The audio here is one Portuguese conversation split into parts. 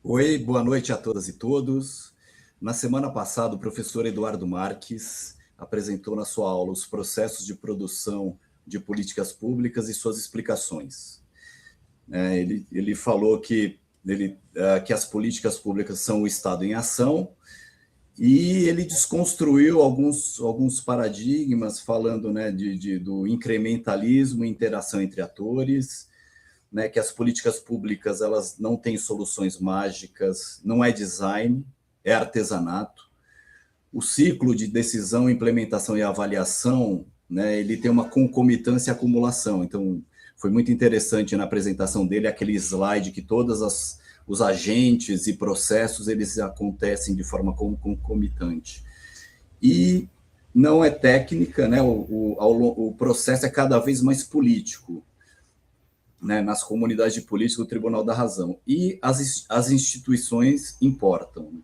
Oi, boa noite a todas e todos. Na semana passada, o professor Eduardo Marques apresentou na sua aula os processos de produção de políticas públicas e suas explicações. Ele falou que as políticas públicas são o Estado em ação, e ele desconstruiu alguns paradigmas, falando, né, do incrementalismo, interação entre atores, né, que as políticas públicas elas não têm soluções mágicas, não é design, é artesanato. O ciclo de decisão, implementação e avaliação, né, ele tem uma concomitância e acumulação. Então, foi muito interessante na apresentação dele aquele slide que os agentes e processos eles acontecem de forma concomitante. E não é técnica, né, o processo é cada vez mais político, né, nas comunidades de política do Tribunal da Razão. E as instituições importam.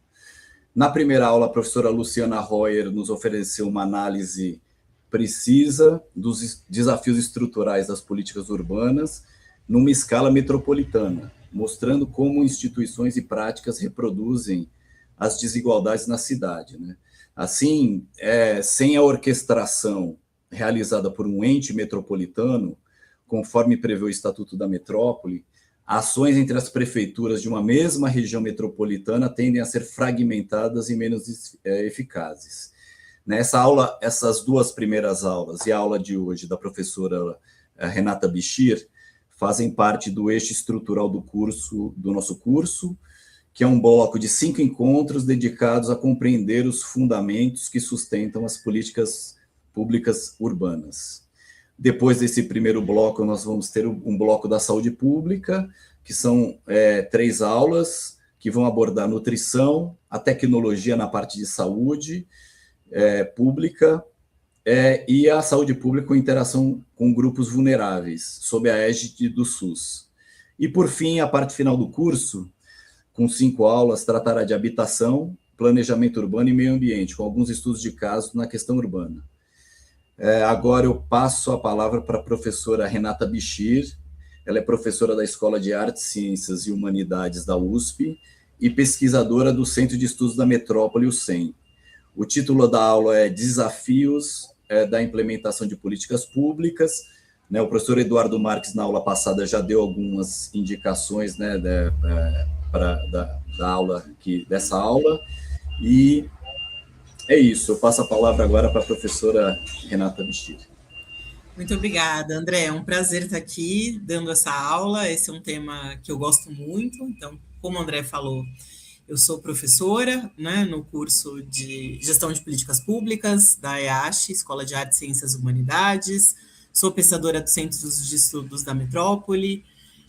Na primeira aula, a professora Luciana Royer nos ofereceu uma análise precisa dos desafios estruturais das políticas urbanas numa escala metropolitana, mostrando como instituições e práticas reproduzem as desigualdades na cidade, né? Assim, sem a orquestração realizada por um ente metropolitano, conforme prevê o Estatuto da Metrópole, ações entre as prefeituras de uma mesma região metropolitana tendem a ser fragmentadas e menos eficazes. Nessa aula, essas duas primeiras aulas e a aula de hoje da professora Renata Bichir fazem parte do eixo estrutural do nosso curso, que é um bloco de 5 encontros dedicados a compreender os fundamentos que sustentam as políticas públicas urbanas. Depois desse primeiro bloco, nós vamos ter um bloco da saúde pública, que são 3 aulas, que vão abordar nutrição, a tecnologia na parte de saúde pública e a saúde pública com interação com grupos vulneráveis, sob a égide do SUS. E, por fim, a parte final do curso, com 5 aulas, tratará de habitação, planejamento urbano e meio ambiente, com alguns estudos de caso na questão urbana. Agora eu passo a palavra para a professora Renata Bichir. Ela é professora da Escola de Artes, Ciências e Humanidades da USP e pesquisadora do Centro de Estudos da Metrópole, o CEM. O título da aula é Desafios da Implementação de Políticas Públicas. O professor Eduardo Marques, na aula passada, já deu algumas indicações, né, da aula dessa aula. E é isso, eu passo a palavra agora para a professora Renata Bichir. Muito obrigada, André. É um prazer estar aqui dando essa aula. Esse é um tema que eu gosto muito. Então, como o André falou, eu sou professora, né, no curso de Gestão de Políticas Públicas da EASH, Escola de Artes, Ciências e Humanidades. Sou pesquisadora do Centro de Estudos da Metrópole.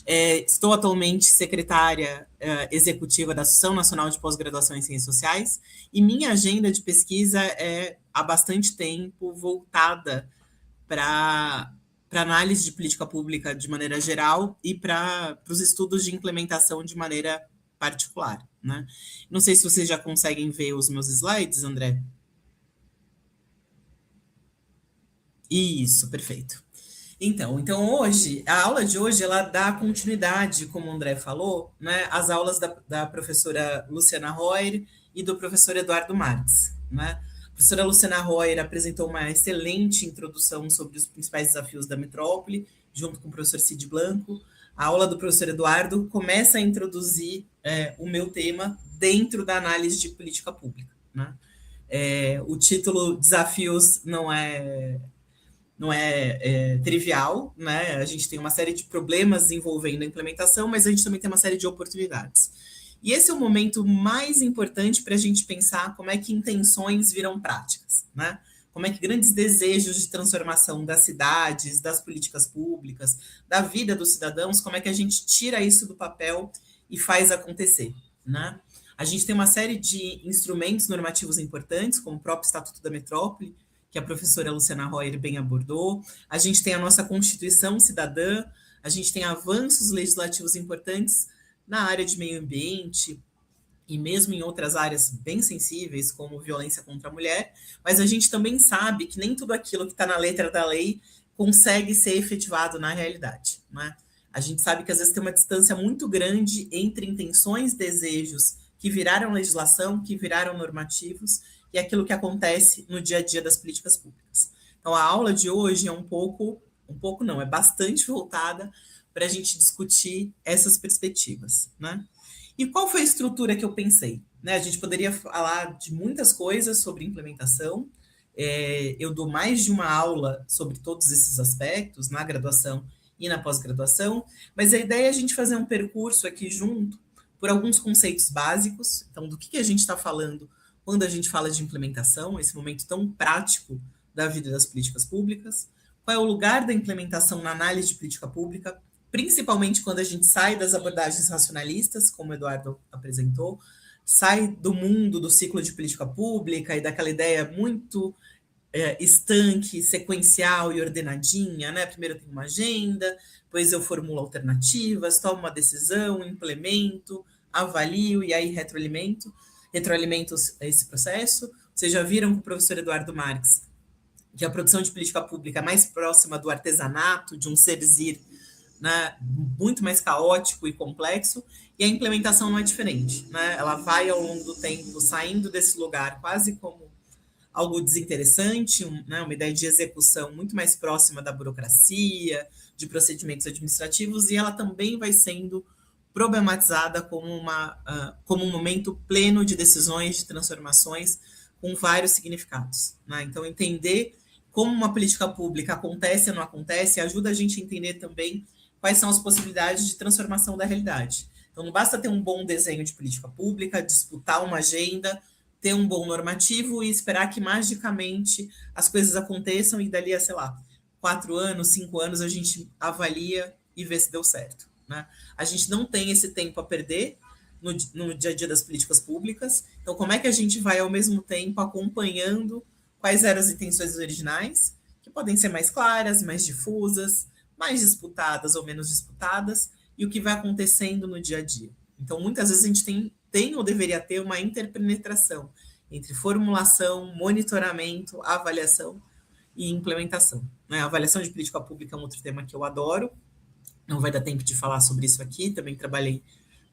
Estou atualmente secretária executiva da Associação Nacional de Pós-Graduação em Ciências Sociais e minha agenda de pesquisa é, há bastante tempo, voltada para análise de política pública de maneira geral e para os estudos de implementação de maneira particular, né? Não sei se vocês já conseguem ver os meus slides, André. Isso, perfeito. Então hoje, a aula de hoje, ela dá continuidade, como o André falou, né, às aulas da professora Luciana Royer e do professor Eduardo Marques, né? A professora Luciana Royer apresentou uma excelente introdução sobre os principais desafios da metrópole, junto com o professor Cid Blanco. A aula do professor Eduardo começa a introduzir o meu tema dentro da análise de política pública, né? O título Desafios não é trivial, né? A gente tem uma série de problemas envolvendo a implementação, mas a gente também tem uma série de oportunidades. E esse é o momento mais importante para a gente pensar como é que intenções viram práticas, né? Como é que grandes desejos de transformação das cidades, das políticas públicas, da vida dos cidadãos, como é que a gente tira isso do papel e faz acontecer, né? A gente tem uma série de instrumentos normativos importantes, como o próprio Estatuto da Metrópole, que a professora Luciana Royer bem abordou. A gente tem a nossa Constituição Cidadã, a gente tem avanços legislativos importantes na área de meio ambiente e mesmo em outras áreas bem sensíveis, como violência contra a mulher, mas a gente também sabe que nem tudo aquilo que está na letra da lei consegue ser efetivado na realidade, né? A gente sabe que às vezes tem uma distância muito grande entre intenções, desejos que viraram legislação, que viraram normativos, e aquilo que acontece no dia a dia das políticas públicas. Então, a aula de hoje é é bastante voltada para a gente discutir essas perspectivas, né? E qual foi a estrutura que eu pensei? Né, a gente poderia falar de muitas coisas sobre implementação. Eu dou mais de uma aula sobre todos esses aspectos na graduação e na pós-graduação, mas a ideia é a gente fazer um percurso aqui junto por alguns conceitos básicos. Então, do que a gente está falando quando a gente fala de implementação, esse momento tão prático da vida das políticas públicas, qual é o lugar da implementação na análise de política pública, principalmente quando a gente sai das abordagens racionalistas, como o Eduardo apresentou, sai do mundo do ciclo de política pública e daquela ideia muito estanque, sequencial e ordenadinha, né? Primeiro tem uma agenda, depois eu formulo alternativas, tomo uma decisão, implemento, avalio e aí retroalimento esse processo. Vocês já viram com o professor Eduardo Marques que a produção de política pública é mais próxima do artesanato, de um serzir, né, muito mais caótico e complexo, e a implementação não é diferente, né? Ela vai ao longo do tempo saindo desse lugar quase como algo desinteressante, né, uma ideia de execução muito mais próxima da burocracia, de procedimentos administrativos, e ela também vai sendo problematizada como um momento pleno de decisões, de transformações, com vários significados, né? Então, entender como uma política pública acontece ou não acontece ajuda a gente a entender também quais são as possibilidades de transformação da realidade. Então, não basta ter um bom desenho de política pública, disputar uma agenda, ter um bom normativo e esperar que magicamente as coisas aconteçam e dali a, sei lá, 4 anos, 5 anos, a gente avalia e vê se deu certo, né? A gente não tem esse tempo a perder no dia a dia das políticas públicas. Então, como é que a gente vai, ao mesmo tempo, acompanhando quais eram as intenções originais, que podem ser mais claras, mais difusas, mais disputadas ou menos disputadas, e o que vai acontecendo no dia a dia. Então, muitas vezes a gente tem ou deveria ter uma interpenetração entre formulação, monitoramento, avaliação e implementação, né? A avaliação de política pública é um outro tema que eu adoro, não vai dar tempo de falar sobre isso aqui, também trabalhei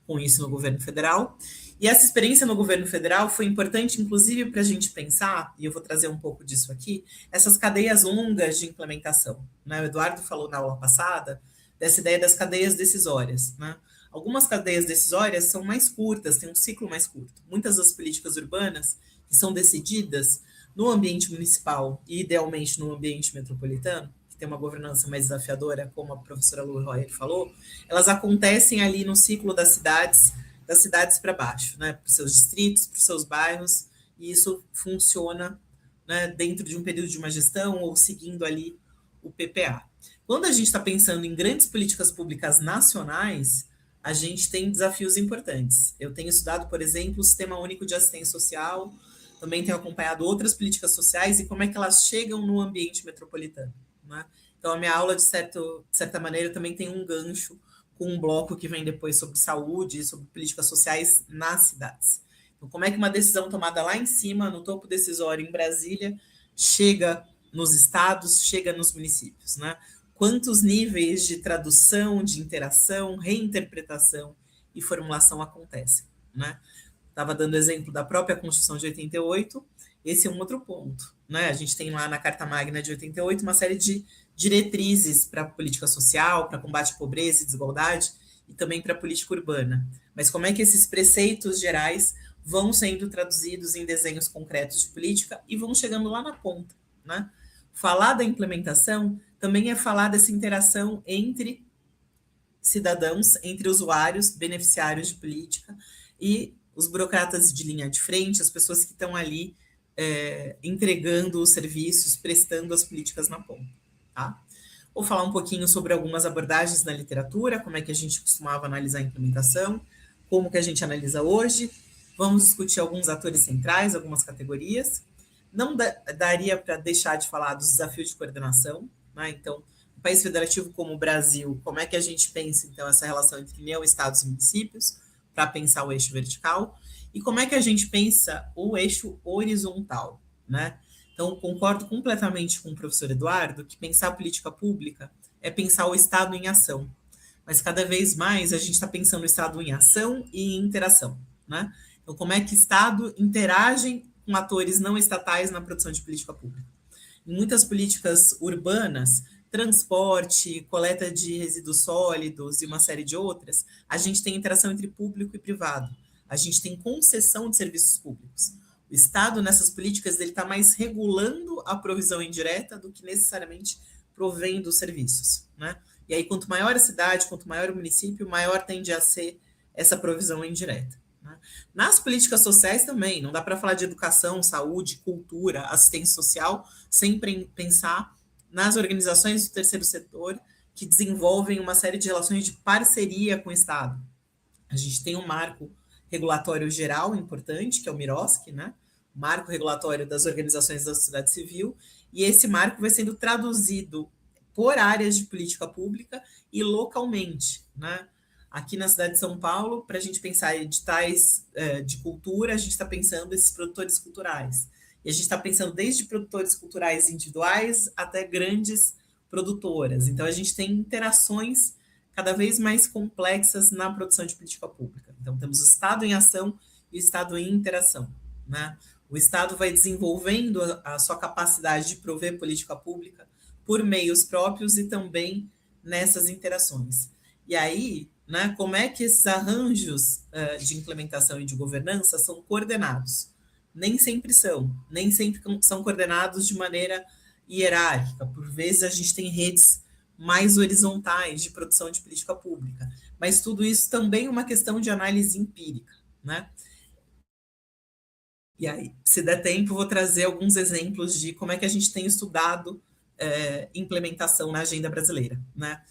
com isso no governo federal. E essa experiência no governo federal foi importante, inclusive, para a gente pensar, e eu vou trazer um pouco disso aqui, essas cadeias longas de implementação, né? O Eduardo falou na aula passada dessa ideia das cadeias decisórias, né? Algumas cadeias decisórias são mais curtas, têm um ciclo mais curto. Muitas das políticas urbanas que são decididas no ambiente municipal e, idealmente, no ambiente metropolitano, que tem uma governança mais desafiadora, como a professora Lu Royer falou, elas acontecem ali no ciclo das cidades para baixo, né, para os seus distritos, para os seus bairros, e isso funciona, né, dentro de um período de uma gestão ou seguindo ali o PPA. Quando a gente está pensando em grandes políticas públicas nacionais, a gente tem desafios importantes. Eu tenho estudado, por exemplo, o Sistema Único de Assistência Social, também tenho acompanhado outras políticas sociais e como é que elas chegam no ambiente metropolitano, né? Então, a minha aula, de certa maneira, também tem um gancho com um bloco que vem depois sobre saúde, sobre políticas sociais nas cidades. Então, como é que uma decisão tomada lá em cima, no topo decisório, em Brasília, chega nos estados, chega nos municípios, né? Quantos níveis de tradução, de interação, reinterpretação e formulação acontecem, né? Estava dando exemplo da própria Constituição de 88, esse é um outro ponto, né? A gente tem lá na Carta Magna de 88 uma série de diretrizes para a política social, para combate à pobreza e desigualdade, e também para a política urbana. Mas como é que esses preceitos gerais vão sendo traduzidos em desenhos concretos de política e vão chegando lá na ponta, né? Falar da implementação também é falar dessa interação entre cidadãos, entre usuários, beneficiários de política e os burocratas de linha de frente, as pessoas que estão ali entregando os serviços, prestando as políticas na ponta. Tá? Vou falar um pouquinho sobre algumas abordagens na literatura, como é que a gente costumava analisar a implementação, como que a gente analisa hoje. Vamos discutir alguns atores centrais, algumas categorias. Não daria para deixar de falar dos desafios de coordenação, né? Então, um país federativo como o Brasil, como é que a gente pensa, então, essa relação entre União, Estados e municípios, para pensar o eixo vertical, e como é que a gente pensa o eixo horizontal, né? Então, concordo completamente com o professor Eduardo que pensar política pública é pensar o Estado em ação. mas cada vez mais a gente está pensando no Estado em ação e em interação, né? Então, como é que o Estado interage com atores não estatais na produção de política pública? Em muitas políticas urbanas, transporte, coleta de resíduos sólidos e uma série de outras, a gente tem interação entre público e privado. A gente tem concessão de serviços públicos. O Estado, nessas políticas, ele está mais regulando a provisão indireta do que necessariamente provendo os serviços, né? E aí, quanto maior a cidade, quanto maior o município, maior tende a ser essa provisão indireta, né? Nas políticas sociais também, não dá para falar de educação, saúde, cultura, assistência social, sem pensar nas organizações do terceiro setor que desenvolvem uma série de relações de parceria com o Estado. A gente tem um marco regulatório geral importante, que é o MIROSC, né? O marco regulatório das organizações da sociedade civil, e esse marco vai sendo traduzido por áreas de política pública e localmente, né? Aqui na cidade de São Paulo, para a gente pensar em editais de cultura, a gente está pensando esses produtores culturais. E a gente está pensando desde produtores culturais individuais até grandes produtoras. Então, a gente tem interações cada vez mais complexas na produção de política pública. Então, temos o Estado em ação e o Estado em interação, né? O Estado vai desenvolvendo a sua capacidade de prover política pública por meios próprios e também nessas interações. E aí, né, como é que esses arranjos de implementação e de governança são coordenados? Nem sempre são coordenados de maneira hierárquica. Por vezes a gente tem redes mais horizontais de produção de política pública, mas tudo isso também é uma questão de análise empírica, né? E aí, se der tempo, vou trazer alguns exemplos de como é que a gente tem estudado implementação na agenda brasileira, né?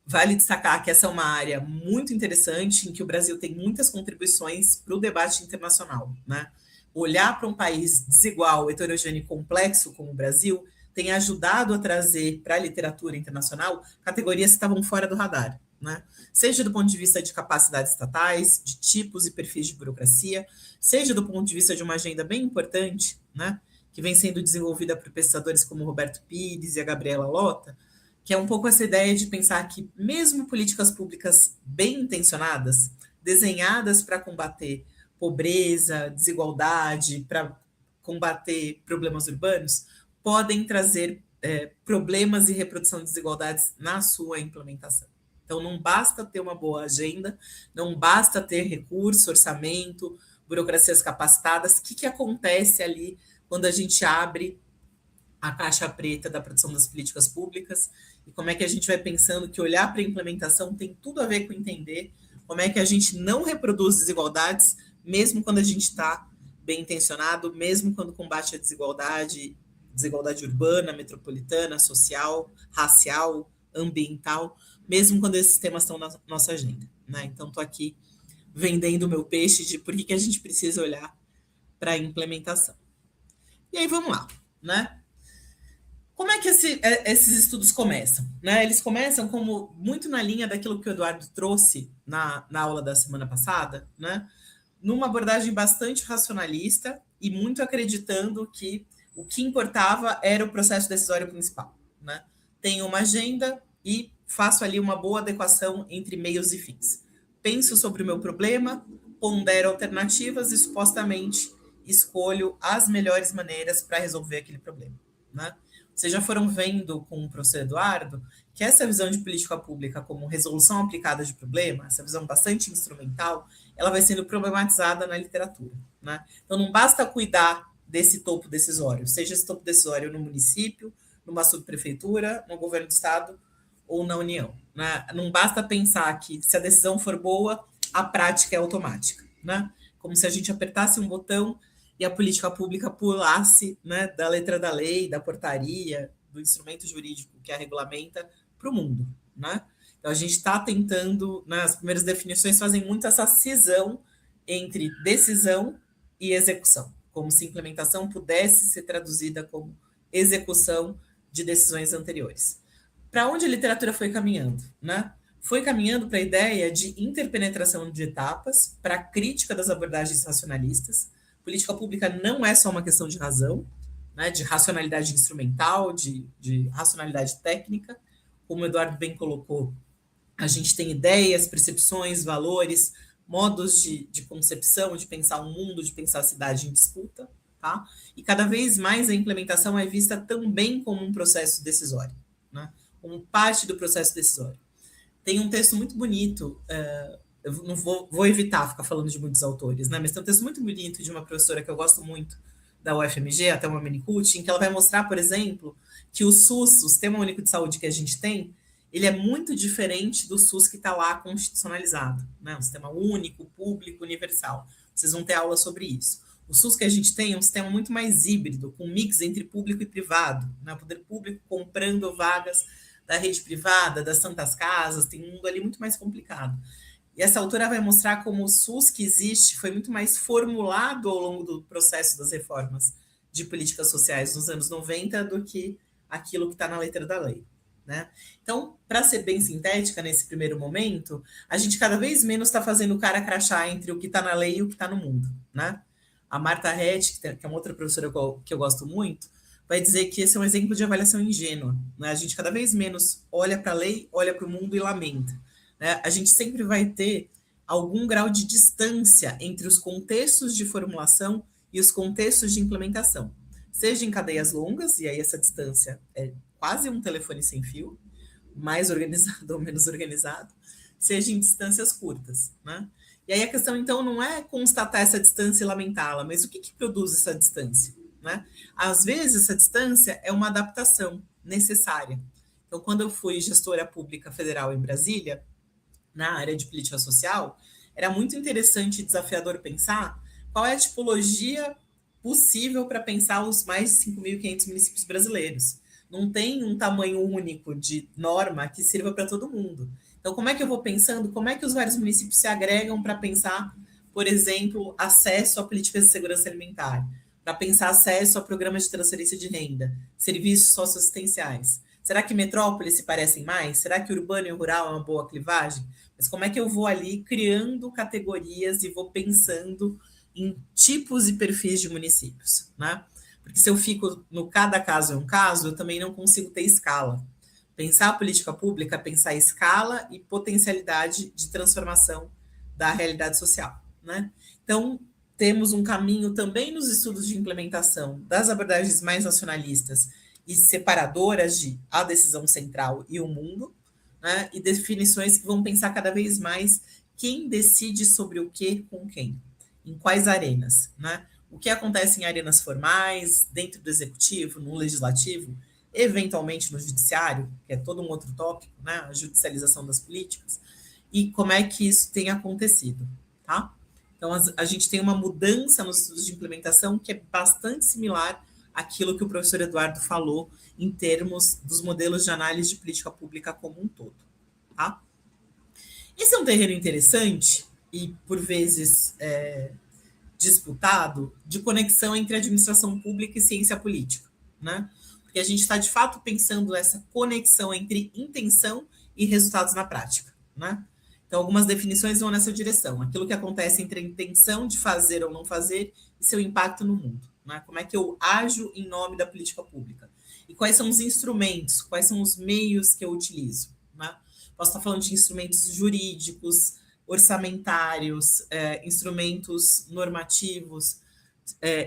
Vale destacar que essa é uma área muito interessante, em que o Brasil tem muitas contribuições para o debate internacional, né? Olhar para um país desigual, heterogêneo e complexo como o Brasil tem ajudado a trazer para a literatura internacional categorias que estavam fora do radar, né? Seja do ponto de vista de capacidades estatais, de tipos e perfis de burocracia, seja do ponto de vista de uma agenda bem importante, né, que vem sendo desenvolvida por pesquisadores como o Roberto Pires e a Gabriela Lota, que é um pouco essa ideia de pensar que mesmo políticas públicas bem intencionadas, desenhadas para combater pobreza, desigualdade, para combater problemas urbanos, podem trazer problemas e reprodução de desigualdades na sua implementação. Então, não basta ter uma boa agenda, não basta ter recurso, orçamento, burocracias capacitadas. O que acontece ali quando a gente abre a caixa preta da produção das políticas públicas e como é que a gente vai pensando que olhar para a implementação tem tudo a ver com entender como é que a gente não reproduz desigualdades, mesmo quando a gente está bem intencionado, mesmo quando combate a desigualdade urbana, metropolitana, social, racial, ambiental, mesmo quando esses temas estão na nossa agenda, né? Então, estou aqui vendendo o meu peixe de por que a gente precisa olhar para a implementação. E aí, vamos lá, né? Como é que esses estudos começam? Né? Eles começam como muito na linha daquilo que o Eduardo trouxe na aula da semana passada, né? Numa abordagem bastante racionalista e muito acreditando que o que importava era o processo decisório principal, né? Tenho uma agenda e faço ali uma boa adequação entre meios e fins. Penso sobre o meu problema, pondero alternativas e supostamente escolho as melhores maneiras para resolver aquele problema, né? Vocês já foram vendo com o professor Eduardo que essa visão de política pública como resolução aplicada de problema, essa visão bastante instrumental, ela vai sendo problematizada na literatura, né? Então, não basta cuidar desse topo decisório, seja esse topo decisório no município, numa subprefeitura, no governo do estado ou na União, né? Não basta pensar que se a decisão for boa, a prática é automática, né? Como se a gente apertasse um botão e a política pública pulasse, né, da letra da lei, da portaria, do instrumento jurídico que a regulamenta para o mundo, né? Então, a gente está tentando, né, as primeiras definições fazem muito essa cisão entre decisão e execução, como se implementação pudesse ser traduzida como execução de decisões anteriores. Para onde a literatura foi caminhando, né? Foi caminhando para a ideia de interpenetração de etapas, para a crítica das abordagens racionalistas. Política pública não é só uma questão de razão, né, de racionalidade instrumental, de racionalidade técnica, como o Eduardo bem colocou. A gente tem ideias, percepções, valores, modos de concepção, de pensar o mundo, de pensar a cidade em disputa, tá? E cada vez mais a implementação é vista também como um processo decisório, né? Como parte do processo decisório. Tem um texto muito bonito, eu não vou evitar ficar falando de muitos autores, né? Mas tem um texto muito bonito de uma professora que eu gosto muito da UFMG, até uma Menicucci, em que ela vai mostrar, por exemplo, que o SUS, o Sistema Único de Saúde que a gente tem, ele é muito diferente do SUS que está lá constitucionalizado, né? Um sistema único, público, universal. Vocês vão ter aula sobre isso. O SUS que a gente tem é um sistema muito mais híbrido, com um mix entre público e privado, né? O poder público comprando vagas da rede privada, das santas casas, tem um mundo ali muito mais complicado. E essa autora vai mostrar como o SUS que existe foi muito mais formulado ao longo do processo das reformas de políticas sociais nos anos 90 do que aquilo que está na letra da lei. Né? Então, para ser bem sintética nesse primeiro momento, a gente cada vez menos está fazendo o cara crachá entre o que está na lei e o que está no mundo. Né? A Marta Rett, que é uma outra professora que eu gosto muito, vai dizer que esse é um exemplo de avaliação ingênua. Né? A gente cada vez menos olha para a lei, olha para o mundo e lamenta. Né? A gente sempre vai ter algum grau de distância entre os contextos de formulação e os contextos de implementação. Seja em cadeias longas, e aí essa distância é quase um telefone sem fio, mais organizado ou menos organizado, seja em distâncias curtas. Né? E aí a questão, então, não é constatar essa distância e lamentá-la, mas o que produz essa distância? Né? Às vezes, essa distância é uma adaptação necessária. Então, quando eu fui gestora pública federal em Brasília, na área de política social, era muito interessante e desafiador pensar qual é a tipologia possível para pensar os mais de 5.500 municípios brasileiros. Não tem um tamanho único de norma que sirva para todo mundo. Então, como é que eu vou pensando? Como é que os vários municípios se agregam para pensar, por exemplo, acesso a políticas de segurança alimentar, para pensar acesso a programas de transferência de renda, serviços socioassistenciais? Será que metrópoles se parecem mais? Será que urbano e rural é uma boa clivagem? Mas como é que eu vou ali criando categorias e vou pensando em tipos e perfis de municípios, né? Porque se eu fico no cada caso é um caso, eu também não consigo ter escala. Pensar a política pública, pensar escala e potencialidade de transformação da realidade social, né? Então, temos um caminho também nos estudos de implementação das abordagens mais nacionalistas e separadoras de a decisão central e o mundo, né? E definições que vão pensar cada vez mais quem decide sobre o que com quem, em quais arenas, né? O que acontece em arenas formais, dentro do executivo, no legislativo, eventualmente no judiciário, que é todo um outro tópico, né? A judicialização das políticas, e como é que isso tem acontecido, tá? Então, a gente tem uma mudança nos estudos de implementação que é bastante similar àquilo que o professor Eduardo falou em termos dos modelos de análise de política pública como um todo, tá? Esse é um terreno interessante e, por vezes, disputado de conexão entre administração pública e ciência política, né? Porque a gente está, de fato, pensando essa conexão entre intenção e resultados na prática, né? Então, algumas definições vão nessa direção. Aquilo que acontece entre a intenção de fazer ou não fazer e seu impacto no mundo. Né? Como é que eu ajo em nome da política pública? E quais são os instrumentos, quais são os meios que eu utilizo? Né? Posso estar falando de instrumentos jurídicos, orçamentários, instrumentos normativos,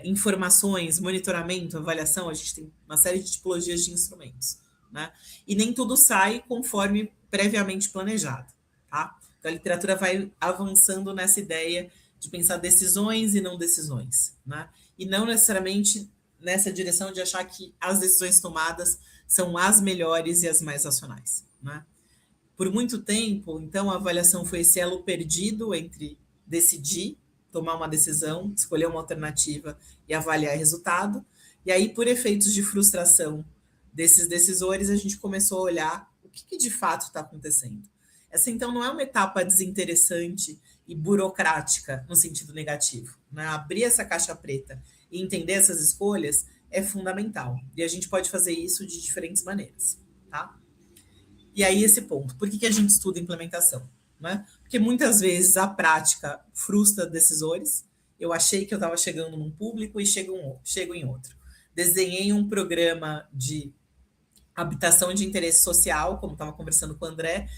informações, monitoramento, avaliação. A gente tem uma série de tipologias de instrumentos. Né? E nem tudo sai conforme previamente planejado. Tá? Então, a literatura vai avançando nessa ideia de pensar decisões e não decisões, né? E não necessariamente nessa direção de achar que as decisões tomadas são as melhores e as mais racionais, né? Por muito tempo, então, a avaliação foi esse elo perdido entre decidir, tomar uma decisão, escolher uma alternativa e avaliar resultado. E aí, por efeitos de frustração desses decisores, a gente começou a olhar o que de fato está acontecendo. Essa, então, não é uma etapa desinteressante e burocrática no sentido negativo. Né? Abrir essa caixa preta e entender essas escolhas é fundamental. E a gente pode fazer isso de diferentes maneiras. Tá? E aí, esse ponto. Por que a gente estuda implementação? Né? Porque muitas vezes a prática frustra decisores. Eu achei que eu estava chegando num público e chego em outro. Desenhei um programa de habitação de interesse social, como estava conversando com o André,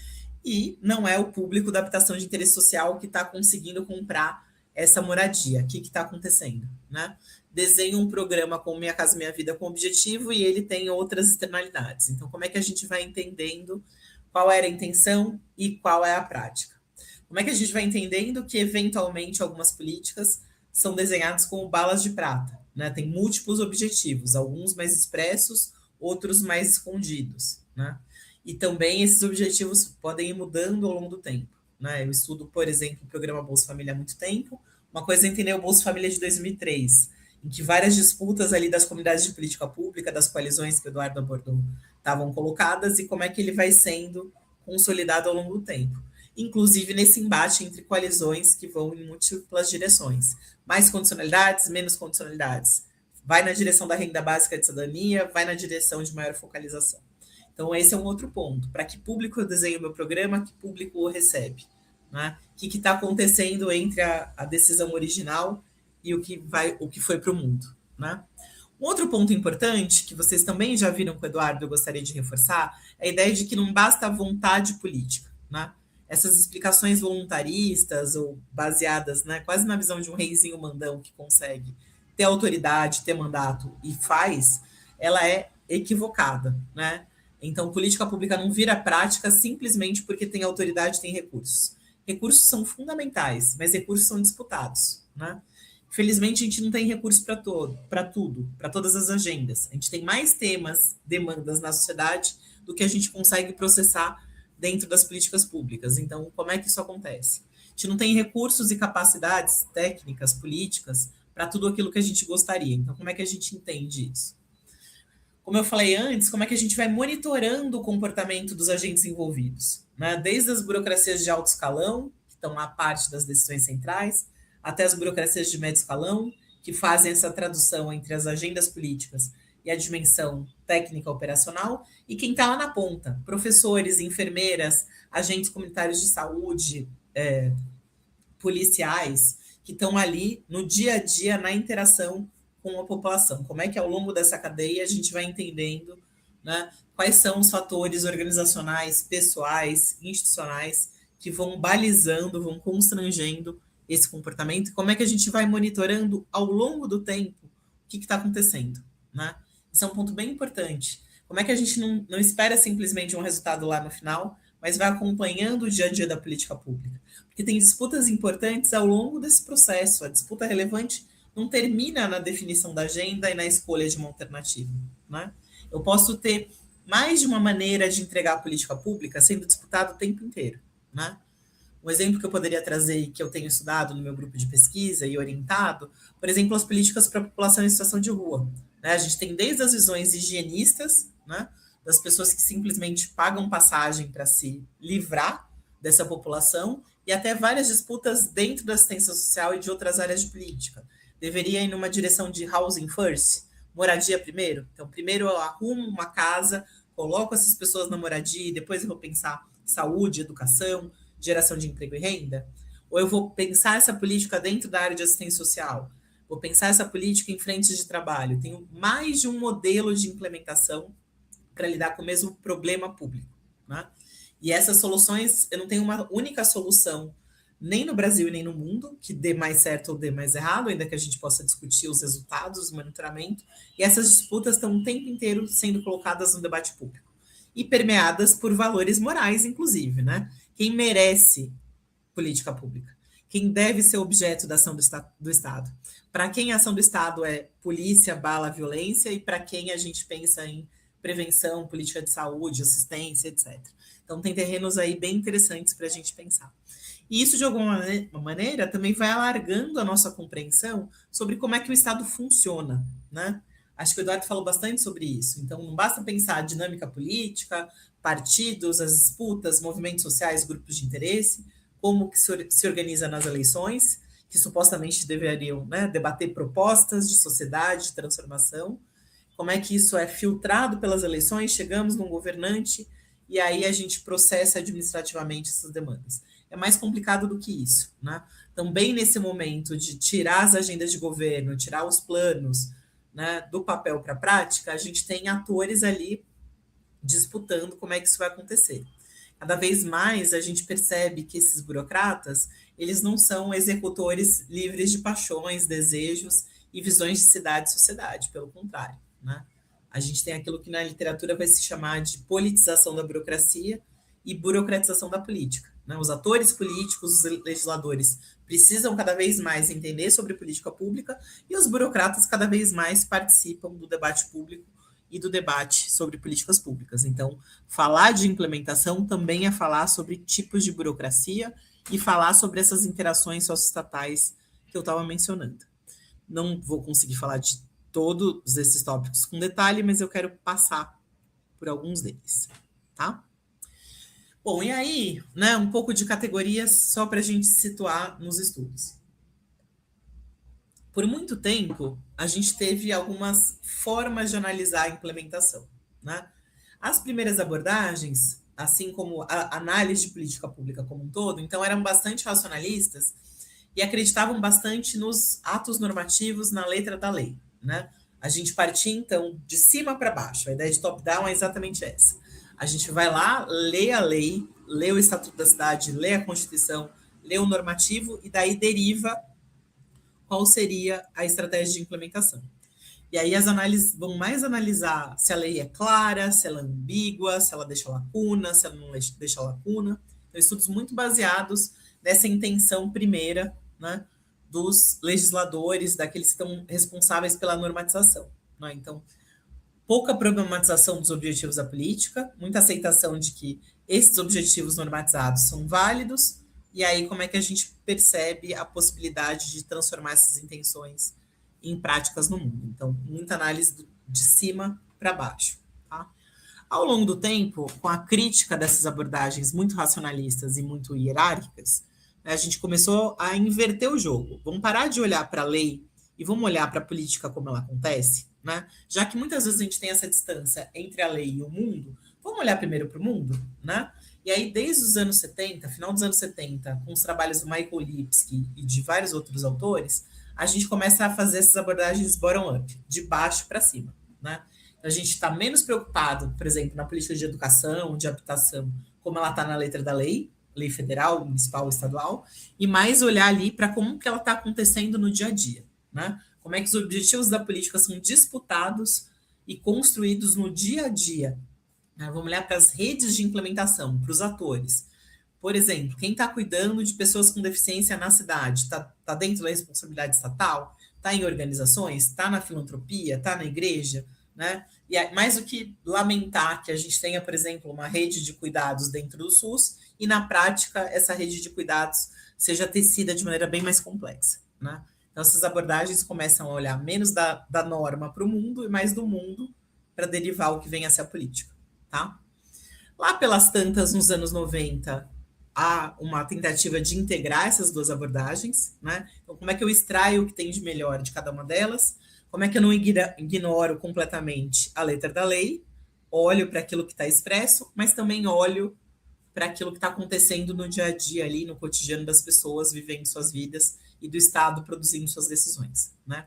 e não é o público da habitação de interesse social que está conseguindo comprar essa moradia. O que está acontecendo, né? Desenha um programa como Minha Casa Minha Vida com objetivo e ele tem outras externalidades. Então, como é que a gente vai entendendo qual era a intenção e qual é a prática? Como é que a gente vai entendendo que, eventualmente, algumas políticas são desenhadas como balas de prata, né? Tem múltiplos objetivos, alguns mais expressos, outros mais escondidos, né? E também esses objetivos podem ir mudando ao longo do tempo, né? Eu estudo, por exemplo, o programa Bolsa Família há muito tempo. Uma coisa é entender o Bolsa Família de 2003, em que várias disputas ali das comunidades de política pública, das coalizões que o Eduardo abordou, estavam colocadas e como é que ele vai sendo consolidado ao longo do tempo. Inclusive nesse embate entre coalizões que vão em múltiplas direções. Mais condicionalidades, menos condicionalidades. Vai na direção da renda básica de cidadania, vai na direção de maior focalização. Então, esse é um outro ponto. Para que público eu desenho o meu programa, que público o recebe? Né? O que está acontecendo entre a decisão original e o que foi para o mundo? Né? Um outro ponto importante, que vocês também já viram com o Eduardo, eu gostaria de reforçar, é a ideia de que não basta a vontade política. Né? Essas explicações voluntaristas ou baseadas, né, quase na visão de um reizinho mandão que consegue ter autoridade, ter mandato e faz, ela é equivocada. Né? Então, política pública não vira prática simplesmente porque tem autoridade e tem recursos. Recursos são fundamentais, mas recursos são disputados. Né? Felizmente, a gente não tem recurso para tudo, para todas as agendas. A gente tem mais temas, demandas na sociedade do que a gente consegue processar dentro das políticas públicas. Então, como é que isso acontece? A gente não tem recursos e capacidades técnicas, políticas, para tudo aquilo que a gente gostaria. Então, como é que a gente entende isso? Como eu falei antes, como é que a gente vai monitorando o comportamento dos agentes envolvidos? Né? Desde as burocracias de alto escalão, que estão na parte das decisões centrais, até as burocracias de médio escalão, que fazem essa tradução entre as agendas políticas e a dimensão técnica operacional, e quem está lá na ponta, professores, enfermeiras, agentes comunitários de saúde, policiais, que estão ali no dia a dia, na interação com a população. Como é que ao longo dessa cadeia a gente vai entendendo, né, quais são os fatores organizacionais, pessoais, institucionais que vão balizando, vão constrangendo esse comportamento e como é que a gente vai monitorando ao longo do tempo o que está acontecendo. Né? Isso é um ponto bem importante. Como é que a gente não espera simplesmente um resultado lá no final, mas vai acompanhando o dia a dia da política pública? Porque tem disputas importantes ao longo desse processo. A disputa relevante não termina na definição da agenda e na escolha de uma alternativa. Né? Eu posso ter mais de uma maneira de entregar a política pública sendo disputado o tempo inteiro. Né? Um exemplo que eu poderia trazer e que eu tenho estudado no meu grupo de pesquisa e orientado, por exemplo, as políticas para a população em situação de rua. Né? A gente tem desde as visões higienistas, né, das pessoas que simplesmente pagam passagem para se livrar dessa população, e até várias disputas dentro da assistência social e de outras áreas de política. Deveria ir numa direção de housing first, moradia primeiro. Então, primeiro eu arrumo uma casa, coloco essas pessoas na moradia e depois eu vou pensar saúde, educação, geração de emprego e renda? Ou eu vou pensar essa política dentro da área de assistência social? Vou pensar essa política em frentes de trabalho? Tenho mais de um modelo de implementação para lidar com o mesmo problema público. Né? E essas soluções, eu não tenho uma única solução, nem no Brasil e nem no mundo, que dê mais certo ou dê mais errado, ainda que a gente possa discutir os resultados, o monitoramento. E essas disputas estão o tempo inteiro sendo colocadas no debate público. E permeadas por valores morais, inclusive, né? Quem merece política pública? Quem deve ser objeto da ação do Estado? Para quem a ação do Estado é polícia, bala, violência, e para quem a gente pensa em prevenção, política de saúde, assistência, etc. Então, tem terrenos aí bem interessantes para a gente pensar. E isso, de alguma maneira, também vai alargando a nossa compreensão sobre como é que o Estado funciona, né? Acho que o Eduardo falou bastante sobre isso. Então, não basta pensar a dinâmica política, partidos, as disputas, movimentos sociais, grupos de interesse, como que se organiza nas eleições, que supostamente deveriam, né, debater propostas de sociedade, de transformação, como é que isso é filtrado pelas eleições, chegamos num governante e aí a gente processa administrativamente essas demandas. É mais complicado do que isso. Né? Também nesse momento de tirar as agendas de governo, tirar os planos, né, do papel para a prática, a gente tem atores ali disputando como é que isso vai acontecer. cada vez mais a gente percebe que esses burocratas, eles não são executores livres de paixões, desejos e visões de cidade e sociedade, pelo contrário, né? A gente tem aquilo que na literatura vai se chamar de politização da burocracia e burocratização da política, né? Os atores políticos, os legisladores, precisam cada vez mais entender sobre política pública e os burocratas cada vez mais participam do debate público e do debate sobre políticas públicas. Então, falar de implementação também é falar sobre tipos de burocracia e falar sobre essas interações socioestatais que eu estava mencionando. Não vou conseguir falar de todos esses tópicos com detalhe, mas eu quero passar por alguns deles, tá? Bom, e aí, né, um pouco de categorias só para a gente se situar nos estudos. Por muito tempo, a gente teve algumas formas de analisar a implementação, né? As primeiras abordagens, assim como a análise de política pública como um todo, então eram bastante racionalistas e acreditavam bastante nos atos normativos na letra da lei, né? A gente partia, então, de cima para baixo. A ideia de top-down é exatamente essa. A gente vai lá, lê a lei, lê o Estatuto da Cidade, lê a Constituição, lê o normativo e daí deriva qual seria a estratégia de implementação. E aí as análises vão mais analisar se a lei é clara, se ela é ambígua, se ela deixa lacuna, se ela não deixa lacuna. Então, estudos muito baseados nessa intenção primeira, né, dos legisladores, daqueles que estão responsáveis pela normatização, né? Então, pouca problematização dos objetivos da política, muita aceitação de que esses objetivos normatizados são válidos, e aí como é que a gente percebe a possibilidade de transformar essas intenções em práticas no mundo. Então, muita análise de cima para baixo, tá? Ao longo do tempo, com a crítica dessas abordagens muito racionalistas e muito hierárquicas, a gente começou a inverter o jogo. Vamos parar de olhar para a lei e vamos olhar para a política como ela acontece, né? Já que muitas vezes a gente tem essa distância entre a lei e o mundo, vamos olhar primeiro para o mundo, né? E aí, desde os anos 70, final dos anos 70, com os trabalhos do Michael Lipsky e de vários outros autores, a gente começa a fazer essas abordagens bottom-up, de baixo para cima, né? A gente está menos preocupado, por exemplo, na política de educação, de habitação, como ela está na letra da lei federal, municipal, estadual, e mais olhar ali para como que ela está acontecendo no dia a dia, né? Como é que os objetivos da política são disputados e construídos no dia a dia. Vamos olhar para as redes de implementação, para os atores. Por exemplo, quem está cuidando de pessoas com deficiência na cidade? Está dentro da responsabilidade estatal? Está em organizações? Está na filantropia? Está na igreja? Né? E mais do que lamentar que a gente tenha, por exemplo, uma rede de cuidados dentro do SUS e, na prática, essa rede de cuidados seja tecida de maneira bem mais complexa, né? Então, essas abordagens começam a olhar menos da norma para o mundo e mais do mundo para derivar o que vem a ser a política, tá? Lá pelas tantas, nos anos 90, há uma tentativa de integrar essas duas abordagens, né? Então, como é que eu extraio o que tem de melhor de cada uma delas? Como é que eu não ignoro completamente a letra da lei? Olho para aquilo que está expresso, mas também olho para aquilo que está acontecendo no dia a dia ali, no cotidiano das pessoas, vivendo suas vidas e do Estado produzindo suas decisões, né?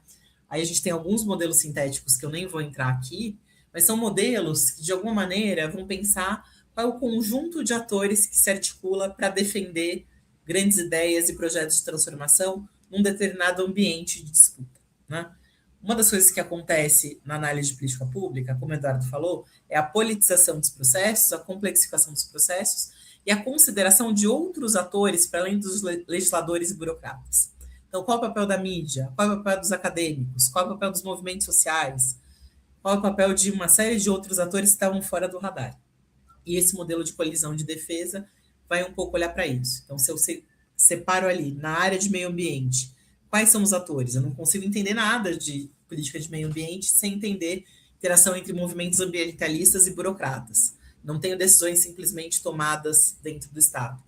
Aí a gente tem alguns modelos sintéticos que eu nem vou entrar aqui, mas são modelos que, de alguma maneira, vão pensar qual é o conjunto de atores que se articula para defender grandes ideias e projetos de transformação num determinado ambiente de disputa, né? Uma das coisas que acontece na análise de política pública, como o Eduardo falou, é a politização dos processos, a complexificação dos processos e a consideração de outros atores para além dos legisladores e burocratas. Então, qual é o papel da mídia? Qual é o papel dos acadêmicos? Qual é o papel dos movimentos sociais? Qual é o papel de uma série de outros atores que estavam fora do radar? E esse modelo de colisão de defesa vai um pouco olhar para isso. Então, se eu separo ali, na área de meio ambiente, quais são os atores? Eu não consigo entender nada de política de meio ambiente sem entender interação entre movimentos ambientalistas e burocratas. Não tenho decisões simplesmente tomadas dentro do Estado.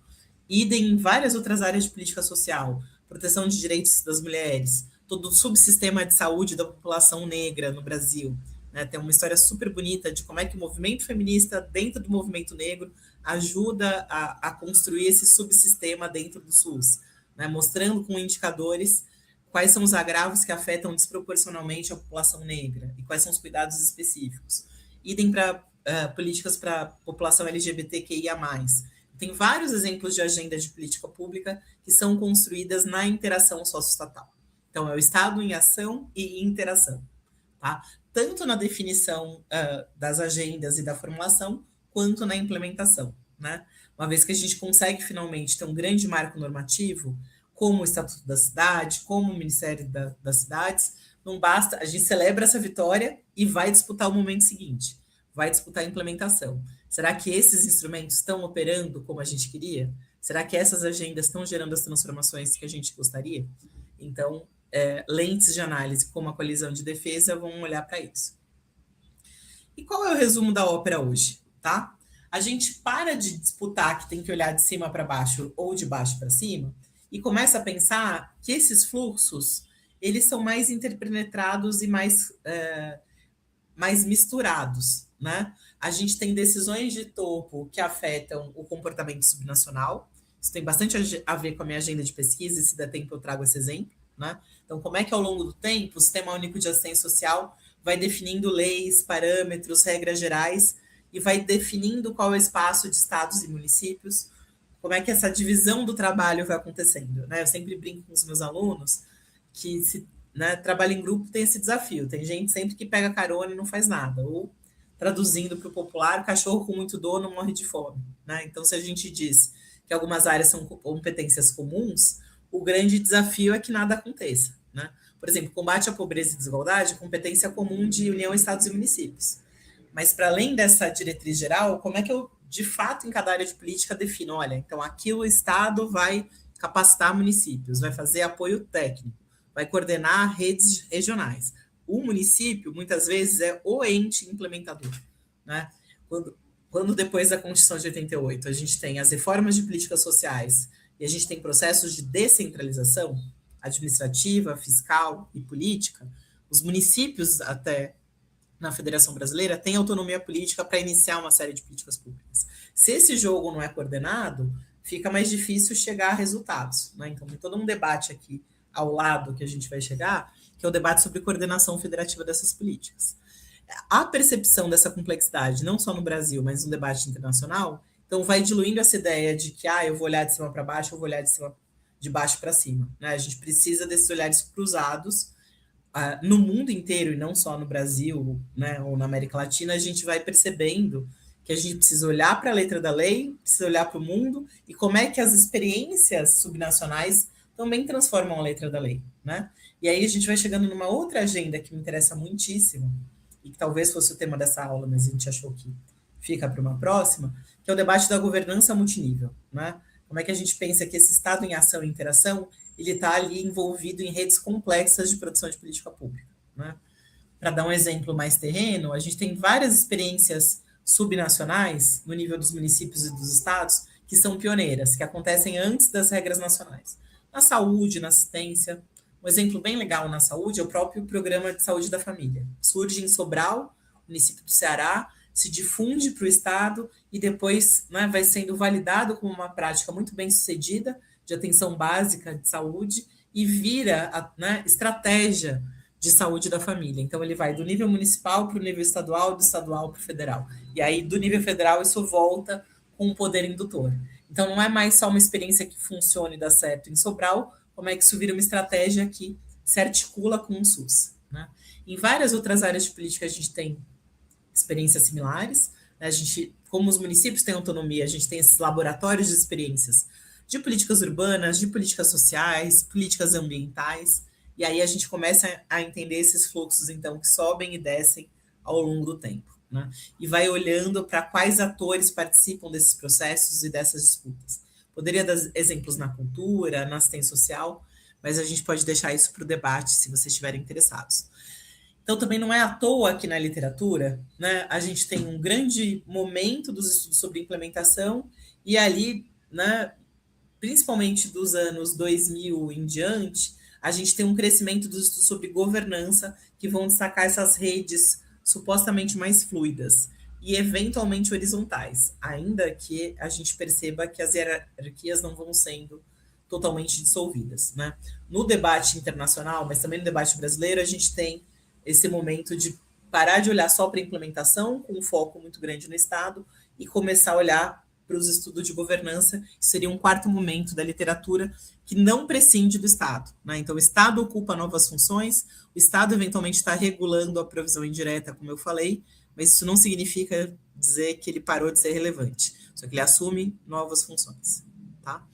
Idem em várias outras áreas de política social, proteção de direitos das mulheres, todo o subsistema de saúde da população negra no Brasil, né? Tem uma história super bonita de como é que o movimento feminista, dentro do movimento negro, ajuda a construir esse subsistema dentro do SUS, né? Mostrando com indicadores quais são os agravos que afetam desproporcionalmente a população negra e quais são os cuidados específicos. Idem para políticas para a população LGBTQIA+. tem vários exemplos de agenda de política pública que são construídas na interação socioestatal. Então, é o Estado em ação e interação, tá? Tanto na definição das agendas e da formulação, quanto na implementação, né? Uma vez que a gente consegue finalmente ter um grande marco normativo, como o Estatuto da Cidade, como o Ministério das Cidades, não basta, a gente celebra essa vitória e vai disputar o momento seguinte, vai disputar a implementação. Será que esses instrumentos estão operando como a gente queria? Será que essas agendas estão gerando as transformações que a gente gostaria? Então, lentes de análise como a coalizão de defesa vão olhar para isso. E qual é o resumo da ópera hoje, tá? A gente para de disputar que tem que olhar de cima para baixo ou de baixo para cima e começa a pensar que esses fluxos eles são mais interpenetrados e mais misturados, né? A gente tem decisões de topo que afetam o comportamento subnacional. Isso tem bastante a ver com a minha agenda de pesquisa, e se der tempo eu trago esse exemplo, né? Então, como é que ao longo do tempo o Sistema Único de Assistência Social vai definindo leis, parâmetros, regras gerais e vai definindo qual é o espaço de estados e municípios, como é que essa divisão do trabalho vai acontecendo, né? Eu sempre brinco com os meus alunos que trabalho em grupo tem esse desafio, tem gente sempre que pega carona e não faz nada, ou traduzindo para o popular, cachorro com muito dono morre de fome, né? Então, se a gente diz que algumas áreas são competências comuns, o grande desafio é que nada aconteça, né? Por exemplo, combate à pobreza e desigualdade, competência comum de União, Estados e municípios. Mas, para além dessa diretriz geral, como é que eu, de fato, em cada área de política, defino? Olha, então aqui o Estado vai capacitar municípios, vai fazer apoio técnico, vai coordenar redes regionais. O município, muitas vezes, é o ente implementador, né? Quando depois da Constituição de 88, a gente tem as reformas de políticas sociais e a gente tem processos de descentralização administrativa, fiscal e política, os municípios, até na Federação Brasileira, têm autonomia política para iniciar uma série de políticas públicas. Se esse jogo não é coordenado, fica mais difícil chegar a resultados, né? Então, tem todo um debate aqui ao lado que a gente vai chegar, que é o debate sobre coordenação federativa dessas políticas. A percepção dessa complexidade, não só no Brasil, mas no debate internacional, então vai diluindo essa ideia de que eu vou olhar de cima para baixo, eu vou olhar de baixo para cima, né? A gente precisa desses olhares cruzados no mundo inteiro, e não só no Brasil, né, ou na América Latina. A gente vai percebendo que a gente precisa olhar para a letra da lei, precisa olhar para o mundo, e como é que as experiências subnacionais também transformam a letra da lei, né? E aí a gente vai chegando numa outra agenda que me interessa muitíssimo, e que talvez fosse o tema dessa aula, mas a gente achou que fica para uma próxima, que é o debate da governança multinível, né? Como é que a gente pensa que esse Estado em ação e interação, ele está ali envolvido em redes complexas de produção de política pública, né? Para dar um exemplo mais terreno, a gente tem várias experiências subnacionais, no nível dos municípios e dos estados, que são pioneiras, que acontecem antes das regras nacionais. Na saúde, na assistência. Um exemplo bem legal na saúde é o próprio Programa de Saúde da Família. Surge em Sobral, município do Ceará, se difunde para o Estado e depois, né, vai sendo validado como uma prática muito bem sucedida de atenção básica de saúde e vira a estratégia de saúde da família. Então, ele vai do nível municipal para o nível estadual, do estadual para o federal. E aí, do nível federal, isso volta com um poder indutor. Então, não é mais só uma experiência que funciona e dá certo em Sobral, como é que isso vira uma estratégia que se articula com o SUS, né? Em várias outras áreas de política, a gente tem experiências similares, né? A gente, como os municípios têm autonomia, a gente tem esses laboratórios de experiências de políticas urbanas, de políticas sociais, políticas ambientais, e aí a gente começa a entender esses fluxos, então, que sobem e descem ao longo do tempo, né? E vai olhando para quais atores participam desses processos e dessas disputas. Poderia dar exemplos na cultura, na assistência social, mas a gente pode deixar isso para o debate, se vocês estiverem interessados. Então, também não é à toa que na literatura, né, a gente tem um grande momento dos estudos sobre implementação, e ali, né, principalmente dos anos 2000 em diante, a gente tem um crescimento dos estudos sobre governança, que vão destacar essas redes supostamente mais fluidas e eventualmente horizontais, ainda que a gente perceba que as hierarquias não vão sendo totalmente dissolvidas, né? No debate internacional, mas também no debate brasileiro, a gente tem esse momento de parar de olhar só para a implementação, com um foco muito grande no Estado, e começar a olhar para os estudos de governança, seria um quarto momento da literatura que não prescinde do Estado, né? Então, o Estado ocupa novas funções, o Estado eventualmente está regulando a provisão indireta, como eu falei, mas isso não significa dizer que ele parou de ser relevante, só que ele assume novas funções, tá?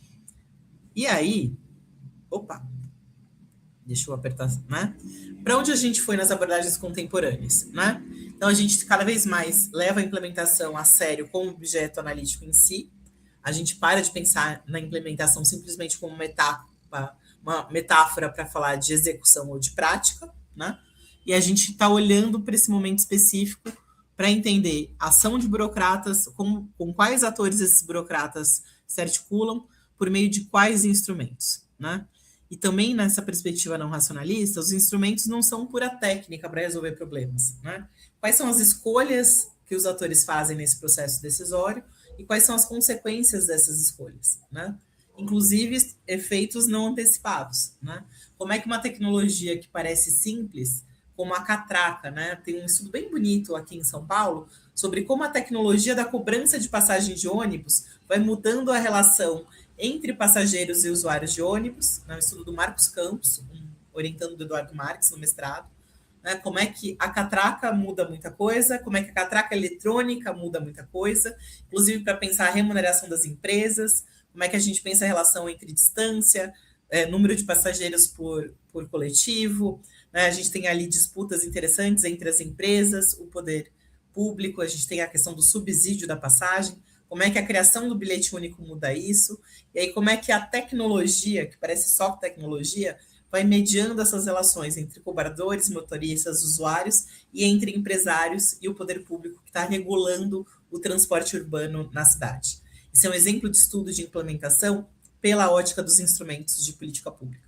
E aí, deixa eu apertar, né? Para onde a gente foi nas abordagens contemporâneas, né? Então, a gente cada vez mais leva a implementação a sério como objeto analítico em si. A gente para de pensar na implementação simplesmente como uma metáfora para falar de execução ou de prática, né? E a gente está olhando para esse momento específico para entender a ação de burocratas, com quais atores esses burocratas se articulam, por meio de quais instrumentos, né? E também nessa perspectiva não racionalista, os instrumentos não são pura técnica para resolver problemas, né? Quais são as escolhas que os atores fazem nesse processo decisório e quais são as consequências dessas escolhas, né? Inclusive efeitos não antecipados, né? Como é que uma tecnologia que parece simples, como a catraca, né? Tem um estudo bem bonito aqui em São Paulo sobre como a tecnologia da cobrança de passagem de ônibus vai mudando a relação entre passageiros e usuários de ônibus, né? Um estudo do Marcos Campos, orientando do Eduardo Marques no mestrado, né? Como é que a catraca muda muita coisa, como é que a catraca eletrônica muda muita coisa, inclusive para pensar a remuneração das empresas, como é que a gente pensa a relação entre distância, número de passageiros por coletivo, né? A gente tem ali disputas interessantes entre as empresas, o poder público, a gente tem a questão do subsídio da passagem, como é que a criação do bilhete único muda isso, e aí como é que a tecnologia, que parece só tecnologia, vai mediando essas relações entre cobradores, motoristas, usuários, e entre empresários e o poder público que está regulando o transporte urbano na cidade. Esse é um exemplo de estudo de implementação pela ótica dos instrumentos de política pública.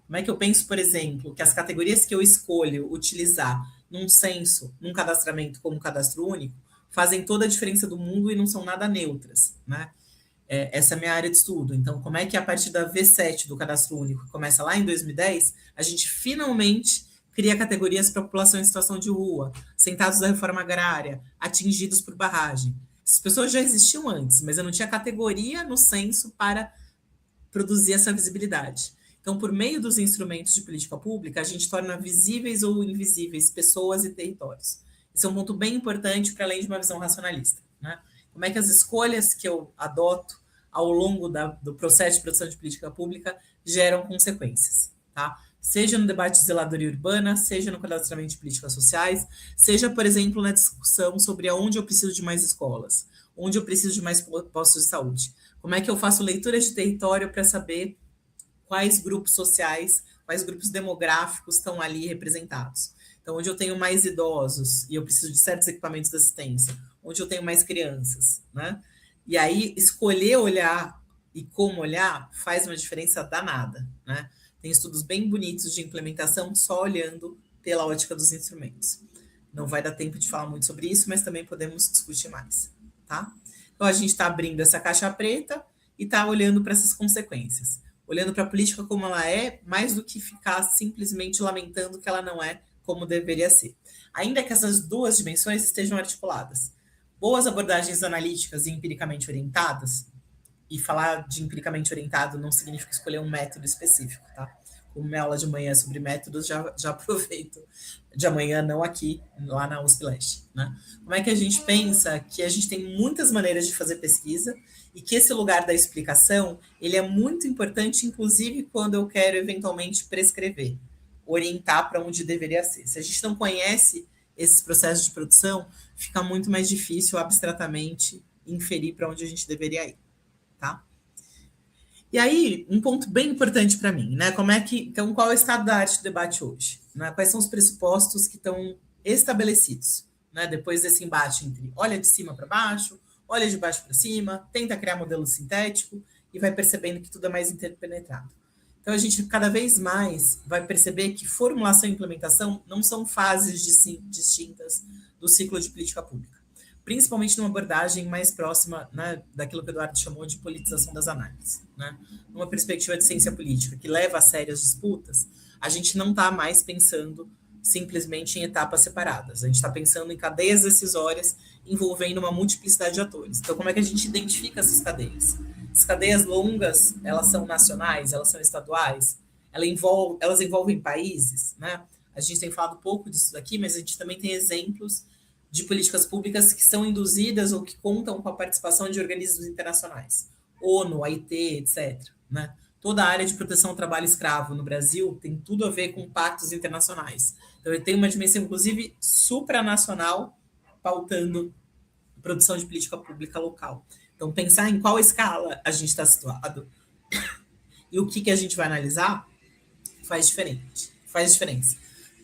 Como é que eu penso, por exemplo, que as categorias que eu escolho utilizar num censo, num cadastramento como cadastro único, fazem toda a diferença do mundo e não são nada neutras, né? Essa é a minha área de estudo. Então, como é que a partir da V7 do cadastro único, que começa lá em 2010, a gente finalmente cria categorias para a população em situação de rua, sentados da reforma agrária, atingidos por barragem. Essas pessoas já existiam antes, mas eu não tinha categoria no censo para produzir essa visibilidade. Então, por meio dos instrumentos de política pública, a gente torna visíveis ou invisíveis pessoas e territórios. Esse é um ponto bem importante para além de uma visão racionalista, né? Como é que as escolhas que eu adoto ao longo do processo de produção de política pública geram consequências, tá? Seja no debate de zeladoria urbana, seja no cadastramento de políticas sociais, seja, por exemplo, na discussão sobre aonde eu preciso de mais escolas, onde eu preciso de mais postos de saúde. Como é que eu faço leitura de território para saber quais grupos sociais, quais grupos demográficos estão ali representados. Então, onde eu tenho mais idosos e eu preciso de certos equipamentos de assistência, onde eu tenho mais crianças, né? E aí, escolher olhar e como olhar faz uma diferença danada, né? Tem estudos bem bonitos de implementação só olhando pela ótica dos instrumentos. Não vai dar tempo de falar muito sobre isso, mas também podemos discutir mais, tá? Então, a gente está abrindo essa caixa preta e está olhando para essas consequências. Olhando para a política como ela é, mais do que ficar simplesmente lamentando que ela não é como deveria ser. Ainda que essas duas dimensões estejam articuladas. Boas abordagens analíticas e empiricamente orientadas, e falar de empiricamente orientado não significa escolher um método específico, tá? Como minha aula de manhã é sobre métodos, já aproveito de amanhã, não aqui, lá na USP Leste, né? Como é que a gente pensa que a gente tem muitas maneiras de fazer pesquisa e que esse lugar da explicação, ele é muito importante, inclusive quando eu quero eventualmente prescrever, orientar para onde deveria ser. Se a gente não conhece esses processos de produção, fica muito mais difícil abstratamente inferir para onde a gente deveria ir, tá? E aí, um ponto bem importante para mim, né? Então, qual é o estado da arte do debate hoje? Né? Quais são os pressupostos que estão estabelecidos, né? Depois desse embate entre olha de cima para baixo, olha de baixo para cima, tenta criar modelo sintético e vai percebendo que tudo é mais interpenetrado. Então, a gente cada vez mais vai perceber que formulação e implementação não são fases distintas do ciclo de política pública, principalmente numa abordagem mais próxima, né, daquilo que o Eduardo chamou de politização das análises, né? Numa perspectiva de ciência política que leva a sério as disputas, a gente não está mais pensando simplesmente em etapas separadas. A gente está pensando em cadeias decisórias envolvendo uma multiplicidade de atores. Então, como é que a gente identifica essas cadeias? As cadeias longas, elas são nacionais, elas são estaduais, elas envolvem países, né? A gente tem falado pouco disso daqui, mas a gente também tem exemplos de políticas públicas que são induzidas ou que contam com a participação de organismos internacionais, ONU, AIT, etc., né? Toda a área de proteção ao trabalho escravo no Brasil tem tudo a ver com pactos internacionais. Então, ele tem uma dimensão, inclusive, supranacional, pautando a produção de política pública local. Então, pensar em qual escala a gente está situado e o que a gente vai analisar faz diferença.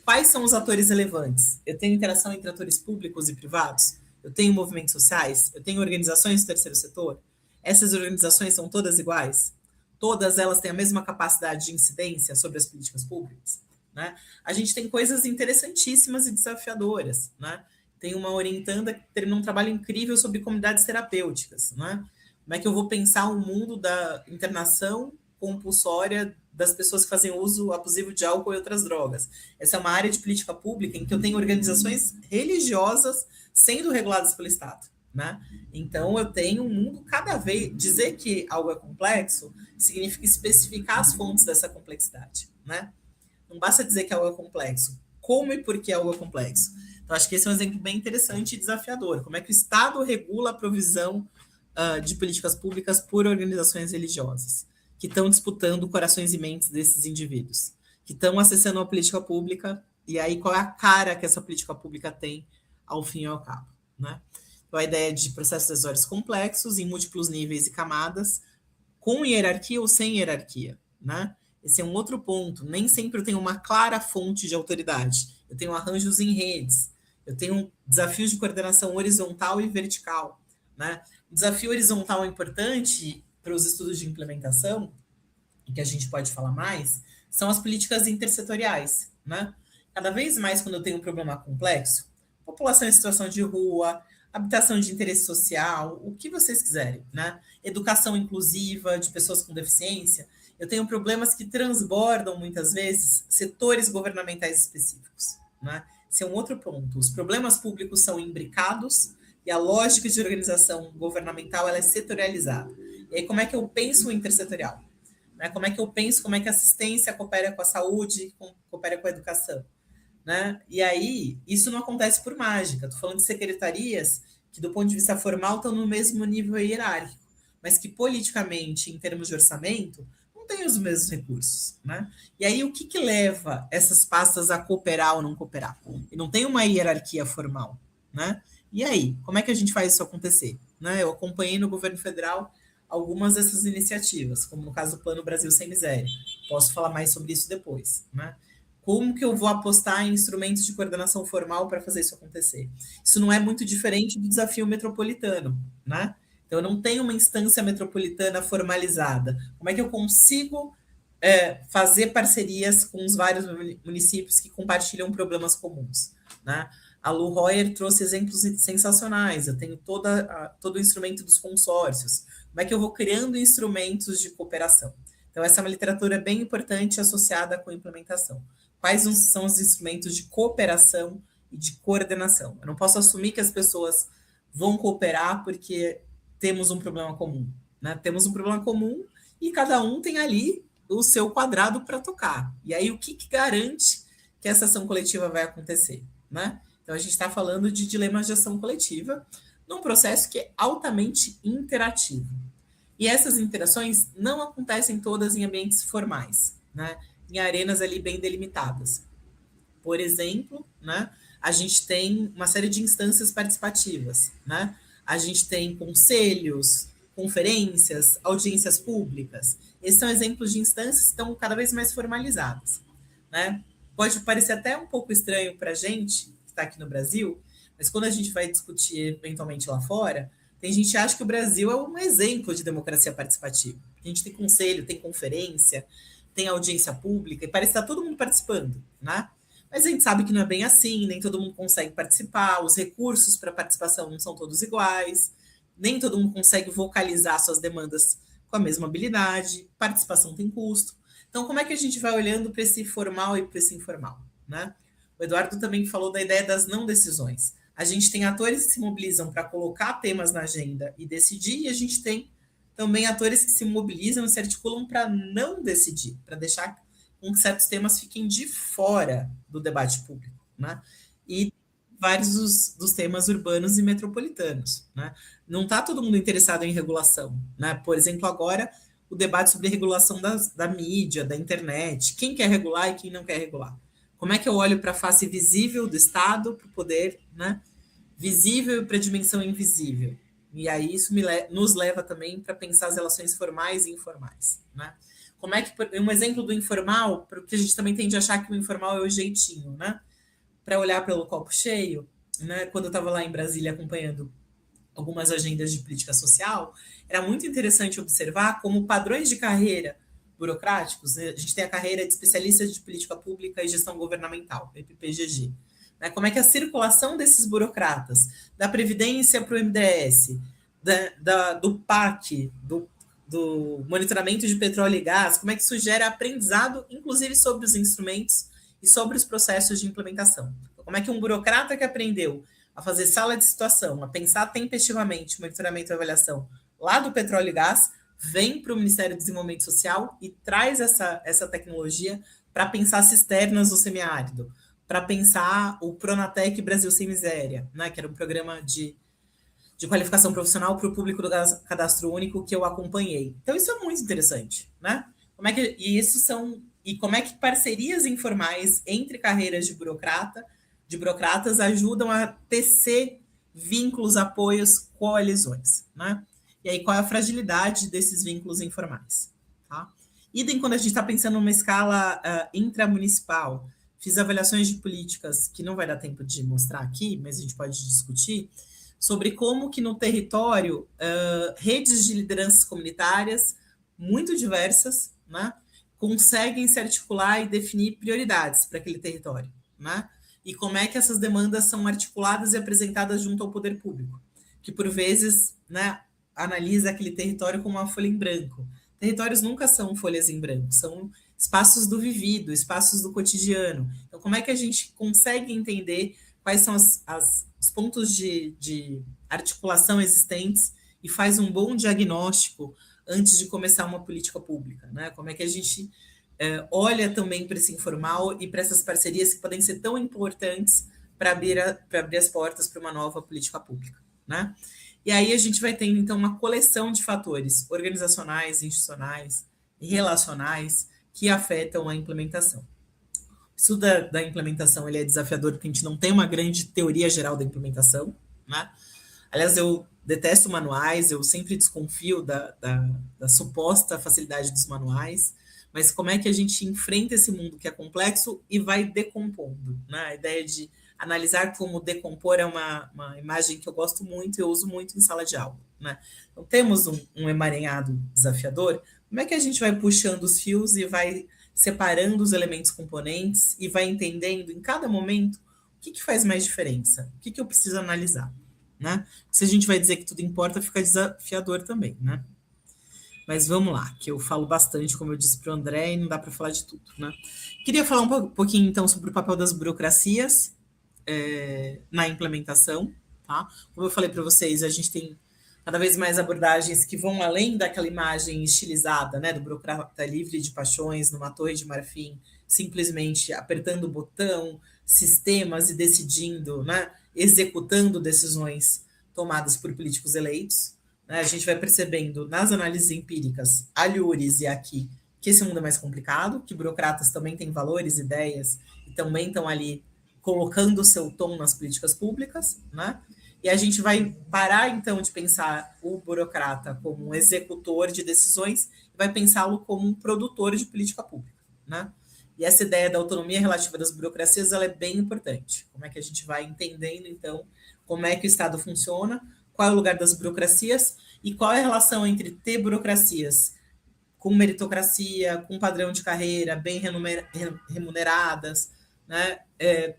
Quais são os atores relevantes? Eu tenho interação entre atores públicos e privados? Eu tenho movimentos sociais? Eu tenho organizações do terceiro setor? Essas organizações são todas iguais? Todas elas têm a mesma capacidade de incidência sobre as políticas públicas? Né? A gente tem coisas interessantíssimas e desafiadoras. Né? Tem uma orientanda que terminou um trabalho incrível sobre comunidades terapêuticas. Né? Como é que eu vou pensar o mundo da internação compulsória das pessoas que fazem uso abusivo de álcool e outras drogas? Essa é uma área de política pública em que eu tenho organizações religiosas sendo reguladas pelo Estado. Né? Então, eu tenho um mundo cada vez... Dizer que algo é complexo significa especificar as fontes dessa complexidade. Né? Não basta dizer que algo é complexo. Como e por que algo é complexo? Então, acho que esse é um exemplo bem interessante e desafiador. Como é que o Estado regula a provisão de políticas públicas por organizações religiosas, que estão disputando corações e mentes desses indivíduos, que estão acessando a política pública, e aí qual é a cara que essa política pública tem ao fim e ao cabo. Né? Então, a ideia de processos decisórios complexos, em múltiplos níveis e camadas, com hierarquia ou sem hierarquia. Né? Esse é um outro ponto. Nem sempre eu tenho uma clara fonte de autoridade. Eu tenho arranjos em redes. Eu tenho desafios de coordenação horizontal e vertical. Né? O desafio horizontal é importante para os estudos de implementação, e que a gente pode falar mais, são as políticas intersetoriais. Né? Cada vez mais, quando eu tenho um problema complexo, população em situação de rua, habitação de interesse social, o que vocês quiserem, né? Educação inclusiva de pessoas com deficiência, eu tenho problemas que transbordam, muitas vezes, setores governamentais específicos. Né? Esse é um outro ponto. Os problemas públicos são imbricados e a lógica de organização governamental ela é setorializada. E aí, como é que eu penso o intersetorial? Né? Como é que eu penso, como é que a assistência coopera com a saúde, coopera com a educação? Né? E aí, isso não acontece por mágica. Estou falando de secretarias que, do ponto de vista formal, estão no mesmo nível hierárquico, mas que, politicamente, em termos de orçamento, não têm os mesmos recursos. Né? E aí, o que leva essas pastas a cooperar ou não cooperar? E não tem uma hierarquia formal. Né? E aí, como é que a gente faz isso acontecer? Né? Eu acompanhei no governo federal algumas dessas iniciativas, como no caso do Plano Brasil Sem Miséria. Posso falar mais sobre isso depois. Né? Como que eu vou apostar em instrumentos de coordenação formal para fazer isso acontecer? Isso não é muito diferente do desafio metropolitano, né? Então, eu não tenho uma instância metropolitana formalizada. Como é que eu consigo fazer parcerias com os vários municípios que compartilham problemas comuns? Né? A Lu Royer trouxe exemplos sensacionais. Eu tenho todo o instrumento dos consórcios. Como é que eu vou criando instrumentos de cooperação? Então, essa é uma literatura bem importante associada com a implementação. Quais são os instrumentos de cooperação e de coordenação? Eu não posso assumir que as pessoas vão cooperar porque temos um problema comum. Né? Temos um problema comum e cada um tem ali o seu quadrado para tocar. E aí, o que garante que essa ação coletiva vai acontecer? Né? Então, a gente está falando de dilemas de ação coletiva num processo que é altamente interativo. E essas interações não acontecem todas em ambientes formais, né? Em arenas ali bem delimitadas. Por exemplo, né, a gente tem uma série de instâncias participativas. Né? A gente tem conselhos, conferências, audiências públicas. Esses são exemplos de instâncias que estão cada vez mais formalizadas. Né? Pode parecer até um pouco estranho para a gente, que está aqui no Brasil, mas quando a gente vai discutir eventualmente lá fora, tem gente que acha que o Brasil é um exemplo de democracia participativa. A gente tem conselho, tem conferência, tem audiência pública, e parece que está todo mundo participando, né? Mas a gente sabe que não é bem assim, nem todo mundo consegue participar, os recursos para participação não são todos iguais, nem todo mundo consegue vocalizar suas demandas com a mesma habilidade, participação tem custo. Então, como é que a gente vai olhando para esse formal e para esse informal? Né? O Eduardo também falou da ideia das não decisões. A gente tem atores que se mobilizam para colocar temas na agenda e decidir, e a gente tem também atores que se mobilizam e se articulam para não decidir, para deixar com que certos temas fiquem de fora do debate público, né? E vários dos temas urbanos e metropolitanos, né? Não está todo mundo interessado em regulação, né? Por exemplo, agora o debate sobre regulação da mídia, da internet, quem quer regular e quem não quer regular. Como é que eu olho para a face visível do Estado, para o poder, né? Visível e para a dimensão invisível. E aí isso nos leva também para pensar as relações formais e informais, né? Como é que, um exemplo do informal, porque a gente também tende a achar que o informal é o jeitinho, né? Para olhar pelo copo cheio, né? Quando eu estava lá em Brasília acompanhando algumas agendas de política social, era muito interessante observar como padrões de carreira burocráticos, né? A gente tem a carreira de especialista de política pública e gestão governamental, PPGG, né? Como é que a circulação desses burocratas, da Previdência para o MDS, do PAC, do monitoramento de petróleo e gás, como é que isso gera aprendizado, inclusive sobre os instrumentos e sobre os processos de implementação. Como é que um burocrata que aprendeu a fazer sala de situação, a pensar tempestivamente monitoramento e avaliação lá do petróleo e gás, vem para o Ministério do Desenvolvimento Social e traz essa tecnologia para pensar cisternas no semiárido, para pensar o Pronatec Brasil Sem Miséria, né, que era um programa de qualificação profissional para o público do Cadastro Único que eu acompanhei. Então, isso é muito interessante, né? Como é que parcerias informais entre carreiras de burocratas ajudam a tecer vínculos, apoios, coalizões, né? E aí, qual é a fragilidade desses vínculos informais, tá? Idem quando a gente está pensando numa escala intramunicipal. Fiz avaliações de políticas que não vai dar tempo de mostrar aqui, mas a gente pode discutir, sobre como que no território redes de lideranças comunitárias muito diversas, né, conseguem se articular e definir prioridades para aquele território, né? E como é que essas demandas são articuladas e apresentadas junto ao poder público, que por vezes, né, analisa aquele território como uma folha em branco. Territórios nunca são folhas em branco, são espaços do vivido, espaços do cotidiano. Então, como é que a gente consegue entender quais são os pontos de articulação existentes e faz um bom diagnóstico antes de começar uma política pública, né? Como é que a gente olha também para esse informal e para essas parcerias que podem ser tão importantes para abrir as portas para uma nova política pública, né? E aí a gente vai tendo, então, uma coleção de fatores organizacionais, institucionais e relacionais que afetam a implementação. O estudo da implementação ele é desafiador porque a gente não tem uma grande teoria geral da implementação, né? Aliás, eu detesto manuais, eu sempre desconfio da suposta facilidade dos manuais, mas como é que a gente enfrenta esse mundo que é complexo e vai decompondo, né? A ideia de analisar como decompor é uma imagem que eu gosto muito e eu uso muito em sala de aula, né? Então, temos um emaranhado desafiador, como é que a gente vai puxando os fios e vai separando os elementos componentes e vai entendendo em cada momento o que faz mais diferença, o que eu preciso analisar, né? Se a gente vai dizer que tudo importa, fica desafiador também, né? Mas vamos lá, que eu falo bastante, como eu disse para o André, e não dá para falar de tudo, né? Queria falar um pouquinho, então, sobre o papel das burocracias na implementação, tá? Como eu falei para vocês, a gente tem cada vez mais abordagens que vão além daquela imagem estilizada, né, do burocrata livre de paixões numa torre de marfim, simplesmente apertando o botão, sistemas e decidindo, né, executando decisões tomadas por políticos eleitos. Né? A gente vai percebendo nas análises empíricas, alhures e aqui, que esse mundo é mais complicado, que burocratas também têm valores, ideias, e também estão ali colocando o seu tom nas políticas públicas, né? E a gente vai parar, então, de pensar o burocrata como um executor de decisões e vai pensá-lo como um produtor de política pública, né? E essa ideia da autonomia relativa das burocracias ela é bem importante. Como é que a gente vai entendendo, então, como é que o Estado funciona, qual é o lugar das burocracias e qual é a relação entre ter burocracias com meritocracia, com padrão de carreira, bem remuneradas, né?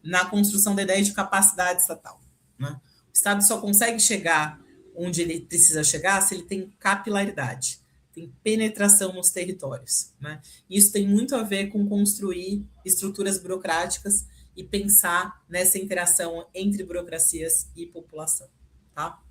Na construção da ideia de capacidade estatal, né? O Estado só consegue chegar onde ele precisa chegar se ele tem capilaridade, tem penetração nos territórios, né? Isso tem muito a ver com construir estruturas burocráticas e pensar nessa interação entre burocracias e população, tá?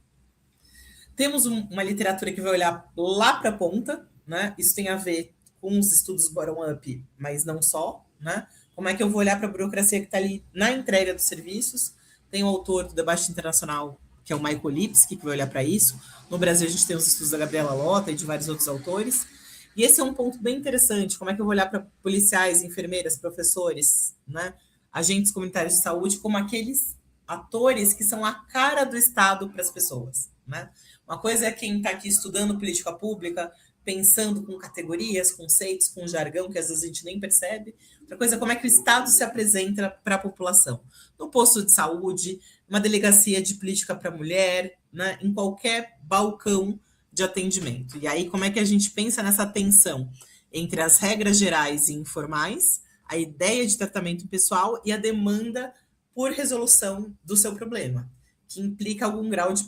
Temos uma literatura que vai olhar lá para a ponta, né? Isso tem a ver com os estudos bottom-up, mas não só, né? Como é que eu vou olhar para a burocracia que está ali na entrega dos serviços? Tem o autor do debate internacional, que é o Michael Lipsky, que vai olhar para isso. No Brasil, a gente tem os estudos da Gabriela Lota e de vários outros autores. E esse é um ponto bem interessante. Como é que eu vou olhar para policiais, enfermeiras, professores, né? Agentes comunitários de saúde, como aqueles atores que são a cara do Estado para as pessoas, né? Uma coisa é quem está aqui estudando política pública, pensando com categorias, conceitos, com jargão, que às vezes a gente nem percebe. Outra coisa é como é que o Estado se apresenta para a população. No posto de saúde, uma delegacia de política para a mulher, né, em qualquer balcão de atendimento. E aí, como é que a gente pensa nessa tensão entre as regras gerais e informais, a ideia de tratamento pessoal e a demanda por resolução do seu problema, que implica algum grau de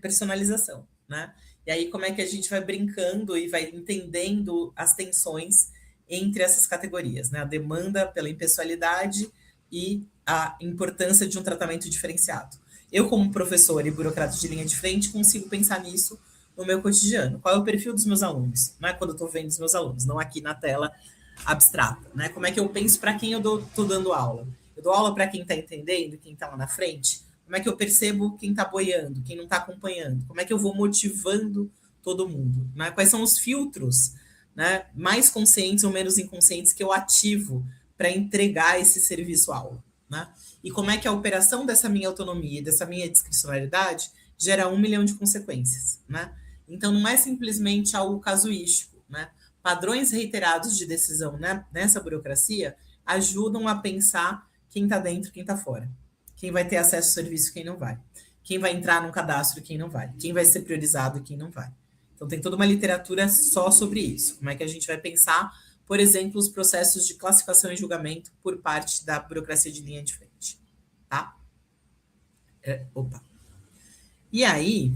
personalização, né? E aí, como é que a gente vai brincando e vai entendendo as tensões entre essas categorias, né? A demanda pela impessoalidade e a importância de um tratamento diferenciado. Eu, como professor e burocrata de linha de frente, consigo pensar nisso no meu cotidiano. Qual é o perfil dos meus alunos, né? Quando eu estou vendo os meus alunos, não aqui na tela abstrata, né? Como é que eu penso para quem eu estou dando aula? Eu dou aula para quem está entendendo, quem está lá na frente? Como é que eu percebo quem está boiando, quem não está acompanhando? Como é que eu vou motivando todo mundo? Né? Quais são os filtros, né, mais conscientes ou menos inconscientes que eu ativo para entregar esse serviço aula? Né? E como é que a operação dessa minha autonomia, dessa minha discricionalidade, gera 1 milhão de consequências? Né? Então, não é simplesmente algo casuístico. Né? Padrões reiterados de decisão, né, nessa burocracia ajudam a pensar quem está dentro e quem está fora. Quem vai ter acesso ao serviço e quem não vai. Quem vai entrar no cadastro e quem não vai. Quem vai ser priorizado e quem não vai. Então, tem toda uma literatura só sobre isso. Como é que a gente vai pensar, por exemplo, os processos de classificação e julgamento por parte da burocracia de linha de frente. Tá? E aí,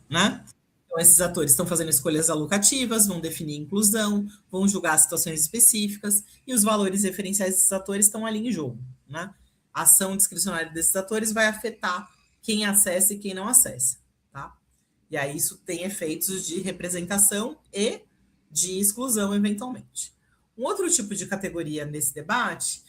né? Então, esses atores estão fazendo escolhas alocativas, vão definir inclusão, vão julgar situações específicas, e os valores referenciais desses atores estão ali em jogo, né? A ação discricionária desses atores vai afetar quem acessa e quem não acessa, tá? E aí isso tem efeitos de representação e de exclusão, eventualmente. Um outro tipo de categoria nesse debate,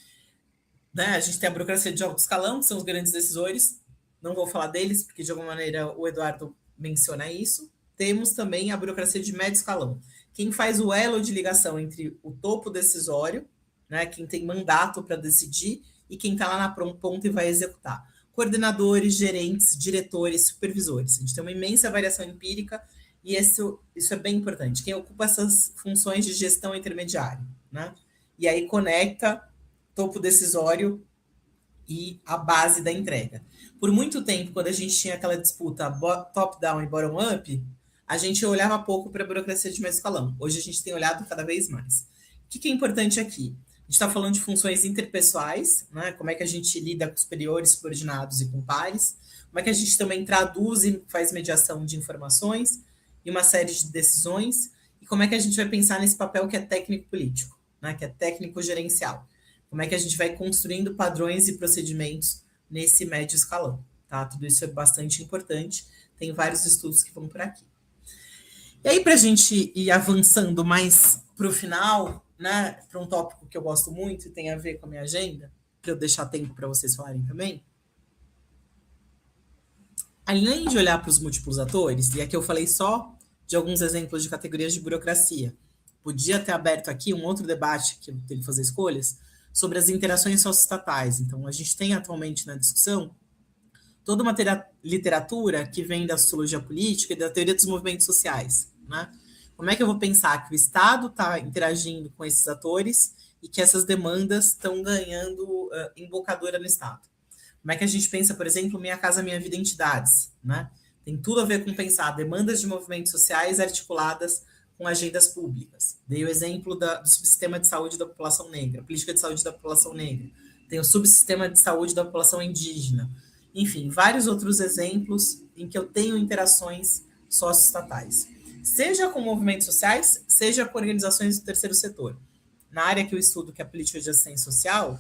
né, a gente tem a burocracia de alto escalão, que são os grandes decisores, não vou falar deles, porque de alguma maneira o Eduardo menciona isso. Temos também a burocracia de médio escalão, quem faz o elo de ligação entre o topo decisório, né, quem tem mandato para decidir, e quem está lá na ponta e vai executar. Coordenadores, gerentes, diretores, supervisores. A gente tem uma imensa variação empírica e isso é bem importante. Quem ocupa essas funções de gestão intermediária, né? E aí conecta topo decisório e a base da entrega. Por muito tempo, quando a gente tinha aquela disputa top-down e bottom-up, a gente olhava pouco para a burocracia de médio escalão. Hoje a gente tem olhado cada vez mais. O que é importante aqui? A gente está falando de funções interpessoais, né? Como é que a gente lida com superiores, subordinados e com pares, como é que a gente também traduz e faz mediação de informações e uma série de decisões, e como é que a gente vai pensar nesse papel que é técnico-político, né? Que é técnico-gerencial. Como é que a gente vai construindo padrões e procedimentos nesse médio escalão, tá? Tudo isso é bastante importante, tem vários estudos que vão por aqui. E aí, para a gente ir avançando mais para o final, né, para um tópico que eu gosto muito e tem a ver com a minha agenda, para eu deixar tempo para vocês falarem também. Além de olhar para os múltiplos atores, e aqui eu falei só de alguns exemplos de categorias de burocracia, podia ter aberto aqui um outro debate, que eu tenho que fazer escolhas, sobre as interações socioestatais. Então, a gente tem atualmente na discussão toda uma literatura que vem da sociologia política e da teoria dos movimentos sociais, né? Como é que eu vou pensar que o Estado está interagindo com esses atores e que essas demandas estão ganhando embocadura no Estado? Como é que a gente pensa, por exemplo, Minha Casa Minha Vida Entidades, né? Tem tudo a ver com pensar demandas de movimentos sociais articuladas com agendas públicas. Dei o exemplo do subsistema de saúde da população negra, política de saúde da população negra. Tem o subsistema de saúde da população indígena. Enfim, vários outros exemplos em que eu tenho interações socioestatais. Seja com movimentos sociais, seja com organizações do terceiro setor. Na área que eu estudo, que é a política de assistência social,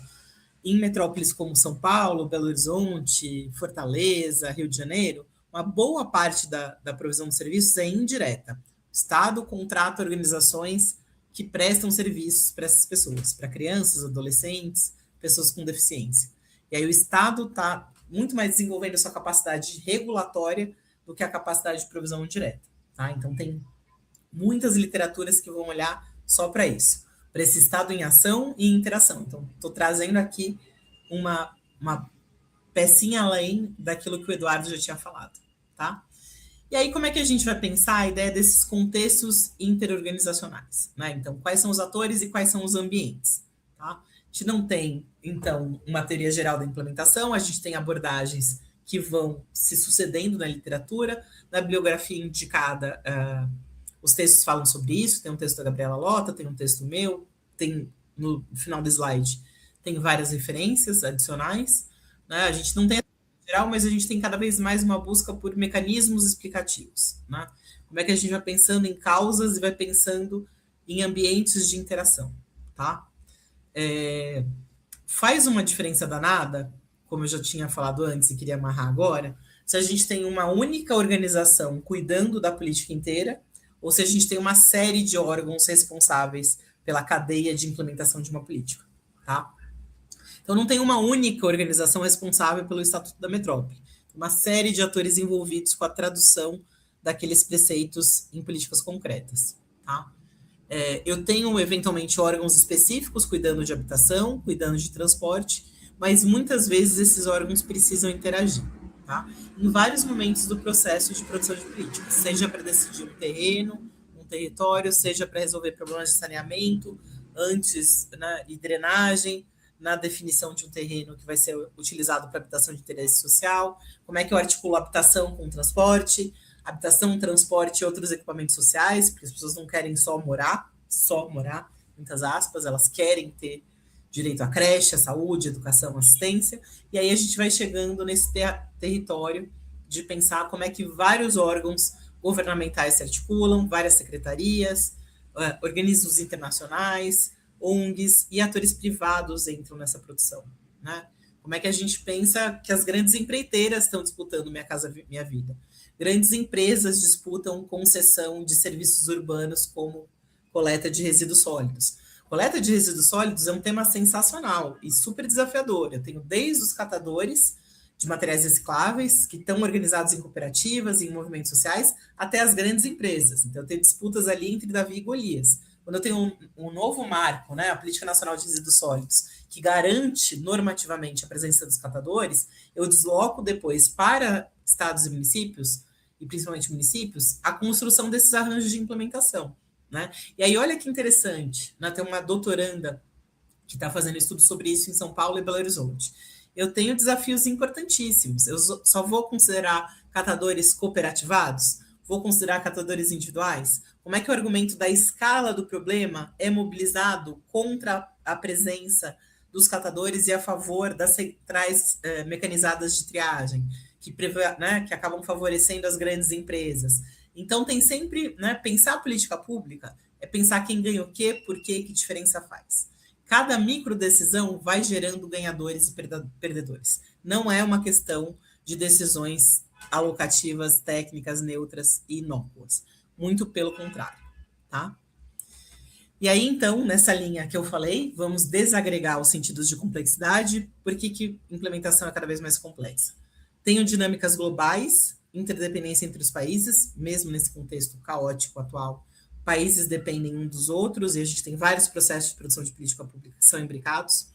em metrópoles como São Paulo, Belo Horizonte, Fortaleza, Rio de Janeiro, uma boa parte da provisão de serviços é indireta. O Estado contrata organizações que prestam serviços para essas pessoas, para crianças, adolescentes, pessoas com deficiência. E aí o Estado está muito mais desenvolvendo a sua capacidade regulatória do que a capacidade de provisão direta. Tá? Então, tem muitas literaturas que vão olhar só para isso, para esse Estado em ação e interação. Então, estou trazendo aqui uma pecinha além daquilo que o Eduardo já tinha falado. Tá? E aí, como é que a gente vai pensar a ideia desses contextos interorganizacionais? Né? Então, quais são os atores e quais são os ambientes? Tá? A gente não tem, então, uma teoria geral da implementação, a gente tem abordagens que vão se sucedendo na literatura, na bibliografia indicada, os textos falam sobre isso, tem um texto da Gabriela Lota, tem um texto meu, tem no final do slide, tem várias referências adicionais, né? A gente não tem geral, mas a gente tem cada vez mais uma busca por mecanismos explicativos, né? Como é que a gente vai pensando em causas e vai pensando em ambientes de interação, tá? Faz uma diferença danada, como eu já tinha falado antes e queria amarrar agora, se a gente tem uma única organização cuidando da política inteira, ou se a gente tem uma série de órgãos responsáveis pela cadeia de implementação de uma política, tá? Então, não tem uma única organização responsável pelo Estatuto da Metrópole. Uma série de atores envolvidos com a tradução daqueles preceitos em políticas concretas. Tá? Eu tenho, eventualmente, órgãos específicos cuidando de habitação, cuidando de transporte, mas muitas vezes esses órgãos precisam interagir. Tá? Em vários momentos do processo de produção de políticas, seja para decidir um terreno, um território, seja para resolver problemas de saneamento, antes, né, e drenagem, na definição de um terreno que vai ser utilizado para habitação de interesse social, como é que eu articulo habitação com transporte, habitação, transporte e outros equipamentos sociais, porque as pessoas não querem só morar, muitas aspas, elas querem ter direito à creche, à saúde, educação, assistência, e aí a gente vai chegando nesse território de pensar como é que vários órgãos governamentais se articulam, várias secretarias, organismos internacionais, ONGs e atores privados entram nessa produção, né? Como é que a gente pensa que as grandes empreiteiras estão disputando Minha Casa Minha Vida? Grandes empresas disputam concessão de serviços urbanos como coleta de resíduos sólidos. Coleta de resíduos sólidos é um tema sensacional e super desafiador. Eu tenho desde os catadores de materiais recicláveis, que estão organizados em cooperativas e em movimentos sociais, até as grandes empresas. Então, eu tenho disputas ali entre Davi e Golias. Quando eu tenho um novo marco, né, a Política Nacional de Resíduos Sólidos, que garante normativamente a presença dos catadores, eu desloco depois para estados e municípios, e principalmente municípios, a construção desses arranjos de implementação. Né? E aí, olha que interessante, né, tem uma doutoranda que está fazendo estudo sobre isso em São Paulo e Belo Horizonte. Eu tenho desafios importantíssimos. Eu só vou considerar catadores cooperativados? Vou considerar catadores individuais? Como é que o argumento da escala do problema é mobilizado contra a presença dos catadores e a favor das centrais mecanizadas de triagem, que acabam favorecendo as grandes empresas? Então, tem sempre, né, pensar política pública é pensar quem ganha o quê, por quê, que diferença faz. Cada microdecisão vai gerando ganhadores e perdedores. Não é uma questão de decisões alocativas, técnicas, neutras e inócuas. Muito pelo contrário, tá? E aí, então, nessa linha que eu falei, vamos desagregar os sentidos de complexidade. Por que implementação é cada vez mais complexa? Tenho dinâmicas globais, interdependência entre os países, mesmo nesse contexto caótico atual, países dependem uns dos outros, e a gente tem vários processos de produção de política pública que são imbricados.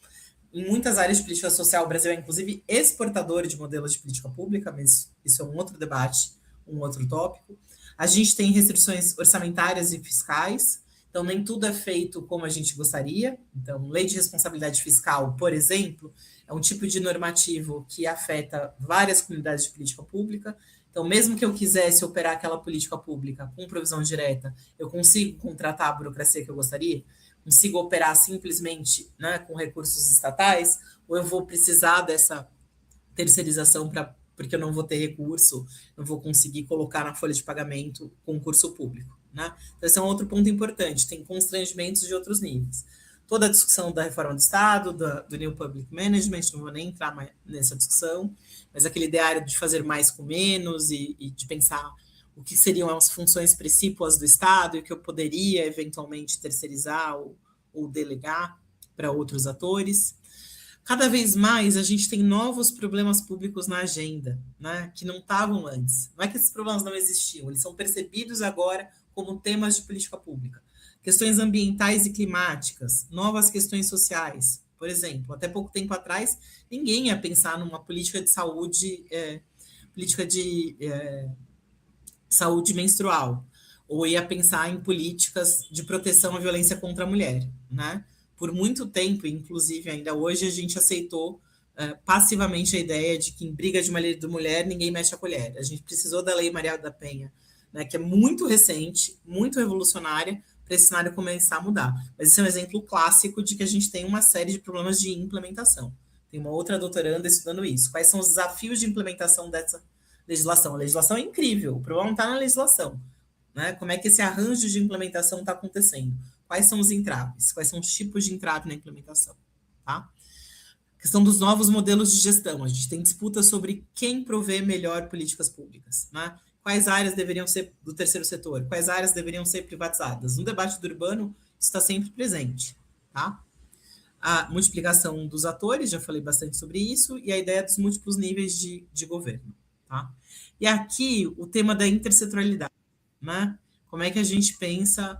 Em muitas áreas de política social, o Brasil é, inclusive, exportador de modelos de política pública, mas isso é um outro debate, um outro tópico. A gente tem restrições orçamentárias e fiscais, então nem tudo é feito como a gente gostaria. Então, lei de responsabilidade fiscal, por exemplo, é um tipo de normativo que afeta várias comunidades de política pública. Então, mesmo que eu quisesse operar aquela política pública com provisão direta, eu consigo contratar a burocracia que eu gostaria? Consigo operar simplesmente, né, com recursos estatais? Ou eu vou precisar dessa terceirização porque eu não vou ter recurso, não vou conseguir colocar na folha de pagamento concurso público? Né? Então, esse é um outro ponto importante. Tem constrangimentos de outros níveis. toda a discussão da reforma do Estado, do New Public Management, não vou nem entrar mais nessa discussão, mas aquele ideário de fazer mais com menos e de pensar o que seriam as funções precípuas do Estado e que eu poderia eventualmente terceirizar ou delegar para outros atores. Cada vez mais a gente tem novos problemas públicos na agenda, né, que não estavam antes. Não é que esses problemas não existiam, eles são percebidos agora como temas de política pública. Questões ambientais e climáticas, novas questões sociais. Por exemplo, até pouco tempo atrás, ninguém ia pensar numa política de saúde, saúde menstrual, ou ia pensar em políticas de proteção à violência contra a mulher, né? Por muito tempo, inclusive ainda hoje, a gente aceitou passivamente a ideia de que em briga de marido e mulher ninguém mexe a colher. A gente precisou da Lei Maria da Penha, né, que é muito recente, muito revolucionária, para esse cenário começar a mudar. Mas esse é um exemplo clássico de que a gente tem uma série de problemas de implementação. Tem uma outra doutoranda estudando isso. Quais são os desafios de implementação dessa legislação? A legislação é incrível, o problema não está na legislação, né? Como é que esse arranjo de implementação está acontecendo? Quais são os entraves? Quais são os tipos de entrave na implementação? Tá? A questão dos novos modelos de gestão. A gente tem disputa sobre quem provê melhor políticas públicas, né? Quais áreas deveriam ser do terceiro setor? Quais áreas deveriam ser privatizadas? No debate do urbano, isso está sempre presente. Tá? A multiplicação dos atores, já falei bastante sobre isso, e a ideia dos múltiplos níveis de governo. Tá? E aqui, o tema da intersetorialidade. Né? Como é que a gente pensa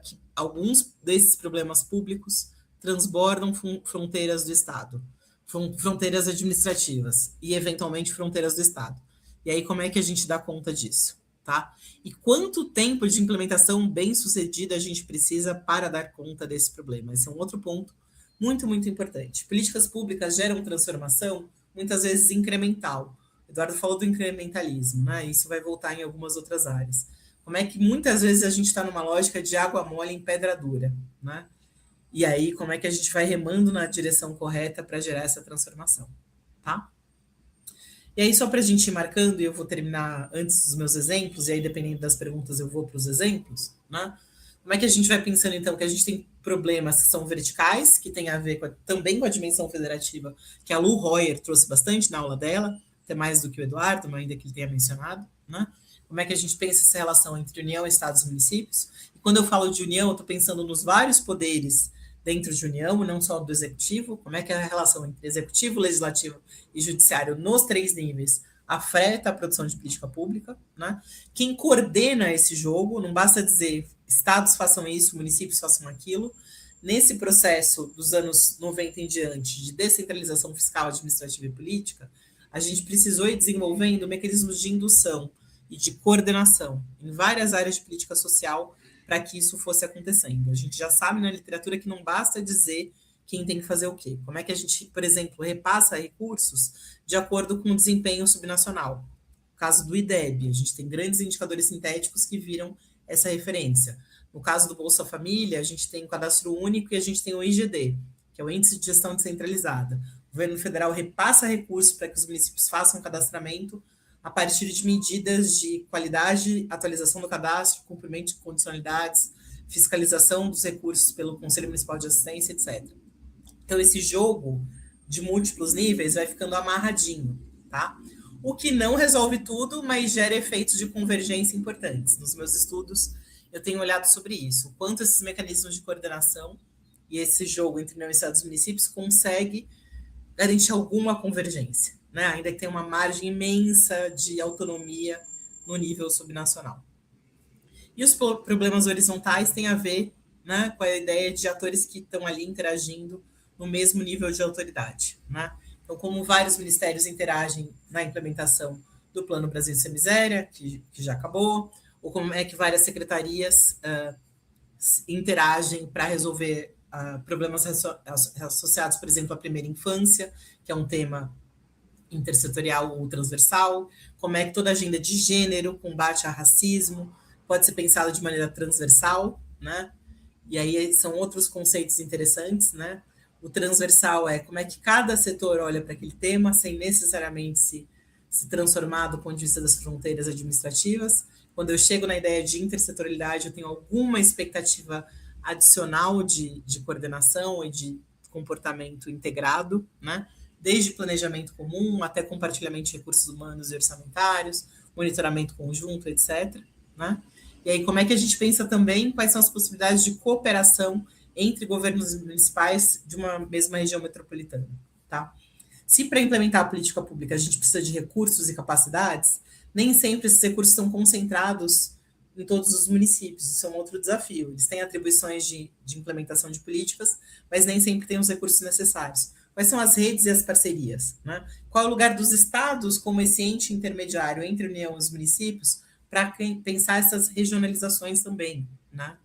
que alguns desses problemas públicos transbordam fronteiras do Estado, fronteiras administrativas e, eventualmente, fronteiras do Estado. E aí, como é que a gente dá conta disso? Tá? E quanto tempo de implementação bem-sucedida a gente precisa para dar conta desse problema? Esse é um outro ponto muito, muito importante. Políticas públicas geram transformação, muitas vezes incremental. O Eduardo falou do incrementalismo, né? Isso vai voltar em algumas outras áreas. Como é que muitas vezes a gente está numa lógica de água mole em pedra dura, né? E aí, como é que a gente vai remando na direção correta para gerar essa transformação, tá? E aí, só para a gente ir marcando, e eu vou terminar antes dos meus exemplos, e aí, dependendo das perguntas, eu vou para os exemplos, né? Como é que a gente vai pensando, então, que a gente tem problemas que são verticais, que tem a ver também com a dimensão federativa, que a Lu Royer trouxe bastante na aula dela, até mais do que o Eduardo, mas ainda que ele tenha mencionado, né? Como é que a gente pensa essa relação entre União, Estados e municípios? E quando eu falo de União, eu estou pensando nos vários poderes dentro de União, não só do Executivo. Como é que é a relação entre Executivo, Legislativo e Judiciário nos 3 níveis afeta a produção de política pública, né? Quem coordena esse jogo, não basta dizer estados façam isso, municípios façam aquilo. Nesse processo dos anos 90 em diante, de descentralização fiscal, administrativa e política, a gente precisou ir desenvolvendo mecanismos de indução e de coordenação em várias áreas de política social para que isso fosse acontecendo. A gente já sabe na literatura que não basta dizer quem tem que fazer o quê. Como é que a gente, por exemplo, repassa recursos de acordo com o desempenho subnacional? No caso do IDEB, a gente tem grandes indicadores sintéticos que viram essa referência. No caso do Bolsa Família, a gente tem o Cadastro Único e a gente tem o IGD, que é o Índice de Gestão Descentralizada. O governo federal repassa recursos para que os municípios façam cadastramento a partir de medidas de qualidade, atualização do cadastro, cumprimento de condicionalidades, fiscalização dos recursos pelo Conselho Municipal de Assistência, etc. Então, esse jogo de múltiplos níveis vai ficando amarradinho, tá? O que não resolve tudo, mas gera efeitos de convergência importantes. Nos meus estudos, eu tenho olhado sobre isso. O quanto esses mecanismos de coordenação e esse jogo entre União, Estados e municípios consegue garantir alguma convergência, né? Ainda que tenha uma margem imensa de autonomia no nível subnacional. E os problemas horizontais têm a ver, né, com a ideia de atores que estão ali interagindo no mesmo nível de autoridade, né? Então, como vários ministérios interagem na implementação do Plano Brasil Sem Miséria, que já acabou, ou como é que várias secretarias interagem para resolver problemas associados, por exemplo, à primeira infância, que é um tema intersetorial ou transversal, como é que toda a agenda de gênero, combate ao racismo, pode ser pensada de maneira transversal, né? E aí são outros conceitos interessantes, né? O transversal é como é que cada setor olha para aquele tema, sem necessariamente se transformar do ponto de vista das fronteiras administrativas. Quando eu chego na ideia de intersetorialidade, eu tenho alguma expectativa adicional de coordenação e de comportamento integrado, né? Desde planejamento comum até compartilhamento de recursos humanos e orçamentários, monitoramento conjunto, etc., né? E aí, como é que a gente pensa também quais são as possibilidades de cooperação entre governos municipais de uma mesma região metropolitana, tá? Se para implementar a política pública a gente precisa de recursos e capacidades, nem sempre esses recursos estão concentrados em todos os municípios. Isso é um outro desafio. Eles têm atribuições de implementação de políticas, mas nem sempre têm os recursos necessários. Quais são as redes e as parcerias? Né? Qual é o lugar dos estados como esse ente intermediário entre a União e os municípios para pensar essas regionalizações também? Né?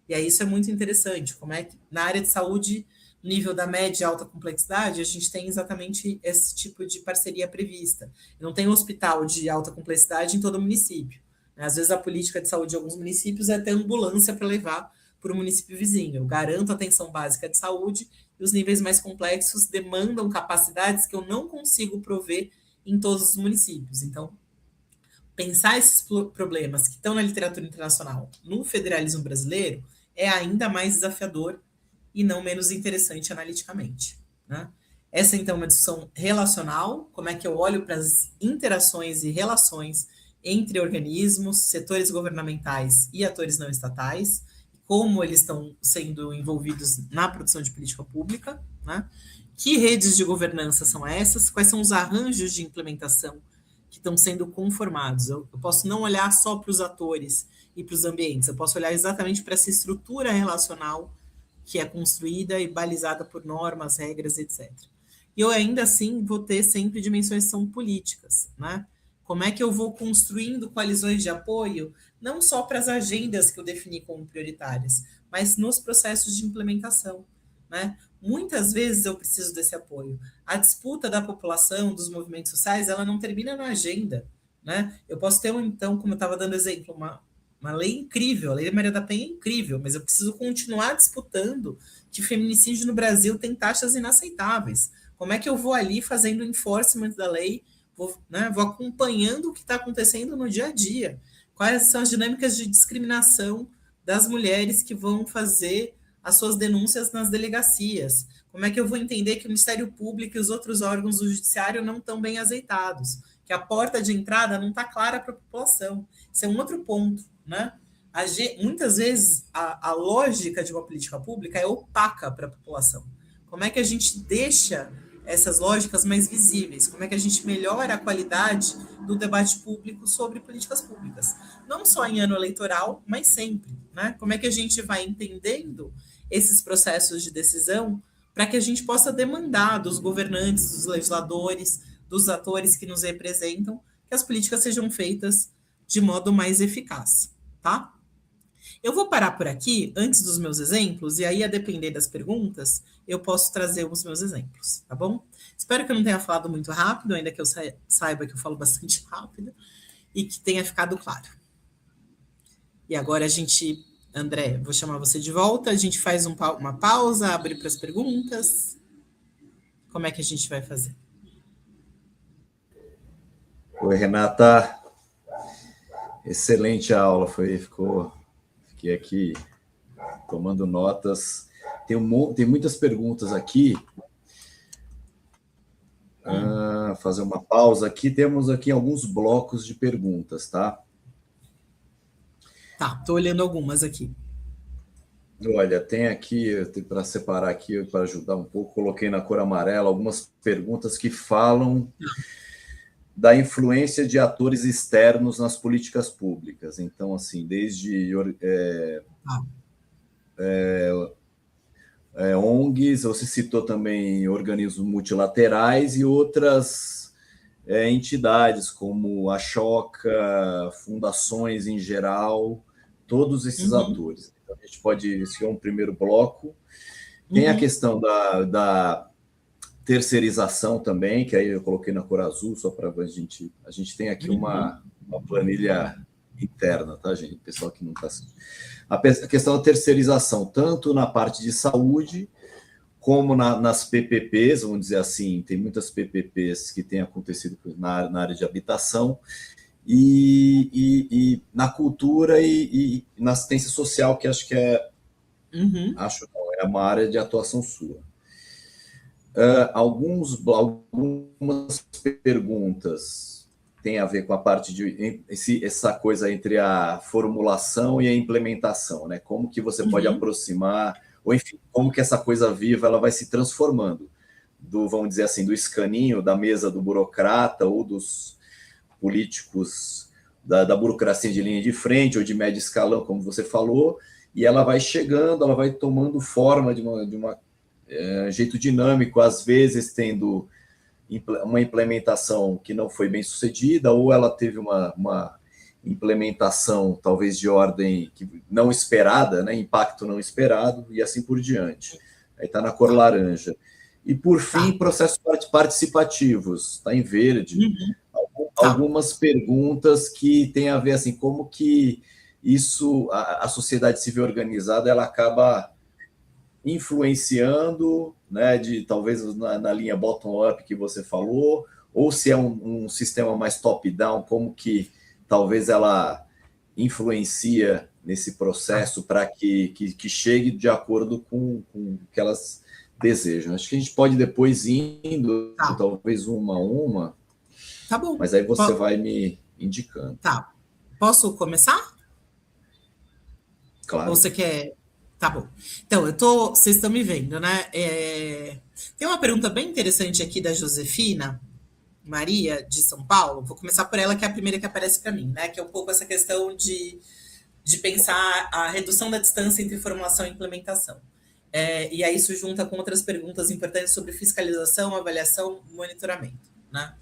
E aí isso é muito interessante. Como é que na área de saúde, nível da média e alta complexidade, a gente tem exatamente esse tipo de parceria prevista. Não tem um hospital de alta complexidade em todo município. Às vezes a política de saúde de alguns municípios é ter ambulância para levar para o município vizinho. Eu garanto atenção básica de saúde e os níveis mais complexos demandam capacidades que eu não consigo prover em todos os municípios. Então, pensar esses problemas que estão na literatura internacional no federalismo brasileiro é ainda mais desafiador e não menos interessante analiticamente. Né? Essa, então, é uma discussão relacional, como é que eu olho para as interações e relações entre organismos, setores governamentais e atores não estatais, como eles estão sendo envolvidos na produção de política pública, né? Que redes de governança são essas, quais são os arranjos de implementação que estão sendo conformados. Eu posso não olhar só para os atores e para os ambientes, eu posso olhar exatamente para essa estrutura relacional que é construída e balizada por normas, regras, etc. E eu ainda assim vou ter sempre dimensões que são políticas, né? Como é que eu vou construindo coalizões de apoio, não só para as agendas que eu defini como prioritárias, mas nos processos de implementação, né? Muitas vezes eu preciso desse apoio. A disputa da população, dos movimentos sociais, ela não termina na agenda, né? Eu posso ter, então, como eu estava dando exemplo, uma lei incrível, a Lei Maria da Penha é incrível, mas eu preciso continuar disputando que feminicídio no Brasil tem taxas inaceitáveis. Como é que eu vou ali fazendo o enforcement da lei, vou acompanhando o que está acontecendo no dia a dia? Quais são as dinâmicas de discriminação das mulheres que vão fazer as suas denúncias nas delegacias? Como é que eu vou entender que o Ministério Público e os outros órgãos do Judiciário não estão bem azeitados? Que a porta de entrada não está clara para a população. Isso é um outro ponto, né? Muitas vezes a lógica de uma política pública é opaca para a população. Como é que a gente deixa essas lógicas mais visíveis? Como é que a gente melhora a qualidade do debate público sobre políticas públicas? Não só em ano eleitoral, mas sempre, né? Como é que a gente vai entendendo esses processos de decisão para que a gente possa demandar dos governantes, dos legisladores, dos atores que nos representam, que as políticas sejam feitas de modo mais eficaz, tá? Eu vou parar por aqui, antes dos meus exemplos, e aí, a depender das perguntas, eu posso trazer os meus exemplos, tá bom? Espero que eu não tenha falado muito rápido, ainda que eu saiba que eu falo bastante rápido, e que tenha ficado claro. E agora a gente, André, vou chamar você de volta, a gente faz uma pausa, abre para as perguntas. Como é que a gente vai fazer? Oi, Renata. Excelente a aula, fiquei aqui tomando notas. Tem muitas perguntas aqui. Fazer uma pausa aqui. Temos aqui alguns blocos de perguntas, tá? Tá, estou olhando algumas aqui. Olha, tem aqui, para separar aqui, para ajudar um pouco, coloquei na cor amarela algumas perguntas que falam da influência de atores externos nas políticas públicas. Então, assim, desde ONGs, você citou também organismos multilaterais e outras entidades, como a Choca, fundações em geral, todos esses atores. Então, a gente pode, esse é um primeiro bloco. Tem a questão da terceirização também, que aí eu coloquei na cor azul, só para a gente tem aqui uma planilha interna, tá, gente? Pessoal que não está assistindo. A questão da terceirização, tanto na parte de saúde, como nas PPPs, vamos dizer assim, tem muitas PPPs que têm acontecido na área de habitação, e na cultura e na assistência social, que acho que é Uhum. Acho que não, é uma área de atuação sua. Algumas perguntas têm a ver com a parte de essa coisa entre a formulação e a implementação, né? Como que você pode Uhum. aproximar, ou enfim, como que essa coisa viva ela vai se transformando do, vamos dizer assim, do escaninho da mesa do burocrata ou dos políticos da burocracia de linha de frente ou de médio escalão, como você falou, e ela vai chegando, ela vai tomando forma de uma jeito dinâmico, às vezes tendo uma implementação que não foi bem sucedida, ou ela teve uma implementação talvez de ordem não esperada, né, impacto não esperado, e assim por diante. Aí está na cor Tá, laranja. E, por fim, tá. processos participativos, está em verde. Uhum. Tá. Algumas perguntas que têm a ver, assim, como que isso, a sociedade civil organizada, ela acaba influenciando, né, de talvez na linha bottom-up que você falou, ou se é um sistema mais top-down, como que talvez ela influencia nesse Tá. processo para que chegue de acordo com o que elas desejam. Acho que a gente pode depois indo, Tá. talvez uma a uma, Tá bom. mas aí você vai me indicando. Tá. Posso começar? Ou Claro. você quer? Tá bom. Então, vocês estão me vendo, né? Tem uma pergunta bem interessante aqui da Josefina Maria, de São Paulo. Vou começar por ela, que é a primeira que aparece para mim, né? Que é um pouco essa questão de pensar a redução da distância entre formulação e implementação. E aí isso junta com outras perguntas importantes sobre fiscalização, avaliação, monitoramento, né?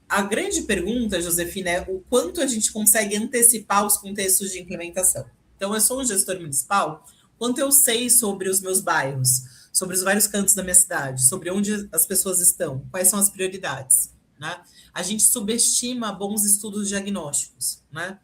A grande pergunta, Josefina, é o quanto a gente consegue antecipar os contextos de implementação. Então, eu sou um gestor municipal, quanto eu sei sobre os meus bairros, sobre os vários cantos da minha cidade, sobre onde as pessoas estão, quais são as prioridades, né? A gente subestima bons estudos diagnósticos, né?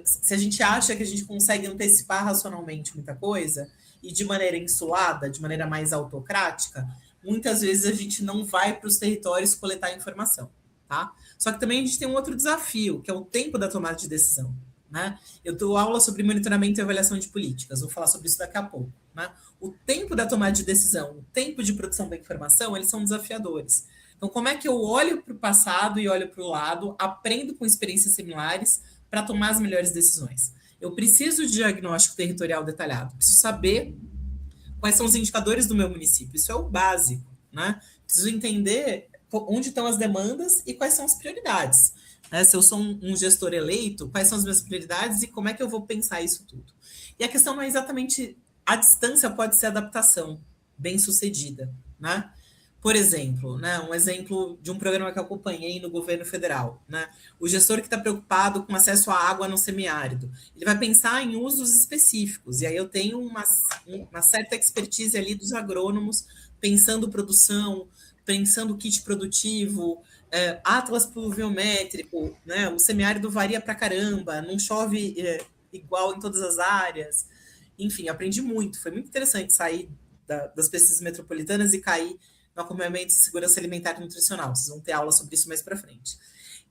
Se a gente acha que a gente consegue antecipar racionalmente muita coisa, e de maneira insulada, de maneira mais autocrática, muitas vezes a gente não vai para os territórios coletar informação, tá? Só que também a gente tem um outro desafio, que é o tempo da tomada de decisão, né? Eu dou aula sobre monitoramento e avaliação de políticas, vou falar sobre isso daqui a pouco, né? O tempo da tomada de decisão, o tempo de produção da informação, eles são desafiadores. Então, como é que eu olho para o passado e olho para o lado, aprendo com experiências similares para tomar as melhores decisões? Eu preciso de diagnóstico territorial detalhado, preciso saber quais são os indicadores do meu município. Isso é o básico, né? Preciso entender onde estão as demandas e quais são as prioridades. Né? Se eu sou um gestor eleito, quais são as minhas prioridades e como é que eu vou pensar isso tudo. E a questão não é exatamente a distância, pode ser adaptação bem sucedida, né? Por exemplo, né, um exemplo de um programa que eu acompanhei no governo federal, né? O gestor que está preocupado com acesso à água no semiárido, ele vai pensar em usos específicos. E aí eu tenho uma certa expertise ali dos agrônomos, pensando produção, pensando kit produtivo, atlas pluviométrico, né? O semiárido varia para caramba, não chove igual em todas as áreas. Enfim, aprendi muito. Foi muito interessante sair das pesquisas metropolitanas e cair no acompanhamento de segurança alimentar e nutricional. Vocês vão ter aula sobre isso mais para frente.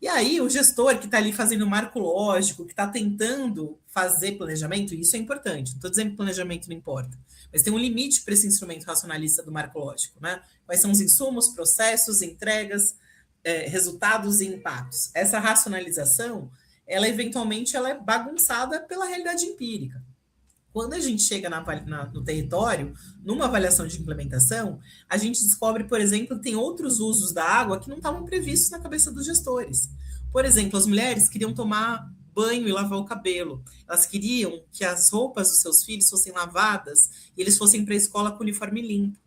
E aí, o gestor que está ali fazendo o marco lógico, que está tentando fazer planejamento, e isso é importante, não estou dizendo que planejamento não importa, mas tem um limite para esse instrumento racionalista do marco lógico, né? Quais são os insumos, processos, entregas, resultados e impactos. Essa racionalização, ela eventualmente ela é bagunçada pela realidade empírica. Quando a gente chega no território, numa avaliação de implementação, a gente descobre, por exemplo, que tem outros usos da água que não estavam previstos na cabeça dos gestores. Por exemplo, as mulheres queriam tomar banho e lavar o cabelo. Elas queriam que as roupas dos seus filhos fossem lavadas e eles fossem para a escola com o uniforme limpo.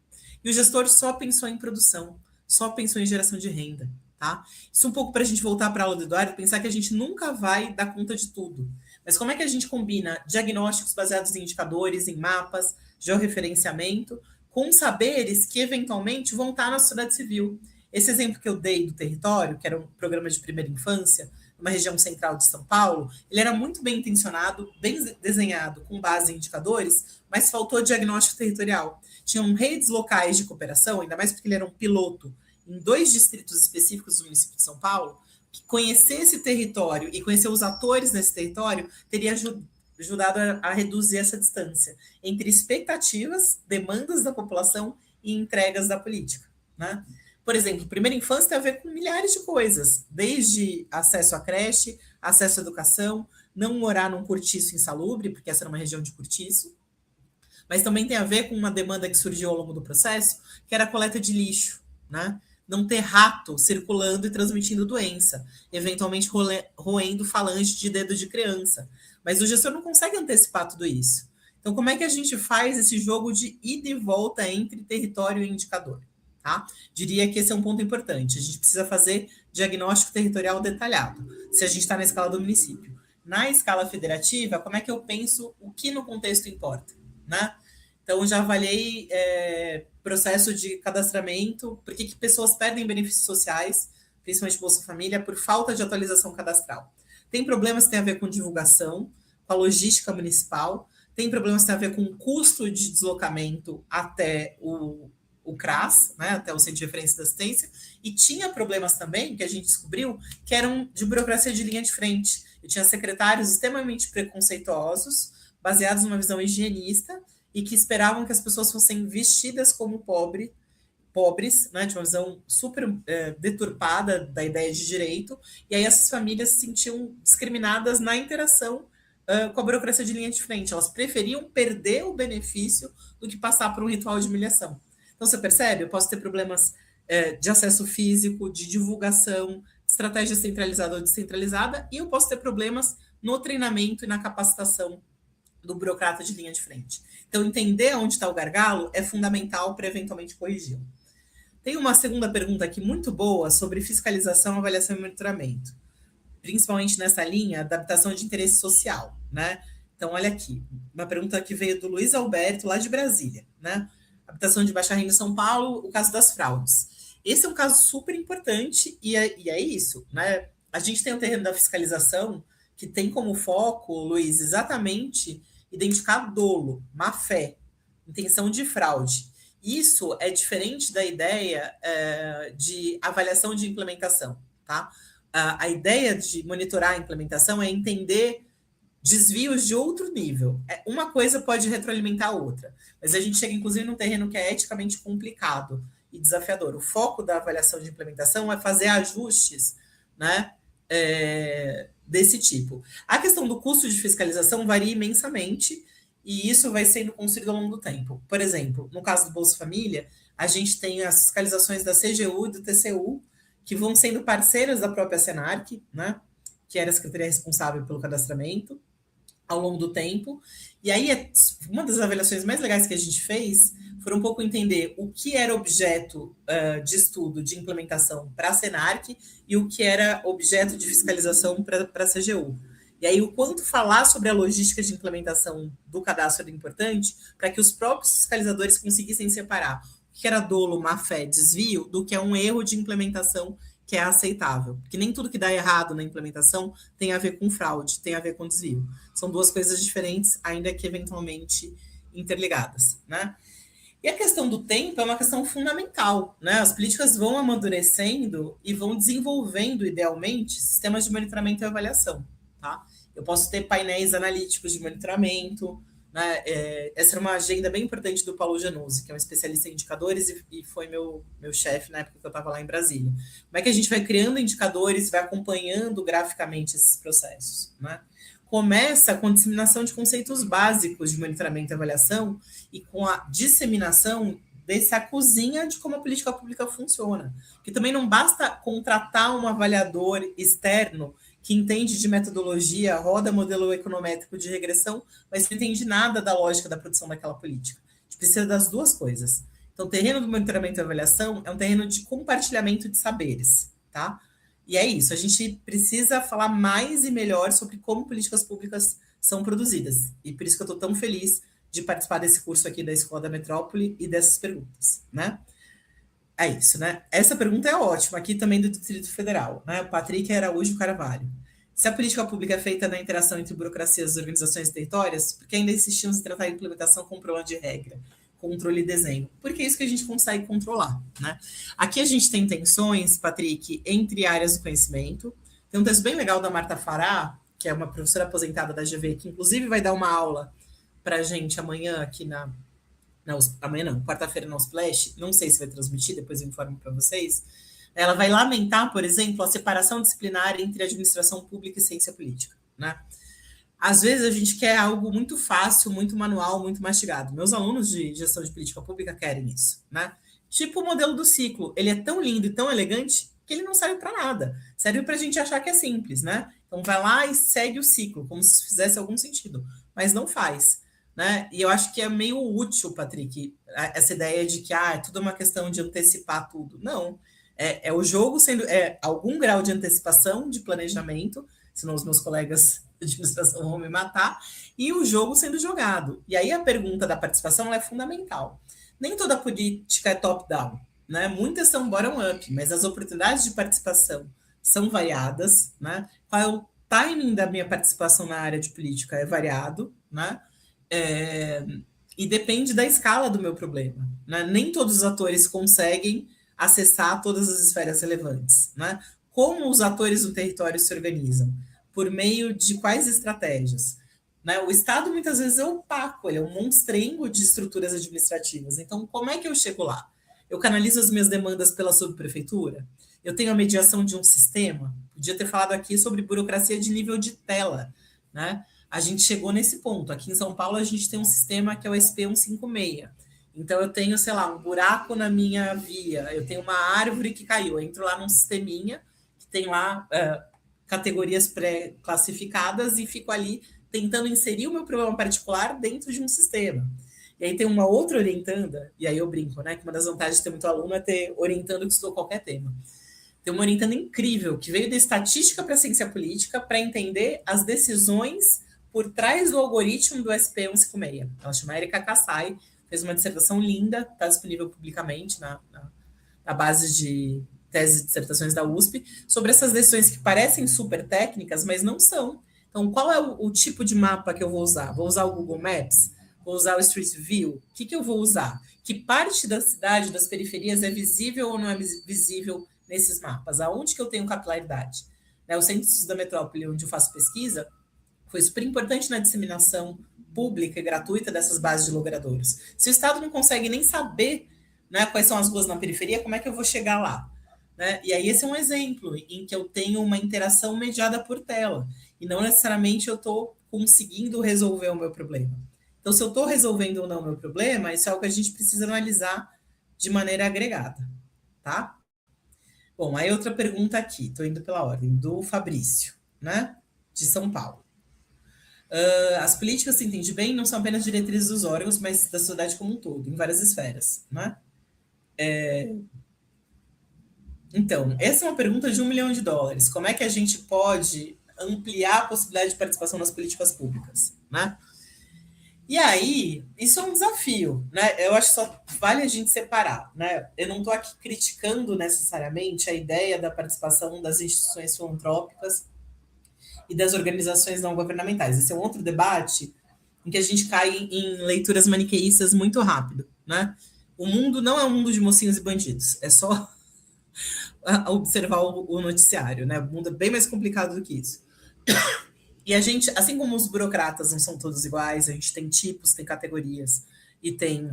E o gestor só pensou em produção, só pensou em geração de renda. Tá? Isso um pouco para a gente voltar para a aula do Eduardo, pensar que a gente nunca vai dar conta de tudo. Mas como é que a gente combina diagnósticos baseados em indicadores, em mapas, georreferenciamento, com saberes que eventualmente vão estar na sociedade civil? Esse exemplo que eu dei do território, que era um programa de primeira infância, numa região central de São Paulo, ele era muito bem intencionado, bem desenhado, com base em indicadores, mas faltou diagnóstico territorial. Tinham redes locais de cooperação, ainda mais porque ele era um piloto, em 2 distritos específicos do município de São Paulo, que conhecer esse território e conhecer os atores nesse território teria ajudado a reduzir essa distância entre expectativas, demandas da população e entregas da política, né? Por exemplo, primeira infância tem a ver com milhares de coisas, desde acesso à creche, acesso à educação, não morar num cortiço insalubre, porque essa era uma região de cortiço, mas também tem a ver com uma demanda que surgiu ao longo do processo, que era a coleta de lixo, né? Não ter rato circulando e transmitindo doença, eventualmente roendo falange de dedo de criança. Mas o gestor não consegue antecipar tudo isso. Então, como é que a gente faz esse jogo de ida e volta entre território e indicador? Tá? Diria que esse é um ponto importante. A gente precisa fazer diagnóstico territorial detalhado, se a gente está na escala do município. Na escala federativa, como é que eu penso o que no contexto importa, né? Então, já avaliei processo de cadastramento, por que pessoas perdem benefícios sociais, principalmente Bolsa Família, por falta de atualização cadastral. Tem problemas que têm a ver com divulgação, com a logística municipal, tem problemas que têm a ver com o custo de deslocamento até o CRAS, né, até o Centro de Referência da Assistência, e tinha problemas também, que a gente descobriu, que eram de burocracia de linha de frente. Eu tinha secretários extremamente preconceituosos, baseados numa visão higienista, e que esperavam que as pessoas fossem vestidas como pobres, né, de uma visão super deturpada da ideia de direito, e aí essas famílias se sentiam discriminadas na interação com a burocracia de linha de frente. Elas preferiam perder o benefício do que passar por um ritual de humilhação. Então, você percebe? Eu posso ter problemas de acesso físico, de divulgação, estratégia centralizada ou descentralizada, e eu posso ter problemas no treinamento e na capacitação do burocrata de linha de frente. Então, entender onde está o gargalo é fundamental para eventualmente corrigi-lo. Tem uma segunda pergunta aqui muito boa sobre fiscalização, avaliação e monitoramento, principalmente nessa linha, adaptação de interesse social, né? Então, olha aqui, uma pergunta que veio do Luiz Alberto, lá de Brasília, né? Habitação de baixa renda em São Paulo, o caso das fraudes. Esse é um caso super importante e é isso, né? A gente tem o terreno da fiscalização que tem como foco, Luiz, exatamente identificar dolo, má-fé, intenção de fraude. Isso é diferente da ideia de avaliação de implementação, tá? A ideia de monitorar a implementação é entender desvios de outro nível. Uma coisa pode retroalimentar a outra, mas a gente chega, inclusive, num terreno que é eticamente complicado e desafiador. O foco da avaliação de implementação é fazer ajustes, né, desse tipo. A questão do custo de fiscalização varia imensamente e isso vai sendo construído ao longo do tempo. Por exemplo, no caso do Bolsa Família, a gente tem as fiscalizações da CGU e do TCU, que vão sendo parceiras da própria Senarc, né, que era a secretaria responsável pelo cadastramento, ao longo do tempo. E aí, uma das avaliações mais legais que a gente fez foi um pouco entender o que era objeto de estudo de implementação para a Senarc e o que era objeto de fiscalização para a CGU. E aí, o quanto falar sobre a logística de implementação do cadastro era importante para que os próprios fiscalizadores conseguissem separar o que era dolo, má-fé, desvio, do que é um erro de implementação que é aceitável. Porque nem tudo que dá errado na implementação tem a ver com fraude, tem a ver com desvio. São duas coisas diferentes, ainda que eventualmente interligadas, né? E a questão do tempo é uma questão fundamental, né? As políticas vão amadurecendo e vão desenvolvendo, idealmente, sistemas de monitoramento e avaliação, tá? Eu posso ter painéis analíticos de monitoramento, né? Essa era uma agenda bem importante do Paulo Januzzi, que é um especialista em indicadores e foi meu chefe na época que eu estava lá em Brasília. Como é que a gente vai criando indicadores, vai acompanhando graficamente esses processos, né? Começa com a disseminação de conceitos básicos de monitoramento e avaliação e com a disseminação dessa cozinha de como a política pública funciona. Porque também não basta contratar um avaliador externo que entende de metodologia, roda modelo econométrico de regressão, mas não entende nada da lógica da produção daquela política. A gente precisa das duas coisas. Então, o terreno do monitoramento e avaliação é um terreno de compartilhamento de saberes, tá? E é isso, a gente precisa falar mais e melhor sobre como políticas públicas são produzidas. E por isso que eu estou tão feliz de participar desse curso aqui da Escola da Metrópole e dessas perguntas, né? É isso, né? Essa pergunta é ótima, aqui também do Distrito Federal, né? O Patrick Araújo Carvalho. Se a política pública é feita na interação entre burocracias, organizações e territórios, por que ainda insistimos em tratar a implementação como problema de regra, controle e desenho? Porque é isso que a gente consegue controlar, né? Aqui a gente tem tensões, Patrick, entre áreas do conhecimento. Tem um texto bem legal da Marta Fará, que é uma professora aposentada da GV, que inclusive vai dar uma aula para a gente amanhã aqui amanhã não, quarta-feira na Splash, não sei se vai transmitir, depois eu informo para vocês. Ela vai lamentar, por exemplo, a separação disciplinar entre administração pública e ciência política, né? Às vezes a gente quer algo muito fácil, muito manual, muito mastigado. Meus alunos de gestão de política pública querem isso, né? Tipo o modelo do ciclo, ele é tão lindo e tão elegante que ele não serve para nada. Serve para a gente achar que é simples, né? Então vai lá e segue o ciclo, como se fizesse algum sentido, mas não faz, né? E eu acho que é meio útil, Patrick, essa ideia de que é tudo uma questão de antecipar tudo. Não, é o jogo sendo algum grau de antecipação, de planejamento, senão os meus colegas de administração vão me matar, e o jogo sendo jogado. E aí a pergunta da participação ela é fundamental. Nem toda política é top-down, né? Muitas são bottom-up, mas as oportunidades de participação são variadas, né? Qual é o timing da minha participação na área de política é variado, né? E depende da escala do meu problema, né? Nem todos os atores conseguem acessar todas as esferas relevantes, né? Como os atores do território se organizam? Por meio de quais estratégias? Né? O Estado muitas vezes é opaco, ele é um monstrengo de estruturas administrativas. Então, como é que eu chego lá? Eu canalizo as minhas demandas pela subprefeitura? Eu tenho a mediação de um sistema? Podia ter falado aqui sobre burocracia de nível de tela, né? A gente chegou nesse ponto. Aqui em São Paulo, a gente tem um sistema que é o SP 156. Então, eu tenho, sei lá, um buraco na minha via, eu tenho uma árvore que caiu, eu entro lá num sisteminha que tem lá categorias pré-classificadas e fico ali tentando inserir o meu problema particular dentro de um sistema. E aí tem uma outra orientanda, e aí eu brinco, né, que uma das vantagens de ter muito aluno é ter orientando que estudou qualquer tema. Tem uma orientanda incrível, que veio da estatística para a ciência política para entender as decisões por trás do algoritmo do SP 156. Ela chama Erika Kassai, fez uma dissertação linda, está disponível publicamente na base de tese de dissertações da USP, sobre essas decisões que parecem super técnicas, mas não são. Então, qual é o tipo de mapa que eu vou usar? Vou usar o Google Maps? Vou usar o Street View? O que eu vou usar? Que parte da cidade, das periferias, é visível ou não é visível nesses mapas? Aonde que eu tenho capilaridade? O Centro de Estudos da Metrópole, onde eu faço pesquisa, foi super importante na disseminação pública e gratuita dessas bases de logradouros. Se o Estado não consegue nem saber, né, quais são as ruas na periferia, como é que eu vou chegar lá? Né? E aí esse é um exemplo em que eu tenho uma interação mediada por tela, e não necessariamente eu estou conseguindo resolver o meu problema. Então, se eu estou resolvendo ou não o meu problema, isso é algo que a gente precisa analisar de maneira agregada. Tá? Bom, aí outra pergunta aqui, estou indo pela ordem, do Fabrício, né, de São Paulo. As políticas, se entende bem, não são apenas diretrizes dos órgãos, mas da sociedade como um todo, em várias esferas, né? Então, essa é uma pergunta de $1 milhão. Como é que a gente pode ampliar a possibilidade de participação nas políticas públicas, né? E aí, isso é um desafio, né? Eu acho que só vale a gente separar, né? Eu não estou aqui criticando necessariamente a ideia da participação das instituições filantrópicas e das organizações não governamentais. Esse é um outro debate em que a gente cai em leituras maniqueístas muito rápido, né? O mundo não é um mundo de mocinhos e bandidos, é só observar o noticiário, né? O mundo é bem mais complicado do que isso. E a gente, assim como os burocratas não são todos iguais, a gente tem tipos, tem categorias e tem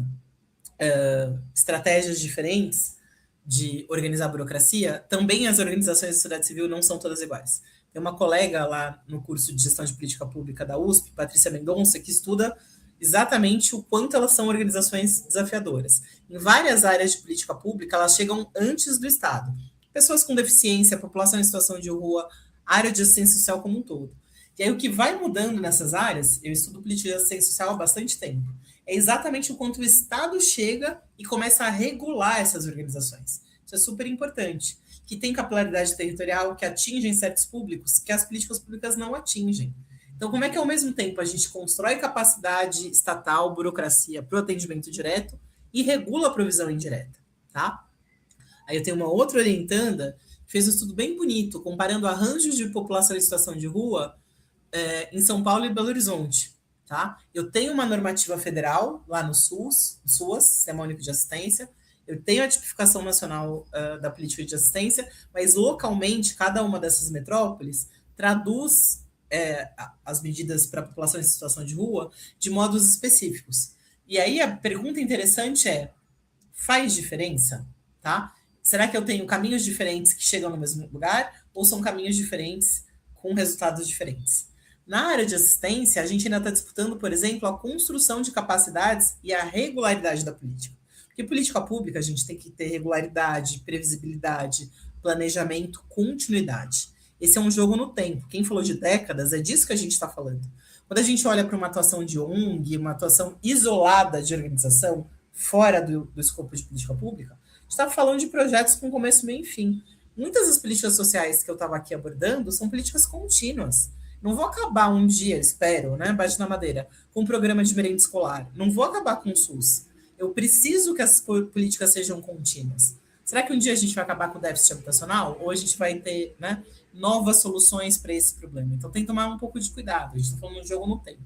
estratégias diferentes de organizar a burocracia, também as organizações da sociedade civil não são todas iguais. Tem uma colega lá no curso de gestão de política pública da USP, Patrícia Mendonça, que estuda exatamente o quanto elas são organizações desafiadoras. Em várias áreas de política pública, elas chegam antes do Estado. Pessoas com deficiência, população em situação de rua, área de assistência social como um todo. E aí o que vai mudando nessas áreas, eu estudo política de assistência social há bastante tempo, é exatamente o quanto o Estado chega e começa a regular essas organizações. Isso é super importante. Que tem capilaridade territorial, que atingem certos públicos, que as políticas públicas não atingem. Então, como é que, ao mesmo tempo, a gente constrói capacidade estatal, burocracia para o atendimento direto e regula a provisão indireta, tá? Aí eu tenho uma outra orientanda que fez um estudo bem bonito, comparando arranjos de população em situação de rua em São Paulo e Belo Horizonte, tá? Eu tenho uma normativa federal lá no SUAS, Sistema Único de Assistência, eu tenho a tipificação nacional da política de assistência, mas localmente, cada uma dessas metrópoles traduz as medidas para a população em situação de rua de modos específicos. E aí a pergunta interessante é, faz diferença? Tá? Será que eu tenho caminhos diferentes que chegam no mesmo lugar ou são caminhos diferentes com resultados diferentes? Na área de assistência, a gente ainda está disputando, por exemplo, a construção de capacidades e a regularidade da política. Porque política pública, a gente tem que ter regularidade, previsibilidade, planejamento, continuidade. Esse é um jogo no tempo. Quem falou de décadas, é disso que a gente está falando. Quando a gente olha para uma atuação de ONG, uma atuação isolada de organização, fora do escopo de política pública, a gente está falando de projetos com começo, meio e fim. Muitas das políticas sociais que eu estava aqui abordando são políticas contínuas. Não vou acabar um dia, espero, né, bate na madeira, com um programa de merenda escolar. Não vou acabar com o SUS. Eu preciso que as políticas sejam contínuas. Será que um dia a gente vai acabar com o déficit habitacional? Ou a gente vai ter, né, novas soluções para esse problema? Então tem que tomar um pouco de cuidado. A gente está falando de um jogo no tempo.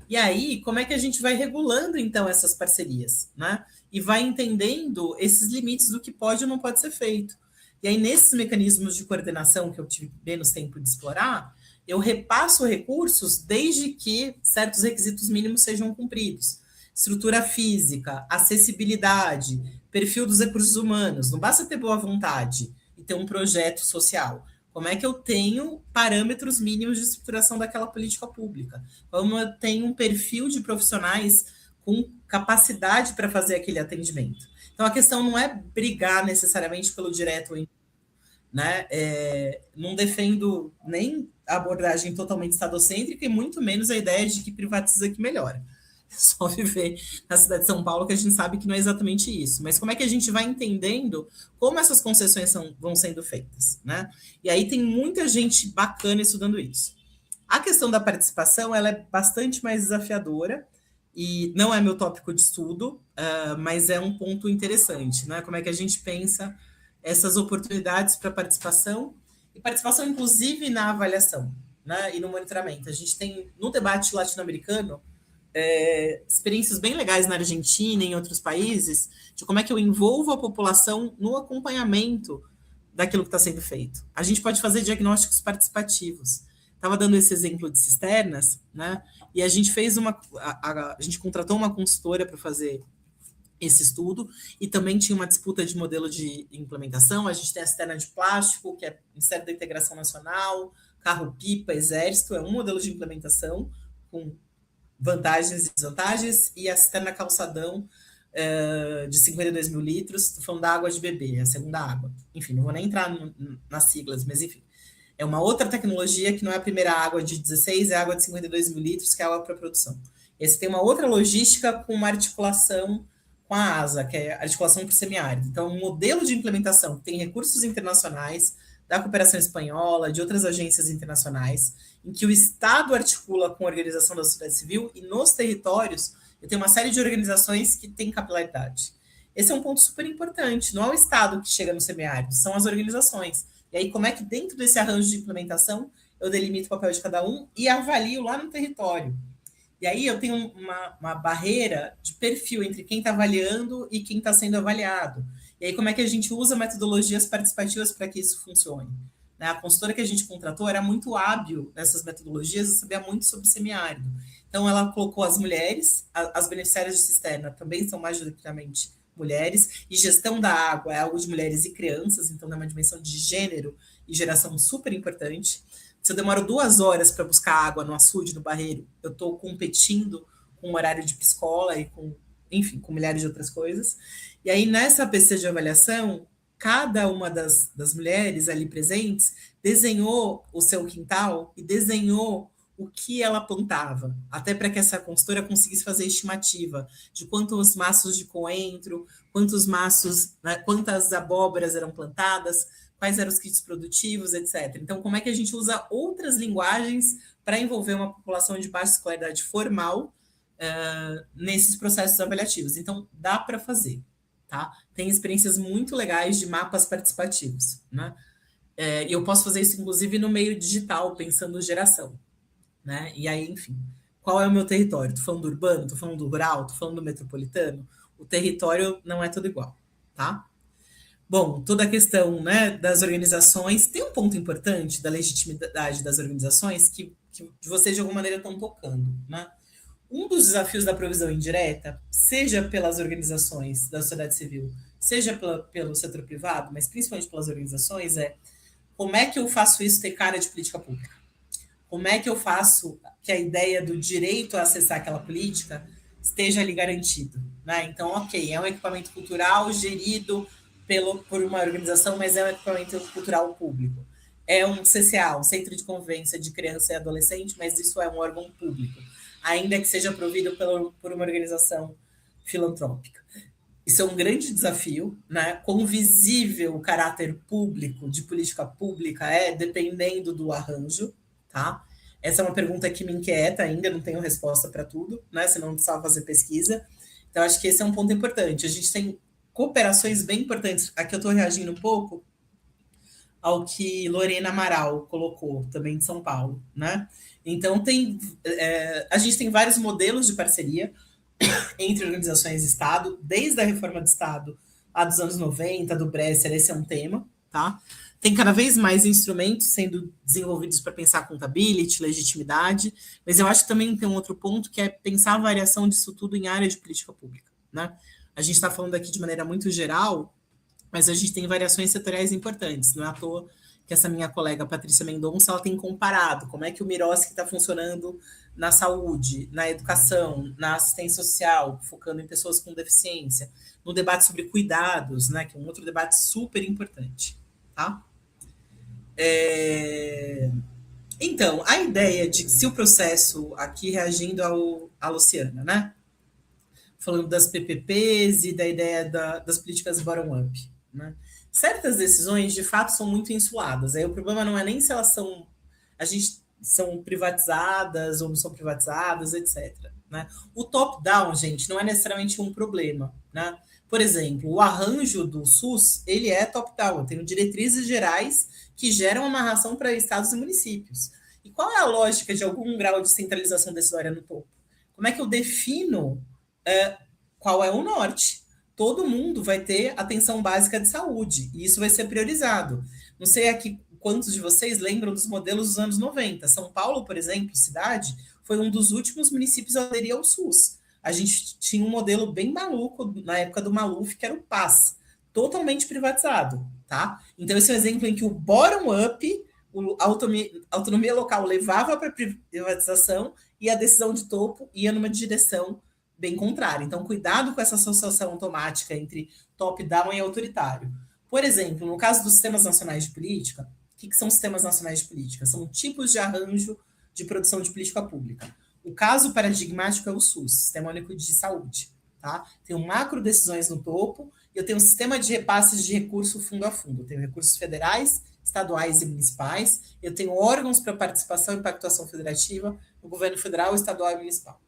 E aí, como é que a gente vai regulando, então, essas parcerias, né? E vai entendendo esses limites do que pode ou não pode ser feito. E aí, nesses mecanismos de coordenação que eu tive menos tempo de explorar, eu repasso recursos desde que certos requisitos mínimos sejam cumpridos. Estrutura física, acessibilidade, perfil dos recursos humanos. Não basta ter boa vontade e ter um projeto social. Como é que eu tenho parâmetros mínimos de estruturação daquela política pública? Como eu tenho um perfil de profissionais com capacidade para fazer aquele atendimento? Então, a questão não é brigar necessariamente pelo direto, né? Não defendo nem a abordagem totalmente estadocêntrica e muito menos a ideia de que privatiza que melhora. Só viver na cidade de São Paulo que a gente sabe que não é exatamente isso. Mas como é que a gente vai entendendo como essas concessões vão sendo feitas, né? E aí tem muita gente bacana estudando isso. A questão da participação, ela é bastante mais desafiadora e não é meu tópico de estudo, mas é um ponto interessante, né? Como é que a gente pensa essas oportunidades para participação e participação, inclusive, na avaliação, né? E no monitoramento. A gente tem, no debate latino-americano, experiências bem legais na Argentina e em outros países, de como é que eu envolvo a população no acompanhamento daquilo que está sendo feito. A gente pode fazer diagnósticos participativos. Estava dando esse exemplo de cisternas, né? E a gente fez a gente contratou uma consultora para fazer esse estudo e também tinha uma disputa de modelo de implementação. A gente tem a cisterna de plástico, que é Ministério da Integração Nacional, carro-pipa, Exército, é um modelo de implementação com vantagens e desvantagens, e a cisterna calçadão de 52 mil litros, estou falando da água de beber, a segunda água. Enfim, não vou nem entrar nas siglas, mas enfim. É uma outra tecnologia que não é a primeira água de 16, é a água de 52 mil litros, que é a água para produção. Esse tem uma outra logística com uma articulação com a ASA, que é a articulação para o semiárido. Então, um modelo de implementação que tem recursos internacionais, da cooperação espanhola, de outras agências internacionais, em que o Estado articula com a organização da sociedade civil e nos territórios eu tenho uma série de organizações que têm capilaridade. Esse é um ponto super importante. Não é o Estado que chega no semiárido, são as organizações. E aí, como é que dentro desse arranjo de implementação eu delimito o papel de cada um e avalio lá no território? E aí eu tenho uma barreira de perfil entre quem está avaliando e quem está sendo avaliado. E aí, como é que a gente usa metodologias participativas para que isso funcione? A consultora que a gente contratou era muito hábil nessas metodologias e sabia muito sobre semiárido. Então, ela colocou as mulheres, as beneficiárias de cisterna também são majoritariamente mulheres, e gestão da água é algo de mulheres e crianças, então é uma dimensão de gênero e geração super importante. Se eu demoro 2 horas para buscar água no açude, no barreiro, eu estou competindo com o horário de psicóloga e com, enfim, com milhares de outras coisas. E aí, nessa pesquisa de avaliação, cada uma das mulheres ali presentes desenhou o seu quintal e desenhou o que ela plantava, até para que essa consultora conseguisse fazer estimativa de quantos maços de coentro, quantos maços, né, quantas abóboras eram plantadas, quais eram os kits produtivos, etc. Então, como é que a gente usa outras linguagens para envolver uma população de baixa escolaridade formal nesses processos avaliativos? Então, dá para fazer. Tá? Tem experiências muito legais de mapas participativos, né? E eu posso fazer isso, inclusive, no meio digital, pensando geração, né? E aí, enfim, qual é o meu território? Estou falando do urbano, estou falando do rural, estou falando do metropolitano? O território não é todo igual, tá? Bom, toda a questão, né, das organizações, tem um ponto importante da legitimidade das organizações que vocês, de alguma maneira, estão tocando, né? Um dos desafios da provisão indireta, seja pelas organizações da sociedade civil, seja pelo setor privado, mas principalmente pelas organizações, é como é que eu faço isso ter cara de política pública? Como é que eu faço que a ideia do direito a acessar aquela política esteja ali garantido? Né? Então, ok, é um equipamento cultural gerido por uma organização, mas é um equipamento cultural público. É um CCA, um Centro de Convivência de Criança e Adolescente, mas isso é um órgão público, ainda que seja provido por uma organização filantrópica. Isso é um grande desafio, né? Quão visível o caráter público de política pública é, dependendo do arranjo, tá? Essa é uma pergunta que me inquieta ainda, não tenho resposta para tudo, né? Senão não precisava fazer pesquisa. Então, acho que esse é um ponto importante. A gente tem cooperações bem importantes. Aqui eu estou reagindo um pouco ao que Lorena Amaral colocou, também de São Paulo, né? Então, a gente tem vários modelos de parceria entre organizações e Estado, desde a reforma do Estado lá dos anos 90, do Bresser, esse é um tema, tá? Tem cada vez mais instrumentos sendo desenvolvidos para pensar accountability, legitimidade, mas eu acho que também tem um outro ponto que é pensar a variação disso tudo em área de política pública, né? A gente está falando aqui de maneira muito geral, mas a gente tem variações setoriais importantes, não é à toa que essa minha colega Patrícia Mendonça ela tem comparado como é que o Miroski está funcionando na saúde, na educação, na assistência social, focando em pessoas com deficiência, no debate sobre cuidados, né, que é um outro debate super importante. Tá? Então, a ideia de se o processo, aqui reagindo à Luciana, né, falando das PPPs e da ideia das políticas bottom-up, né, certas decisões, de fato, são muito insuladas. Aí o problema não é nem se elas são privatizadas ou não são privatizadas, etc. Né? O top-down, gente, não é necessariamente um problema. Né? Por exemplo, o arranjo do SUS, ele é top-down. Eu tenho diretrizes gerais que geram amarração para estados e municípios. E qual é a lógica de algum grau de centralização decisória no topo? Como é que eu defino qual é o norte? Todo mundo vai ter atenção básica de saúde, e isso vai ser priorizado. Não sei aqui quantos de vocês lembram dos modelos dos anos 90. São Paulo, por exemplo, cidade, foi um dos últimos municípios a aderir ao SUS. A gente tinha um modelo bem maluco na época do Maluf, que era o PAS, totalmente privatizado, tá? Então, esse é um exemplo em que o bottom-up, a autonomia local levava para a privatização e a decisão de topo ia numa direção bem contrária. Então, cuidado com essa associação automática entre top-down e autoritário. Por exemplo, no caso dos sistemas nacionais de política, o que são sistemas nacionais de política? São tipos de arranjo de produção de política pública. O caso paradigmático é o SUS, Sistema Único de Saúde. Tá? Tenho macro decisões no topo e eu tenho um sistema de repasses de recurso fundo a fundo. Eu tenho recursos federais, estaduais e municipais. Eu tenho órgãos para participação e pactuação federativa no governo federal, estadual e municipal.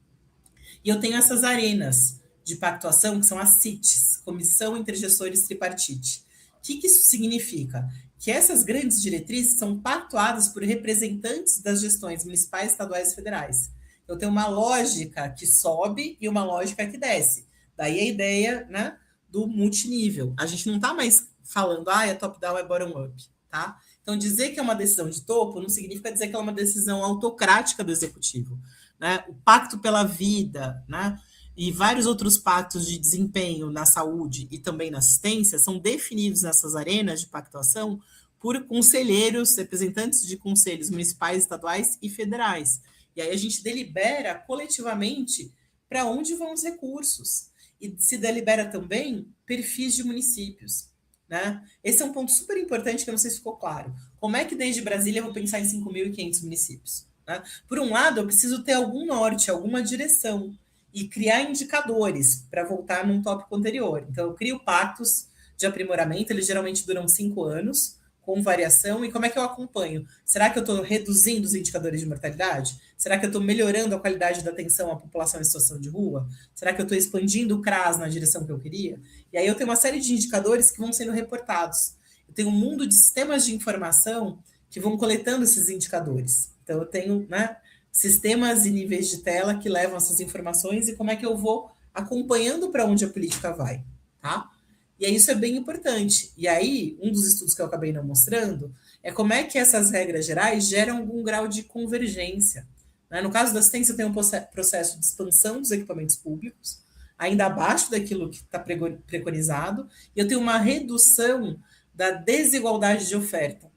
E eu tenho essas arenas de pactuação, que são as CITs, Comissão Intergestores Tripartite. O que isso significa? Que essas grandes diretrizes são pactuadas por representantes das gestões municipais, estaduais e federais. Eu tenho uma lógica que sobe e uma lógica que desce. Daí a ideia, né, do multinível. A gente não está mais falando, é top-down, é bottom-up. Tá? Então, dizer que é uma decisão de topo não significa dizer que é uma decisão autocrática do executivo. Né? O Pacto pela Vida, né? E vários outros pactos de desempenho na saúde e também na assistência são definidos nessas arenas de pactuação por conselheiros, representantes de conselhos municipais, estaduais e federais. E aí a gente delibera coletivamente para onde vão os recursos. E se delibera também perfis de municípios. Né? Esse é um ponto super importante que eu não sei se ficou claro. Como é que desde Brasília eu vou pensar em 5.500 municípios? Né? Por um lado, eu preciso ter algum norte, alguma direção e criar indicadores para voltar num tópico anterior. Então, eu crio pactos de aprimoramento, eles geralmente duram 5 anos, com variação, e como é que eu acompanho? Será que eu estou reduzindo os indicadores de mortalidade? Será que eu estou melhorando a qualidade da atenção à população em situação de rua? Será que eu estou expandindo o CRAS na direção que eu queria? E aí eu tenho uma série de indicadores que vão sendo reportados. Eu tenho um mundo de sistemas de informação que vão coletando esses indicadores. Então, eu tenho, né, sistemas e níveis de tela que levam essas informações e como é que eu vou acompanhando para onde a política vai, tá? E aí isso é bem importante. E aí, um dos estudos que eu acabei não mostrando é como é que essas regras gerais geram algum grau de convergência. Né? No caso da assistência, tem um processo de expansão dos equipamentos públicos, ainda abaixo daquilo que está preconizado, e eu tenho uma redução da desigualdade de oferta.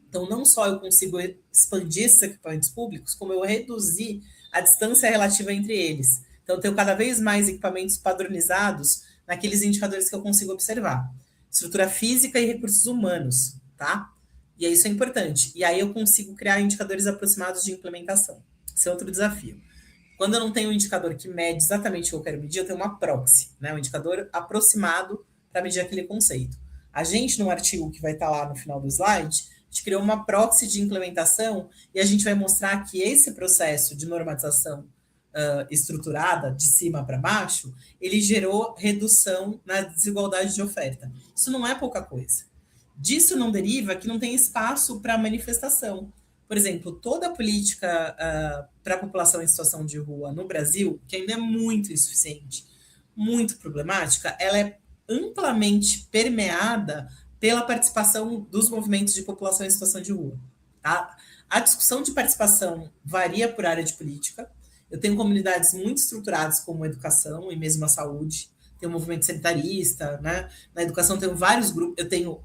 Então, não só eu consigo expandir esses equipamentos públicos, como eu reduzir a distância relativa entre eles. Então, eu tenho cada vez mais equipamentos padronizados naqueles indicadores que eu consigo observar. Estrutura física e recursos humanos, tá? E isso é importante. E aí eu consigo criar indicadores aproximados de implementação. Esse é outro desafio. Quando eu não tenho um indicador que mede exatamente o que eu quero medir, eu tenho uma proxy, né? Um indicador aproximado para medir aquele conceito. A gente, no artigo que vai estar lá no final do slide, a gente criou uma proxy de implementação e a gente vai mostrar que esse processo de normatização estruturada, de cima para baixo, ele gerou redução na desigualdade de oferta. Isso não é pouca coisa. Disso não deriva que não tem espaço para manifestação. Por exemplo, toda a política para a população em situação de rua no Brasil, que ainda é muito insuficiente, muito problemática, ela é amplamente permeada pela participação dos movimentos de população em situação de rua. Tá? A discussão de participação varia por área de política. Eu tenho comunidades muito estruturadas, como a educação e mesmo a saúde. Tem o movimento sanitarista, né? Na educação tenho vários grupos. Eu tenho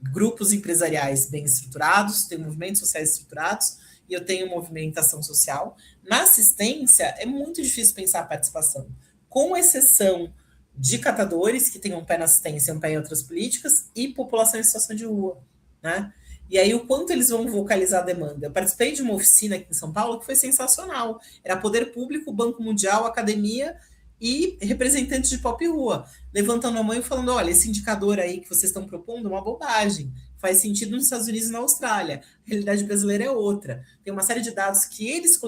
grupos empresariais bem estruturados, tenho movimentos sociais estruturados e eu tenho movimentação social. Na assistência, é muito difícil pensar a participação, com exceção de catadores que têm um pé na assistência e um pé em outras políticas e população em situação de rua, né? E aí, o quanto eles vão vocalizar a demanda? Eu participei de uma oficina aqui em São Paulo que foi sensacional. Era poder público, Banco Mundial, academia e representantes de pop e rua, levantando a mão e falando, olha, esse indicador aí que vocês estão propondo é uma bobagem. Faz sentido nos Estados Unidos e na Austrália. A realidade brasileira é outra. Tem uma série de dados que eles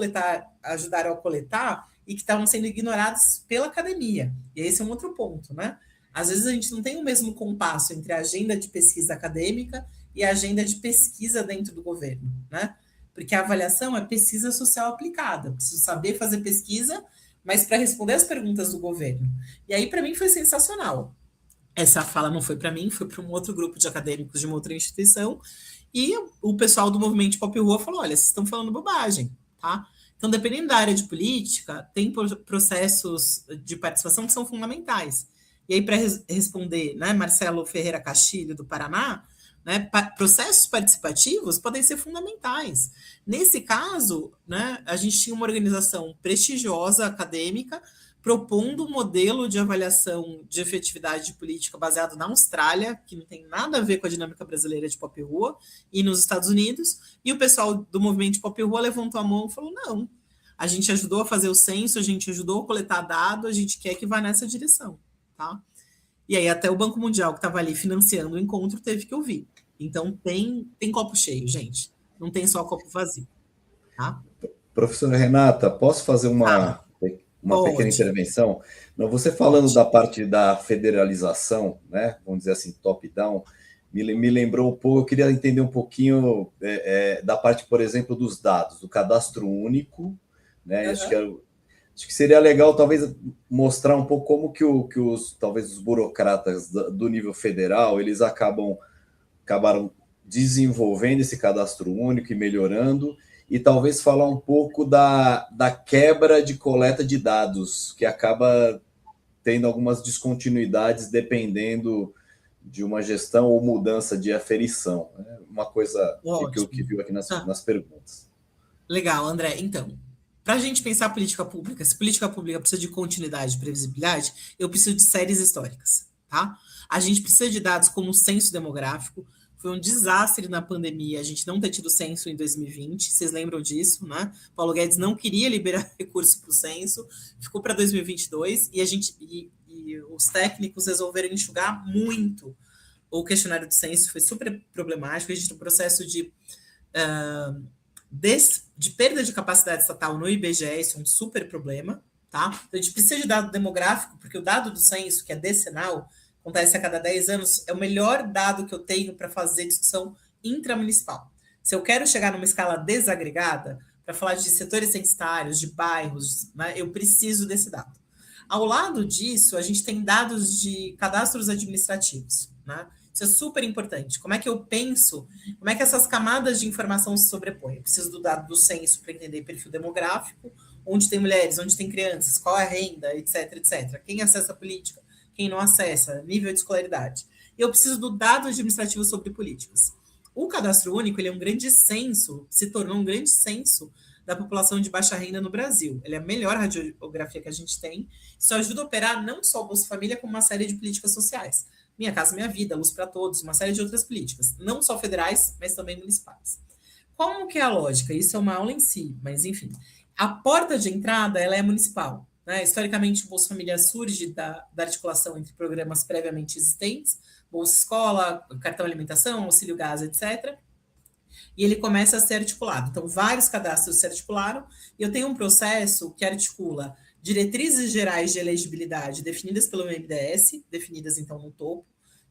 ajudaram a coletar e que estavam sendo ignorados pela academia. E esse é um outro ponto, né? Às vezes a gente não tem o mesmo compasso entre a agenda de pesquisa acadêmica e a agenda de pesquisa dentro do governo, né? Porque a avaliação é pesquisa social aplicada. Eu preciso saber fazer pesquisa, mas para responder as perguntas do governo. E aí, para mim, foi sensacional. Essa fala não foi para mim, foi para um outro grupo de acadêmicos de uma outra instituição, e o pessoal do movimento Pop Rua falou, olha, vocês estão falando bobagem, tá? Então, dependendo da área de política, tem processos de participação que são fundamentais. E aí, para responder, né, Marcelo Ferreira Castilho, do Paraná, né, processos participativos podem ser fundamentais. Nesse caso, né, a gente tinha uma organização prestigiosa, acadêmica, propondo um modelo de avaliação de efetividade de política baseado na Austrália, que não tem nada a ver com a dinâmica brasileira de pop rua, e nos Estados Unidos, e o pessoal do movimento de pop rua levantou a mão e falou, não, a gente ajudou a fazer o censo, a gente ajudou a coletar dado, a gente quer que vá nessa direção, tá? E aí até o Banco Mundial, que estava ali financiando o encontro, teve que ouvir. Então tem copo cheio, gente. Não tem só copo vazio, tá? Professora Renata, posso fazer uma pequena intervenção? Não, você falando da parte da federalização, né? Vamos dizer assim, top-down, me lembrou um pouco, eu queria entender um pouquinho da parte, por exemplo, dos dados, do cadastro único, né? Acho que seria legal, talvez, mostrar um pouco como que talvez os burocratas do nível federal, eles acabaram desenvolvendo esse cadastro único e melhorando, e talvez falar um pouco da quebra de coleta de dados, que acaba tendo algumas descontinuidades dependendo de uma gestão ou mudança de aferição. Né? Uma coisa que viu aqui nas perguntas. Legal, André. Então, para a gente pensar política pública, se política pública precisa de continuidade e previsibilidade, eu preciso de séries históricas, tá? A gente precisa de dados como o censo demográfico. Foi um desastre na pandemia a gente não ter tido censo em 2020, vocês lembram disso, né? Paulo Guedes não queria liberar recurso para o censo, ficou para 2022 e os técnicos resolveram enxugar muito o questionário do censo, foi super problemático, a gente tem um processo de perda de capacidade estatal no IBGE, isso é um super problema, tá? Então a gente precisa de dado demográfico, porque o dado do censo, que é decenal, acontece a cada 10 anos, é o melhor dado que eu tenho para fazer discussão intramunicipal. Se eu quero chegar numa escala desagregada, para falar de setores censitários, de bairros, né, eu preciso desse dado. Ao lado disso, a gente tem dados de cadastros administrativos, né? Isso é super importante. Como é que eu penso, como é que essas camadas de informação se sobrepõem? Eu preciso do dado do censo para entender perfil demográfico, onde tem mulheres, onde tem crianças, qual é a renda, etc, etc. Quem acessa a política, quem não acessa, nível de escolaridade. E eu preciso do dado administrativo sobre políticas. O cadastro único, ele é um grande censo, se tornou um grande censo da população de baixa renda no Brasil. Ele é a melhor radiografia que a gente tem. Isso ajuda a operar não só o Bolsa Família, como uma série de políticas sociais. Minha Casa Minha Vida, Luz para Todos, uma série de outras políticas, não só federais, mas também municipais. Como que é a lógica? Isso é uma aula em si, mas enfim. A porta de entrada, ela é municipal. Né? Historicamente, o Bolsa Família surge da articulação entre programas previamente existentes, Bolsa Escola, Cartão Alimentação, Auxílio Gás, etc., e ele começa a ser articulado. Então, vários cadastros se articularam, e eu tenho um processo que articula diretrizes gerais de elegibilidade definidas pelo MDS, definidas então no topo,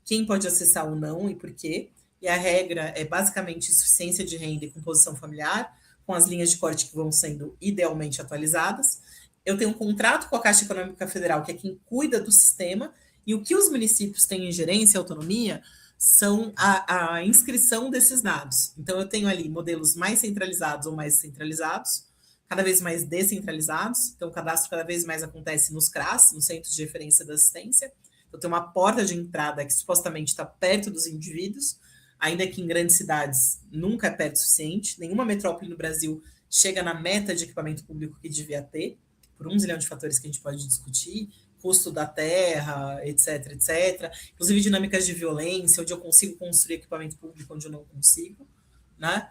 quem pode acessar ou não e por quê, e a regra é basicamente suficiência de renda e composição familiar, com as linhas de corte que vão sendo idealmente atualizadas. Eu tenho um contrato com a Caixa Econômica Federal, que é quem cuida do sistema, e o que os municípios têm em gerência e autonomia são a inscrição desses dados. Então, eu tenho ali modelos mais centralizados ou mais descentralizados, cada vez mais descentralizados. Então, o cadastro cada vez mais acontece nos CRAS, nos Centros de Referência da Assistência. Eu tenho uma porta de entrada que supostamente está perto dos indivíduos, ainda que em grandes cidades nunca é perto o suficiente. Nenhuma metrópole no Brasil chega na meta de equipamento público que devia ter, por 1 zilhão de fatores que a gente pode discutir, custo da terra, etc, etc. Inclusive dinâmicas de violência, onde eu consigo construir equipamento público, onde eu não consigo, né?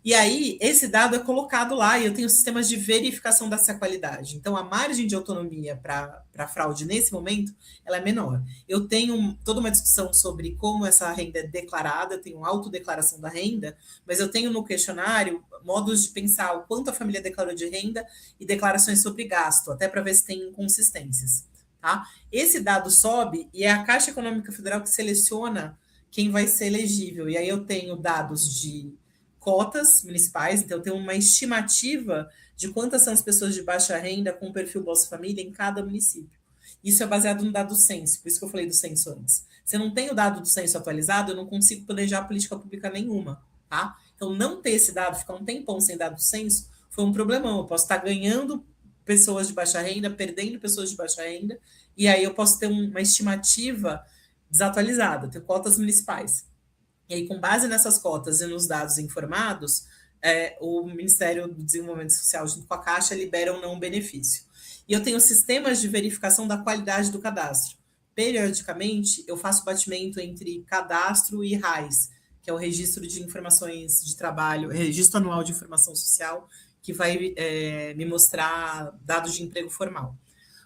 E aí, esse dado é colocado lá, e eu tenho sistemas de verificação dessa qualidade. Então, a margem de autonomia para fraude, nesse momento, ela é menor. Eu tenho toda uma discussão sobre como essa renda é declarada, eu tenho autodeclaração da renda, mas eu tenho no questionário modos de pensar o quanto a família declarou de renda e declarações sobre gasto, até para ver se tem inconsistências. Tá? Esse dado sobe e é a Caixa Econômica Federal que seleciona quem vai ser elegível. E aí eu tenho dados de cotas municipais, então eu tenho uma estimativa de quantas são as pessoas de baixa renda com perfil Bolsa Família em cada município. Isso é baseado no dado do censo, por isso que eu falei do censo antes. Se eu não tenho o dado do censo atualizado, eu não consigo planejar política pública nenhuma. Tá? Então, não ter esse dado, ficar um tempão sem dado do censo, foi um problemão. Eu posso estar ganhando pessoas de baixa renda, perdendo pessoas de baixa renda, e aí eu posso ter uma estimativa desatualizada, ter cotas municipais. E aí, com base nessas cotas e nos dados informados, o Ministério do Desenvolvimento Social, junto com a Caixa, liberam não benefício. E eu tenho sistemas de verificação da qualidade do cadastro. Periodicamente, eu faço batimento entre cadastro e RAIS, que é o Registro de Informações de Trabalho, Registro Anual de Informação Social, que vai me mostrar dados de emprego formal.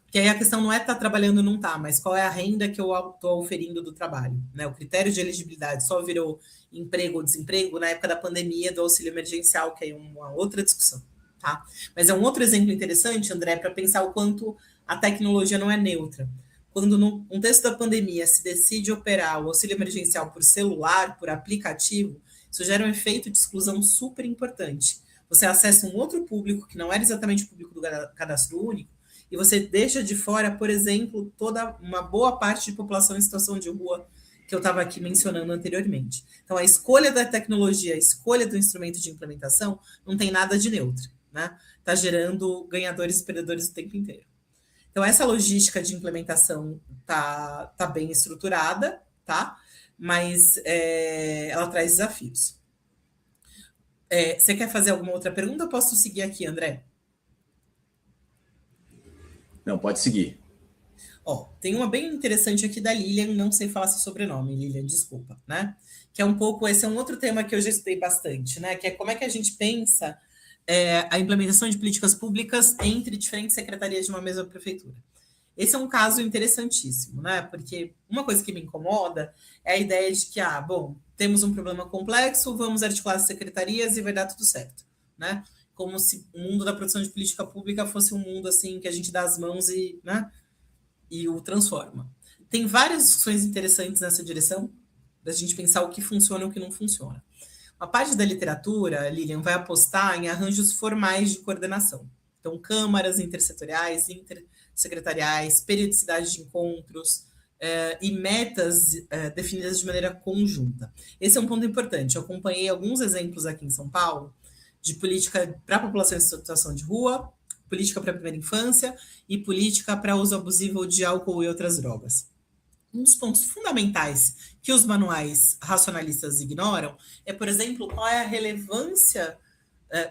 Porque aí a questão não é estar trabalhando ou não estar, mas qual é a renda que eu estou oferindo do trabalho. Né? O critério de elegibilidade só virou emprego ou desemprego na época da pandemia do auxílio emergencial, que é uma outra discussão. Tá? Mas é um outro exemplo interessante, André, para pensar o quanto a tecnologia não é neutra. Quando no contexto da pandemia se decide operar o auxílio emergencial por celular, por aplicativo, isso gera um efeito de exclusão super importante. Você acessa um outro público que não era exatamente o público do cadastro único, e você deixa de fora, por exemplo, toda uma boa parte de população em situação de rua que eu estava aqui mencionando anteriormente. Então, a escolha da tecnologia, a escolha do instrumento de implementação, não tem nada de neutro, né? Está gerando ganhadores e perdedores o tempo inteiro. Então, essa logística de implementação tá bem estruturada, tá? Mas ela traz desafios. Você quer fazer alguma outra pergunta? Eu posso seguir aqui, André? Não, pode seguir. Tem uma bem interessante aqui da Lilian, não sei falar seu sobrenome, Lilian, desculpa, né? Que é um pouco, esse é um outro tema que eu já estudei bastante, né? Que é como é que a gente pensa a implementação de políticas públicas entre diferentes secretarias de uma mesma prefeitura. Esse é um caso interessantíssimo, né? Porque uma coisa que me incomoda é a ideia de que, temos um problema complexo, vamos articular as secretarias e vai dar tudo certo, né? Como se o mundo da produção de política pública fosse um mundo assim que a gente dá as mãos e o transforma. Tem várias discussões interessantes nessa direção, da gente pensar o que funciona e o que não funciona. Uma parte da literatura, Lilian, vai apostar em arranjos formais de coordenação. Então, câmaras intersetoriais, secretariais, periodicidade de encontros, e metas definidas de maneira conjunta. Esse é um ponto importante. Eu acompanhei alguns exemplos aqui em São Paulo de política para a população em situação de rua, política para a primeira infância e política para uso abusivo de álcool e outras drogas. Um dos pontos fundamentais que os manuais racionalistas ignoram é, por exemplo, qual é a relevância,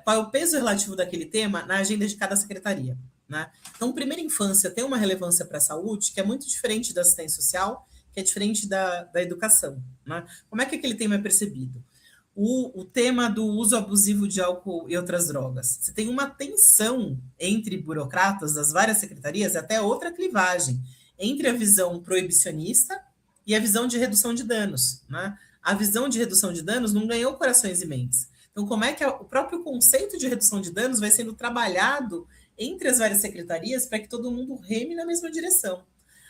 qual é o peso relativo daquele tema na agenda de cada secretaria. Né? Então, primeira infância tem uma relevância para a saúde que é muito diferente da assistência social, que é diferente da educação. Né? Como é que aquele tema é percebido? O tema do uso abusivo de álcool e outras drogas. Você tem uma tensão entre burocratas das várias secretarias, até outra clivagem, entre a visão proibicionista e a visão de redução de danos. Né? A visão de redução de danos não ganhou corações e mentes. Então, como é que o próprio conceito de redução de danos vai sendo trabalhado entre as várias secretarias para que todo mundo reme na mesma direção?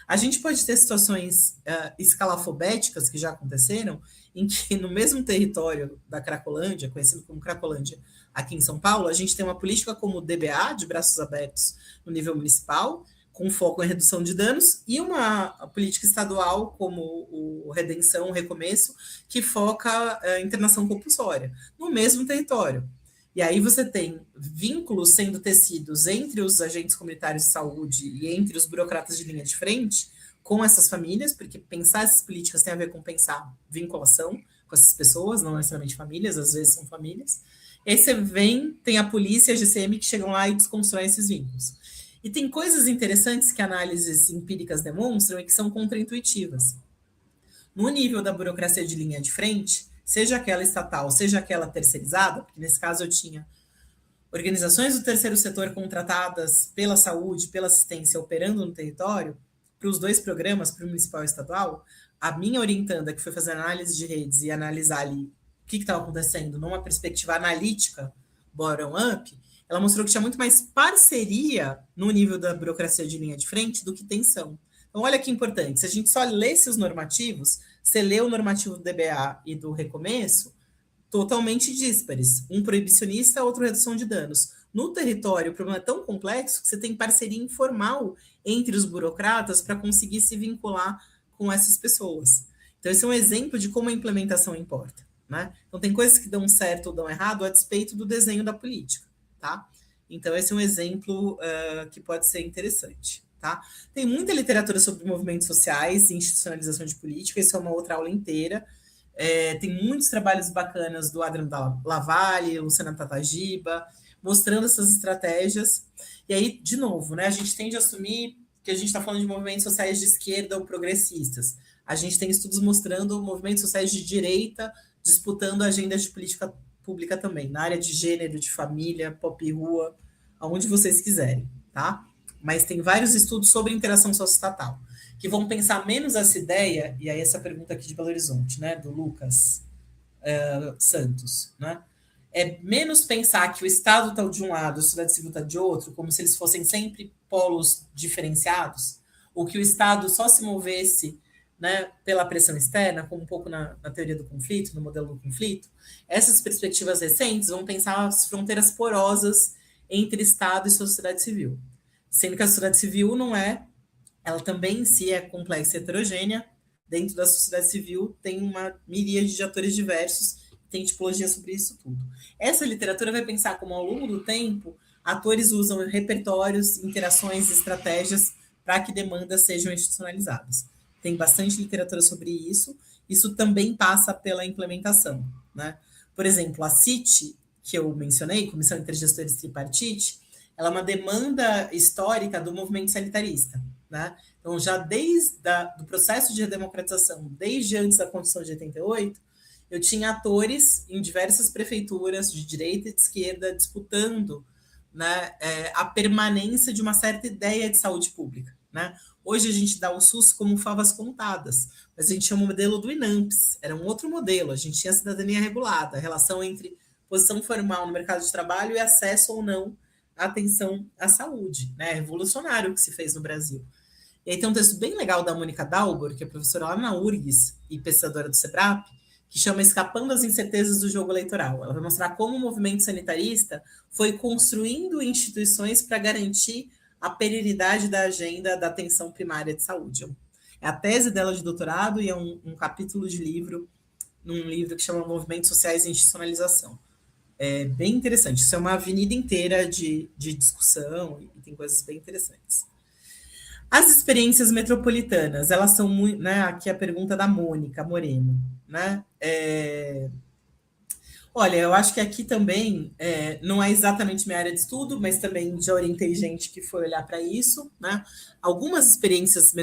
A gente pode ter situações escalafobéticas que já aconteceram, em que no mesmo território da Cracolândia, conhecido como Cracolândia, aqui em São Paulo, a gente tem uma política como o DBA, de braços abertos, no nível municipal, com foco em redução de danos, e uma política estadual como o Redenção, o Recomeço, que foca em internação compulsória, no mesmo território. E aí você tem vínculos sendo tecidos entre os agentes comunitários de saúde e entre os burocratas de linha de frente com essas famílias, porque pensar essas políticas tem a ver com pensar vinculação com essas pessoas, não necessariamente famílias, às vezes são famílias. E aí você tem a polícia e a GCM que chegam lá e desconstroem esses vínculos. E tem coisas interessantes que análises empíricas demonstram e que são contraintuitivas. No nível da burocracia de linha de frente, seja aquela estatal, seja aquela terceirizada, porque nesse caso eu tinha organizações do terceiro setor contratadas pela saúde, pela assistência, operando no território, para os dois programas, para o municipal e estadual, a minha orientanda, que foi fazer análise de redes e analisar ali o que estava acontecendo numa perspectiva analítica, bottom-up, ela mostrou que tinha muito mais parceria no nível da burocracia de linha de frente do que tensão. Então, olha que importante, se a gente só lesse os normativos, você lê o normativo do DBA e do Recomeço, totalmente díspares. Um proibicionista, outro redução de danos. No território, o problema é tão complexo que você tem parceria informal entre os burocratas para conseguir se vincular com essas pessoas. Então, esse é um exemplo de como a implementação importa. Né? Então, tem coisas que dão certo ou dão errado a despeito do desenho da política. Tá? Então, esse é um exemplo que pode ser interessante. Tá? Tem muita literatura sobre movimentos sociais e institucionalização de política, isso é uma outra aula inteira. Tem muitos trabalhos bacanas do Adriano Lavalle, Luciana Tatagiba, mostrando essas estratégias. E aí, de novo, né, a gente tende a assumir que a gente está falando de movimentos sociais de esquerda ou progressistas. A gente tem estudos mostrando movimentos sociais de direita disputando agendas de política pública também, na área de gênero, de família, pop e rua, aonde vocês quiserem, tá? Mas tem vários estudos sobre interação socioestatal, que vão pensar menos essa ideia, e aí essa pergunta aqui de Belo Horizonte, né, do Lucas Santos, né? É menos pensar que o Estado está de um lado, a sociedade civil está de outro, como se eles fossem sempre polos diferenciados, ou que o Estado só se movesse, né, pela pressão externa, como um pouco na teoria do conflito, no modelo do conflito. Essas perspectivas recentes vão pensar as fronteiras porosas entre Estado e sociedade civil. Sendo que a sociedade civil não é, ela também em si é complexa e heterogênea. Dentro da sociedade civil tem uma miríade de atores diversos, tem tipologia sobre isso tudo. Essa literatura vai pensar como, ao longo do tempo, atores usam repertórios, interações, estratégias para que demandas sejam institucionalizadas. Tem bastante literatura sobre isso. Isso também passa pela implementação. Né? Por exemplo, a CIT, que eu mencionei, Comissão Intergestores Tripartite, ela é uma demanda histórica do movimento sanitarista. Né? Então, já desde o processo de redemocratização, desde antes da Constituição de 88, eu tinha atores em diversas prefeituras, de direita e de esquerda, disputando, né, a permanência de uma certa ideia de saúde pública. Né? Hoje a gente dá o SUS como favas contadas, mas a gente tinha o modelo do INAMPS, era um outro modelo, a gente tinha a cidadania regulada, a relação entre posição formal no mercado de trabalho e acesso ou não à atenção à saúde, né? Revolucionário o que se fez no Brasil. E aí tem um texto bem legal da Mônica Dalbor, que é professora lá na URGS e pesquisadora do SEBRAP, que chama Escapando às Incertezas do Jogo Eleitoral. Ela vai mostrar como o movimento sanitarista foi construindo instituições para garantir a perenidade da agenda da atenção primária de saúde. É a tese dela de doutorado e é um capítulo de livro, num livro que chama Movimentos Sociais e Institucionalização. É bem interessante. Isso é uma avenida inteira de discussão e tem coisas bem interessantes. As experiências metropolitanas, elas são muito, né? Aqui a pergunta da Mônica Moreno, né? Olha, eu acho que aqui também não é exatamente minha área de estudo, mas também já orientei gente que foi olhar para isso, né? Algumas experiências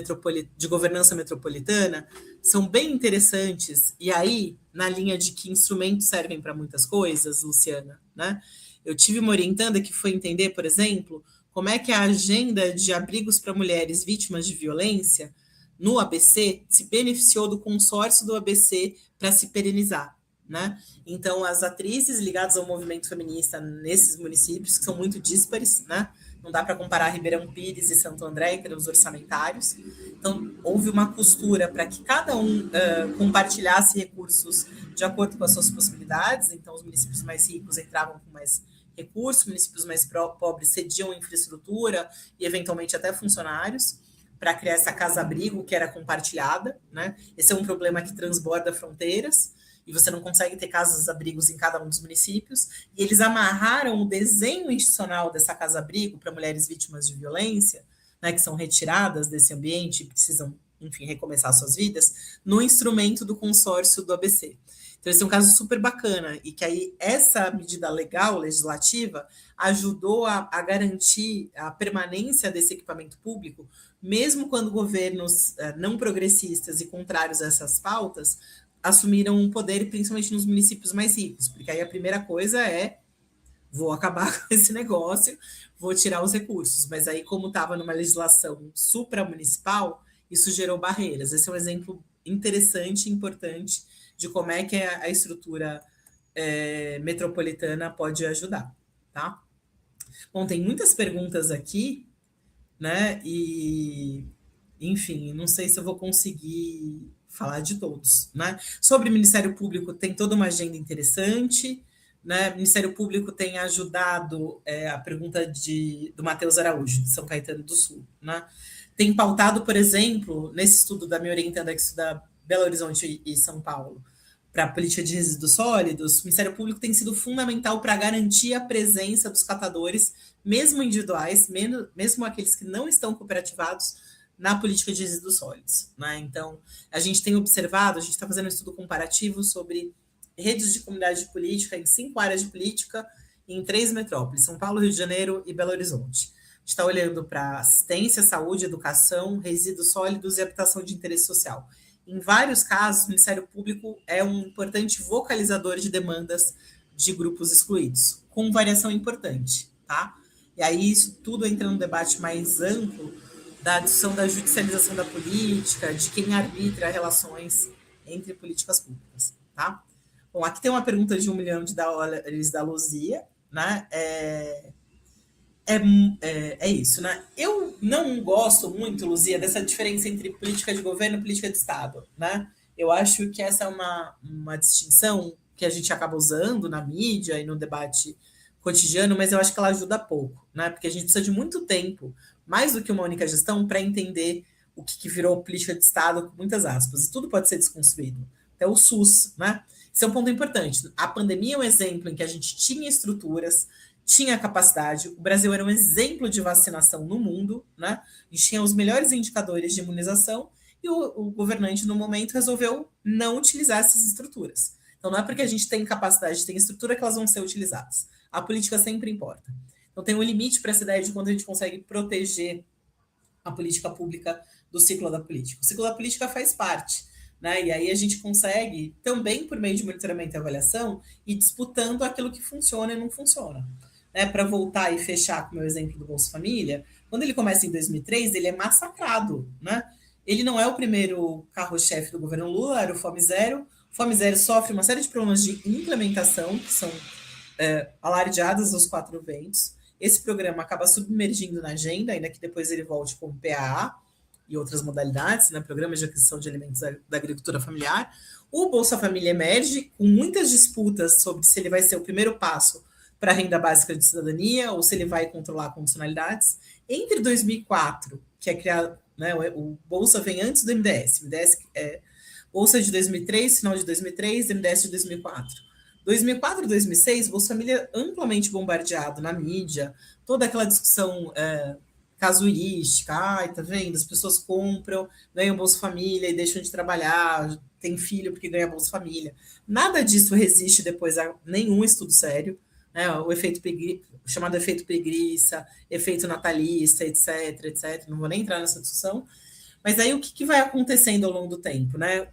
de governança metropolitana são bem interessantes, e aí, na linha de que instrumentos servem para muitas coisas, Luciana, né? Eu tive uma orientanda que foi entender, por exemplo, como é que a agenda de abrigos para mulheres vítimas de violência no ABC se beneficiou do consórcio do ABC para se perenizar, né? Então, as atrizes ligadas ao movimento feminista nesses municípios, que são muito díspares, né? Não dá para comparar Ribeirão Pires e Santo André em termos orçamentários. Então, houve uma costura para que cada um compartilhasse recursos de acordo com as suas possibilidades. Então, os municípios mais ricos entravam com mais recursos, municípios mais pobres cediam infraestrutura e, eventualmente, até funcionários para criar essa casa-abrigo que era compartilhada, né? Esse é um problema que transborda fronteiras, e você não consegue ter casas-abrigos em cada um dos municípios, e eles amarraram o desenho institucional dessa casa-abrigo para mulheres vítimas de violência, né, que são retiradas desse ambiente e precisam, enfim, recomeçar suas vidas, no instrumento do consórcio do ABC. Então, esse é um caso super bacana, e que aí essa medida legal, legislativa, ajudou a garantir a permanência desse equipamento público, mesmo quando governos não progressistas e contrários a essas pautas assumiram um poder, principalmente nos municípios mais ricos, porque aí a primeira coisa é: vou acabar com esse negócio, vou tirar os recursos. Mas aí, como estava numa legislação supramunicipal, isso gerou barreiras. Esse é um exemplo interessante e importante de como é que a estrutura metropolitana pode ajudar, tá? Bom, tem muitas perguntas aqui, né? E, enfim, não sei se eu vou conseguir falar de todos, né? Sobre o Ministério Público, tem toda uma agenda interessante, né? O Ministério Público tem ajudado a pergunta do Matheus Araújo, de São Caetano do Sul, né? Tem pautado, por exemplo, nesse estudo da minha orientanda que estuda Belo Horizonte e São Paulo, para a política de resíduos sólidos, o Ministério Público tem sido fundamental para garantir a presença dos catadores, mesmo individuais, mesmo aqueles que não estão cooperativados, na política de resíduos sólidos, né? Então, a gente tem observado, a gente está fazendo um estudo comparativo sobre redes de comunidade de política em 5 áreas de política em 3 metrópoles, São Paulo, Rio de Janeiro e Belo Horizonte. A gente está olhando para assistência, saúde, educação, resíduos sólidos e habitação de interesse social. Em vários casos, o Ministério Público é um importante vocalizador de demandas de grupos excluídos, com variação importante, tá? E aí isso tudo entra num debate mais amplo da discussão da judicialização da política, de quem arbitra relações entre políticas públicas, tá? Bom, aqui tem uma pergunta de 1 milhão de dólares da Luzia, né? É isso, né? Eu não gosto muito, Luzia, dessa diferença entre política de governo e política de Estado, né? Eu acho que essa é uma distinção que a gente acaba usando na mídia e no debate cotidiano, mas eu acho que ela ajuda pouco, né? Porque a gente precisa de muito tempo, mais do que uma única gestão, para entender o que virou política de Estado, com muitas aspas, e tudo pode ser desconstruído. Até o SUS, né? Esse é um ponto importante. A pandemia é um exemplo em que a gente tinha estruturas, tinha capacidade, o Brasil era um exemplo de vacinação no mundo, né? A gente tinha os melhores indicadores de imunização e o governante, no momento, resolveu não utilizar essas estruturas. Então, não é porque a gente tem capacidade, tem estrutura, que elas vão ser utilizadas. A política sempre importa. Então, tem um limite para essa ideia de quando a gente consegue proteger a política pública do ciclo da política. O ciclo da política faz parte, né? E aí a gente consegue, também por meio de monitoramento e avaliação, ir disputando aquilo que funciona e não funciona. Né? Para voltar e fechar com o meu exemplo do Bolsa Família, quando ele começa em 2003, ele é massacrado, né? Ele não é o primeiro carro-chefe do governo Lula, era o Fome Zero. O Fome Zero sofre uma série de problemas de implementação, que são alardeadas aos 4 ventos. Esse programa acaba submergindo na agenda, ainda que depois ele volte com o PAA e outras modalidades, né, programas de aquisição de alimentos da agricultura familiar. O Bolsa Família emerge com muitas disputas sobre se ele vai ser o primeiro passo para a renda básica de cidadania, ou se ele vai controlar condicionalidades. Entre 2004, que é criado, né, o Bolsa vem antes do MDS. MDS é Bolsa de 2003, final de 2003, MDS de 2004. 2004 e 2006, Bolsa Família amplamente bombardeado na mídia, toda aquela discussão casuística, ai, tá vendo? As pessoas compram, ganham Bolsa Família e deixam de trabalhar, tem filho porque ganha Bolsa Família. Nada disso resiste depois a nenhum estudo sério, né? O chamado efeito preguiça, efeito natalista, etc, etc. Não vou nem entrar nessa discussão. Mas aí o que vai acontecendo ao longo do tempo, né?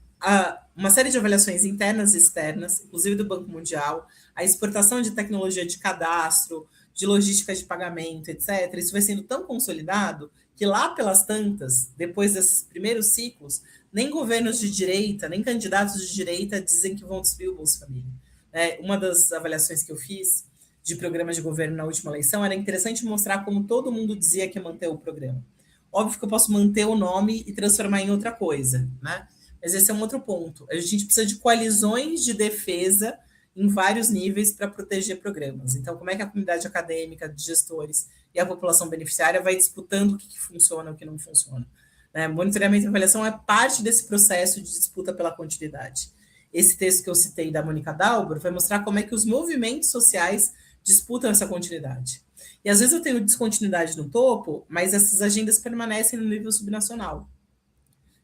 Uma série de avaliações internas e externas, inclusive do Banco Mundial, a exportação de tecnologia de cadastro, de logística de pagamento, etc. Isso vai sendo tão consolidado que lá pelas tantas, depois desses primeiros ciclos, nem governos de direita, nem candidatos de direita dizem que vão destruir o Bolsa Família. Uma das avaliações que eu fiz de programas de governo na última eleição era interessante mostrar como todo mundo dizia que ia manter o programa. Óbvio que eu posso manter o nome e transformar em outra coisa, né? Mas esse é um outro ponto. A gente precisa de coalizões de defesa em vários níveis para proteger programas. Então, como é que a comunidade acadêmica, de gestores e a população beneficiária vai disputando o que funciona e o que não funciona? Né? Monitoramento e avaliação é parte desse processo de disputa pela continuidade. Esse texto que eu citei da Mônica Dalbor vai mostrar como é que os movimentos sociais disputam essa continuidade. E às vezes eu tenho descontinuidade no topo, mas essas agendas permanecem no nível subnacional.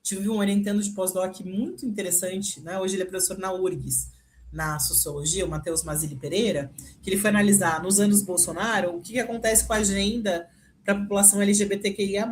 Tive um orientando de pós-doc muito interessante, né? Hoje ele é professor na URGS, na Sociologia, o Matheus Mazzilli Pereira, que ele foi analisar nos anos Bolsonaro o que acontece com a agenda para a população LGBTQIA+.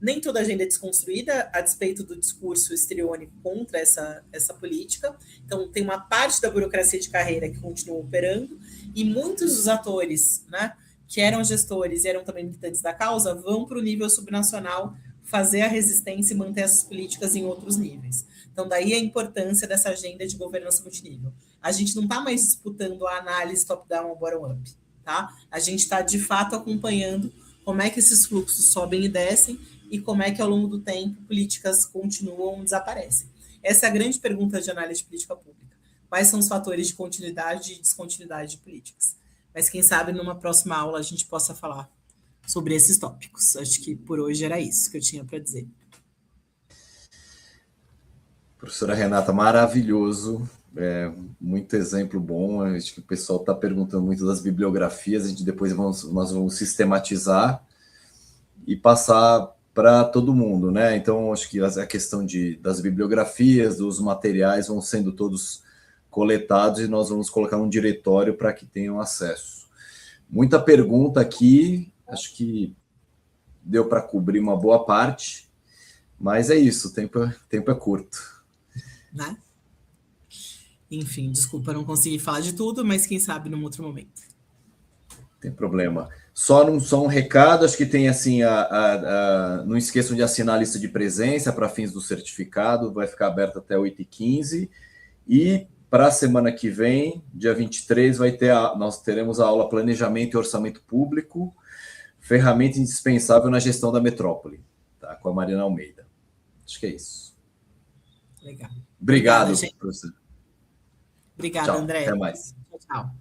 Nem toda agenda é desconstruída, a despeito do discurso histriônico contra essa política. Então, tem uma parte da burocracia de carreira que continua operando, e muitos dos atores, né, que eram gestores e eram também militantes da causa, vão para o nível subnacional fazer a resistência e manter essas políticas em outros níveis. Então, daí a importância dessa agenda de governança multinível. A gente não está mais disputando a análise top-down ou bottom-up, tá? A gente está, de fato, acompanhando como é que esses fluxos sobem e descem e como é que, ao longo do tempo, políticas continuam ou desaparecem. Essa é a grande pergunta de análise de política pública. Quais são os fatores de continuidade e descontinuidade de políticas? Mas, quem sabe, numa próxima aula a gente possa falar sobre esses tópicos. Acho que por hoje era isso que eu tinha para dizer. Professora Renata, maravilhoso, muito exemplo bom. Acho que o pessoal está perguntando muito das bibliografias, a gente depois nós vamos sistematizar e passar para todo mundo, né? Então, acho que a questão das bibliografias, dos materiais vão sendo todos coletados e nós vamos colocar um diretório para que tenham acesso. Muita pergunta aqui, acho que deu para cobrir uma boa parte, mas é isso, o tempo é curto. Né? Enfim, desculpa não conseguir falar de tudo, mas quem sabe num outro momento. Tem problema. Só um recado, acho que tem assim, não esqueçam de assinar a lista de presença para fins do certificado, vai ficar aberto até 8h15, e para a semana que vem, dia 23, nós teremos a aula Planejamento e Orçamento Público, ferramenta indispensável na gestão da metrópole, tá? Com a Marina Almeida. Acho que é isso. Legal. Obrigado, professor. Obrigada, Tchau, André. até mais. Tchau.